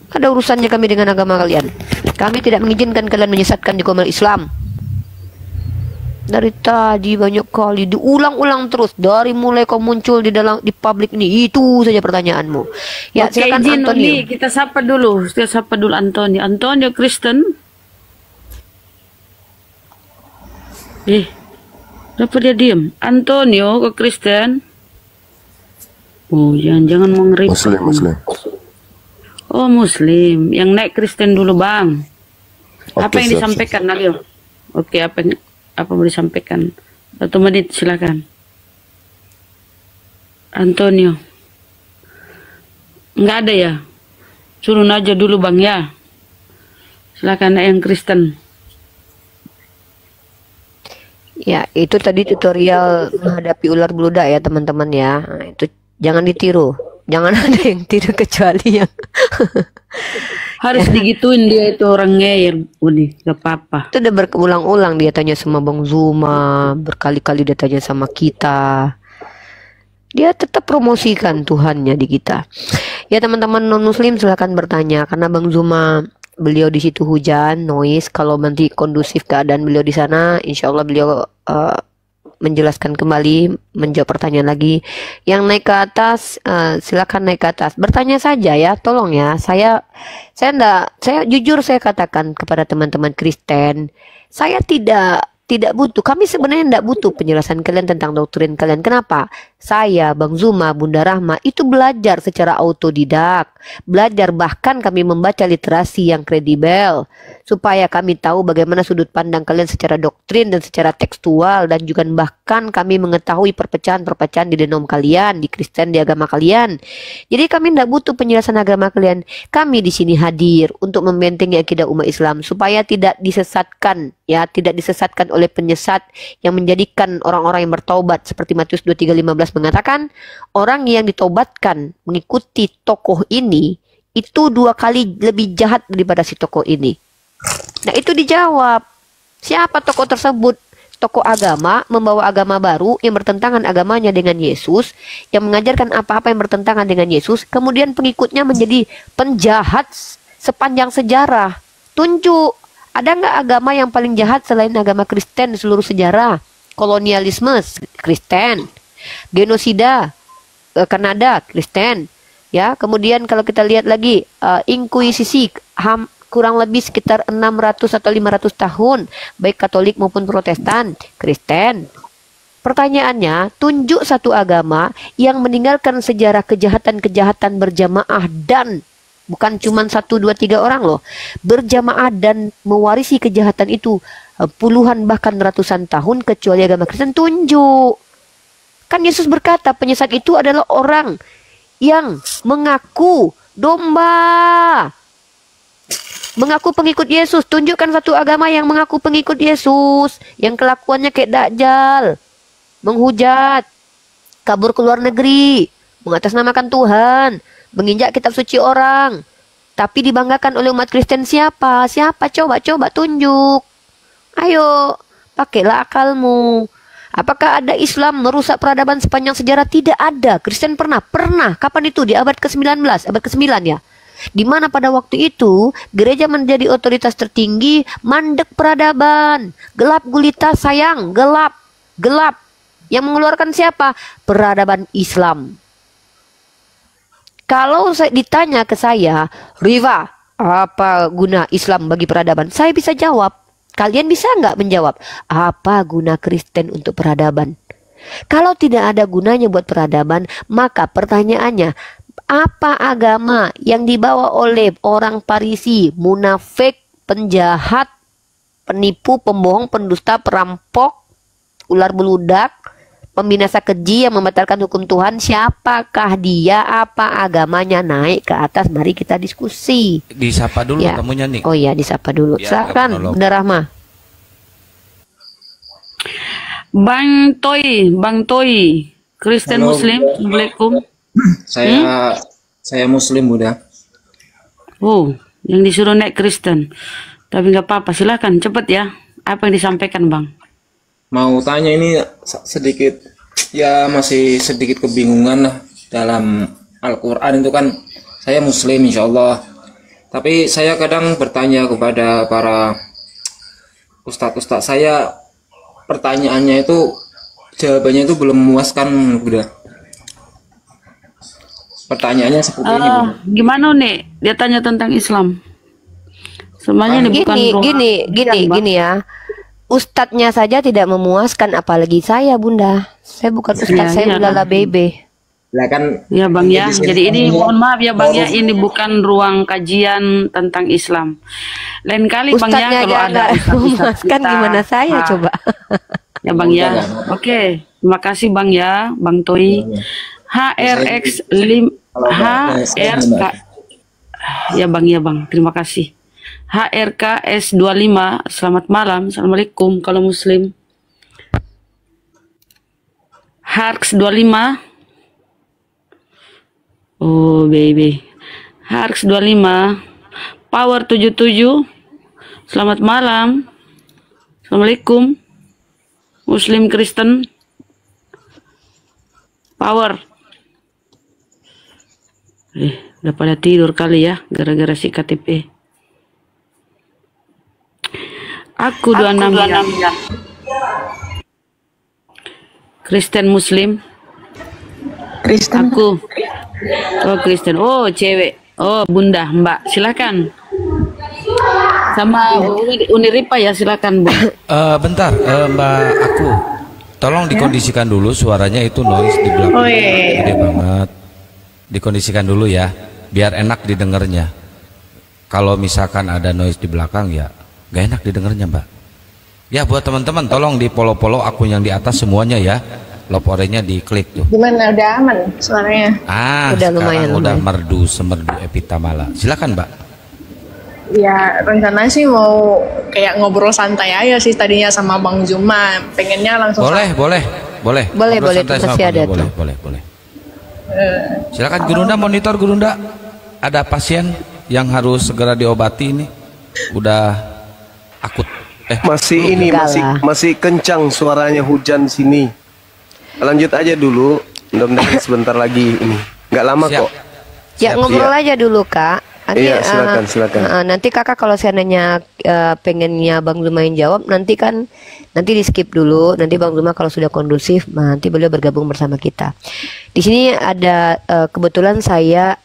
Ada urusannya kami dengan agama kalian. Kami tidak mengizinkan kalian menyesatkan di agama Islam. Dari tadi banyak kali diulang-ulang terus, dari mulai kau muncul di publik ini, itu saja pertanyaanmu. Ya, oke, silakan izin, Antonio. kita sapa dulu Antonio. Antonio Kristen. Kenapa dia diem? Antonio ke Kristen. Oh, jangan mau ngeri. Muslim. Oh, Muslim. Yang naik Kristen dulu, Bang. Apa yang disampaikan, Nalio? Oke, apa mau disampaikan? 1 menit, silakan. Antonio. Nggak ada ya? Suruh aja dulu Bang ya. Silakan yang Kristen. Ya, itu tadi tutorial menghadapi ular beludak ya teman-teman ya. Nah, itu jangan ditiru. Jangan ada yang tiru kecuali yang harus digituin dia itu orang ngeyel, Uni, gak apa-apa. Itu udah berulang-ulang dia tanya sama Bang Zuma, berkali-kali dia tanya sama kita. Dia tetap promosikan Tuhannya di kita. Ya teman-teman non muslim silakan bertanya karena Bang Zuma beliau di situ hujan, noise. Kalau nanti kondusif keadaan beliau di sana, insya Allah beliau menjelaskan kembali, menjawab pertanyaan lagi. Yang naik ke atas, silakan naik ke atas. Bertanya saja ya, tolong ya. Saya jujur saya katakan kepada teman-teman Kristen, saya tidak butuh. Kami sebenarnya tidak butuh penjelasan kalian tentang doktrin kalian. Kenapa? Saya, Bang Zuma, Bunda Rahma itu belajar secara autodidak. Belajar bahkan kami membaca literasi yang kredibel. Supaya kami tahu bagaimana sudut pandang kalian secara doktrin dan secara tekstual. Dan juga bahkan kami mengetahui perpecahan-perpecahan di denom kalian, di Kristen, di agama kalian. Jadi kami tidak butuh penjelasan agama kalian. Kami di sini hadir untuk membentengi akidah umat Islam. Supaya tidak disesatkan, ya, tidak disesatkan oleh penyesat yang menjadikan orang-orang yang bertaubat. Seperti Matius 23:15 mengatakan, orang yang ditobatkan mengikuti tokoh ini itu 2 kali lebih jahat daripada si tokoh ini. Nah itu dijawab. Siapa tokoh tersebut? Tokoh agama membawa agama baru yang bertentangan agamanya dengan Yesus, yang mengajarkan apa-apa yang bertentangan dengan Yesus, kemudian pengikutnya menjadi penjahat sepanjang sejarah. Tunjuk, ada nggak agama yang paling jahat selain agama Kristen di seluruh sejarah? Kolonialisme Kristen, genosida Kanada Kristen, ya. Kemudian kalau kita lihat lagi inkuisisi kurang lebih sekitar 600 atau 500 tahun, baik Katolik maupun Protestan, Kristen. Pertanyaannya, tunjuk satu agama yang meninggalkan sejarah kejahatan-kejahatan berjamaah dan bukan cuma 1, 2, 3 orang loh, berjamaah dan mewarisi kejahatan itu puluhan bahkan ratusan tahun kecuali agama Kristen. Tunjuk. Kan Yesus berkata penyesat itu adalah orang yang mengaku domba, mengaku pengikut Yesus. Tunjukkan satu agama yang mengaku pengikut Yesus, yang kelakuannya kayak Dajjal, menghujat, kabur ke luar negeri, mengatasnamakan Tuhan, menginjak kitab suci orang, tapi dibanggakan oleh umat Kristen. Siapa? Coba tunjuk. Ayo, pakailah akalmu. Apakah ada Islam merusak peradaban sepanjang sejarah? Tidak ada. Kristen pernah. Kapan itu? Di abad ke-19, abad ke-9 ya. Di mana pada waktu itu gereja menjadi otoritas tertinggi, mandek peradaban, gelap gulita sayang, gelap. Yang mengeluarkan siapa? Peradaban Islam. Kalau ditanya ke saya, Riva, apa guna Islam bagi peradaban? Saya bisa jawab. Kalian bisa nggak menjawab? Apa guna Kristen untuk peradaban? Kalau tidak ada gunanya buat peradaban, maka pertanyaannya, apa agama yang dibawa oleh orang Parisi, munafik, penjahat, penipu, pembohong, pendusta, perampok, ular beludak, pembinasa keji yang membatalkan hukum Tuhan? Siapakah dia? Apa agamanya? Naik ke atas, mari kita diskusi. Disapa dulu ya. tamunya nih. Oh iya, disapa dulu. Silakan, Bunda Rahma. Bang Toy, Kristen Muslim. Assalamualaikum. Saya Muslim, Bunda. Oh, yang disuruh naik Kristen. Tapi nggak apa-apa, silakan cepet ya. Apa yang disampaikan, Bang? Mau tanya ini sedikit, ya masih sedikit kebingungan lah dalam Al-Quran itu kan. Saya Muslim insya Allah, tapi saya kadang bertanya kepada para ustadz-ustadz saya, pertanyaannya itu jawabannya itu belum memuaskan, Bunda. Pertanyaannya seperti ini, Bunda. Gimana nih? Dia tanya tentang Islam. Semuanya ini bukan gini ya. Ustadznya saja tidak memuaskan, apalagi saya, Bunda. Saya bukan ustadz, saya ulala bebe. Lah kan ya Bang ya. Jadi ini mohon maaf ya Bang ya, ini bukan ruang kajian tentang Islam. Lain kali Bang ya kalau ada memuaskan gimana saya coba. Ya Bang ya. Oke, terima kasih Bang ya, Bang Toy. HRX 5 HRK. Ya Bang, terima kasih. HRKS 25, selamat malam, assalamualaikum kalau Muslim. HRX 25. Oh baby. HRX 25. Power 77. Selamat malam. Assalamualaikum. Muslim Kristen. Power. Udah pada tidur kali ya, gara-gara si KTP. Aku 26 ya. Kristen Muslim. Kristen. Aku. Oh Kristen. Oh cewek. Oh Bunda, Mbak. Silakan. Sama Uniripa ya, silakan Bu. Bentar, Mbak aku. Tolong dikondisikan dulu suaranya, itu noise di belakang. Oh, iya. Gede banget. Dikondisikan dulu ya, biar enak didengarnya. Kalau misalkan ada noise di belakang ya gak enak didengarnya, Mbak. Ya buat teman-teman tolong di follow akun yang di atas semuanya ya. Love oranye diklik tuh. Gimana, udah aman suaranya? Udah lumayan, udah merdu semerdu Epitamala. Silakan, Mbak. Ya rencana sih mau kayak ngobrol santai aja sih tadinya sama Bang Zuma. Pengennya langsung. Boleh. Boleh, Ngobrol itu santai sama masih ada Bang, tuh. boleh. Silakan Gurunda, monitor Gurunda. Ada pasien yang harus segera diobati ini. Udah akut. Masih ini masih kencang suaranya, hujan sini. Lanjut aja dulu. Mudah-mudahan sebentar lagi ini. Nggak lama kok. Ya ngobrol aja dulu Kak. Iya silakan. Nanti Kakak kalau seandainya pengennya Bang Zuma yang jawab, nanti di skip dulu. Nanti Bang Zuma kalau sudah kondusif, nanti beliau bergabung bersama kita. Di sini ada kebetulan saya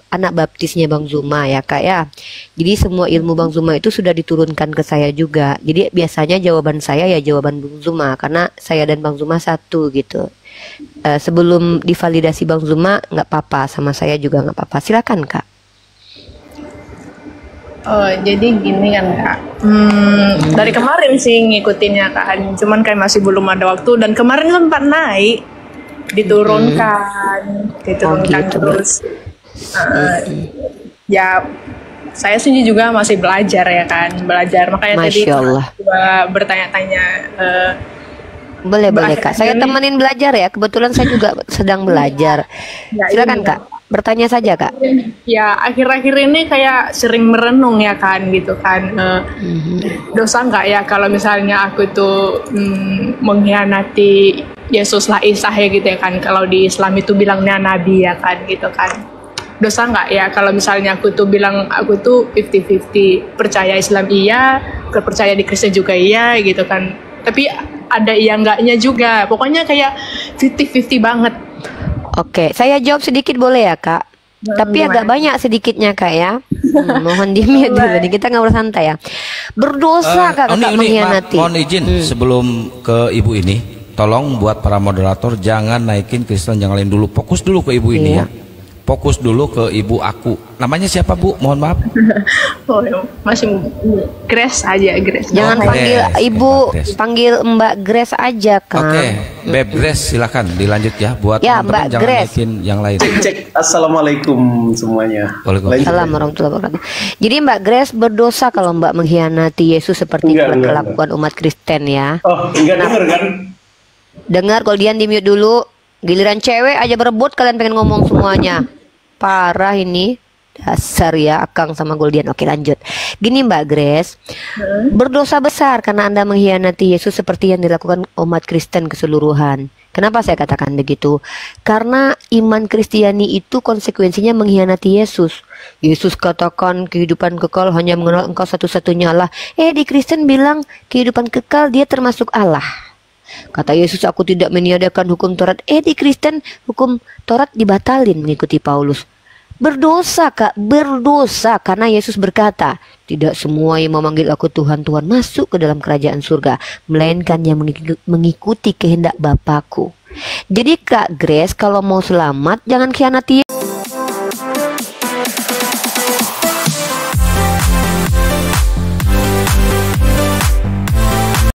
anak baptisnya Bang Zuma ya Kak ya. Jadi semua ilmu Bang Zuma itu sudah diturunkan ke saya juga. Jadi biasanya jawaban saya ya jawaban Bang Zuma, karena saya dan Bang Zuma satu gitu. Sebelum divalidasi Bang Zuma nggak apa-apa, sama saya juga nggak apa-apa. Silakan Kak. Oh jadi gini kan Kak. Dari kemarin sih ngikutinnya Kak, cuman kayak masih belum ada waktu. Dan kemarin sempat naik, diturunkan gitu. Terus. Ya saya sendiri juga masih belajar ya kan, makanya tadi coba bertanya-tanya. Boleh Kak, saya temenin belajar ya. Kebetulan saya juga sedang belajar. Silakan Kak, bertanya saja Kak. Ya akhir-akhir ini kayak sering merenung ya kan gitu kan. Dosa nggak ya kalau misalnya aku tuh mengkhianati Yesus lah, Isa ya gitu ya kan. Kalau di Islam itu bilangnya Nabi ya kan gitu kan. Dosa nggak ya kalau misalnya aku tuh bilang aku tuh 50-50, percaya Islam iya, percaya di Kristen juga iya gitu kan. Tapi ada iya enggaknya juga. Pokoknya kayak 50-50 banget. Oke, saya jawab sedikit boleh ya Kak? Tapi agak banyak sedikitnya Kak ya. Mohon di-mute dulu nih, kita ngobrol santai ya. Berdosa Kak Kakak mengkhianati. Mohon izin sebelum ke Ibu ini, tolong buat para moderator jangan naikin Kristen yang lain dulu. Fokus dulu ke Ibu ini ya. Fokus dulu ke Ibu aku. Namanya siapa Bu? Mohon maaf. Masih Grace aja, Grace. Jangan panggil Ibu, panggil Mbak Grace aja kan. Oke, Beb Grace silakan dilanjut ya buat teman-teman, jangan naikin yang lain. Cek. Assalamualaikum semuanya. Waalaikumsalam warahmatullahi wabarakatuh. Jadi Mbak Grace berdosa kalau Mbak mengkhianati Yesus seperti kelakuan umat Kristen ya. Oh, enggak dengar kan? Dengar, kalau Dian di-mute dulu. Giliran cewek aja berebut, kalian pengen ngomong semuanya. Parah ini. Dasar ya Akang sama Goldian. Oke lanjut. Gini Mbak Grace, berdosa besar karena Anda mengkhianati Yesus seperti yang dilakukan umat Kristen keseluruhan. Kenapa saya katakan begitu? Karena iman Kristiani itu konsekuensinya mengkhianati Yesus. Yesus katakan kehidupan kekal hanya mengenal Engkau satu-satunya Allah. Di Kristen bilang kehidupan kekal dia termasuk Allah. Kata Yesus, aku tidak meniadakan hukum Taurat. Di Kristen hukum Taurat dibatalin mengikuti Paulus. Berdosa Kak, berdosa karena Yesus berkata, tidak semua yang memanggil aku Tuhan, Tuhan masuk ke dalam kerajaan surga, melainkan yang mengikuti kehendak Bapakku. Jadi Kak Grace, kalau mau selamat jangan khianati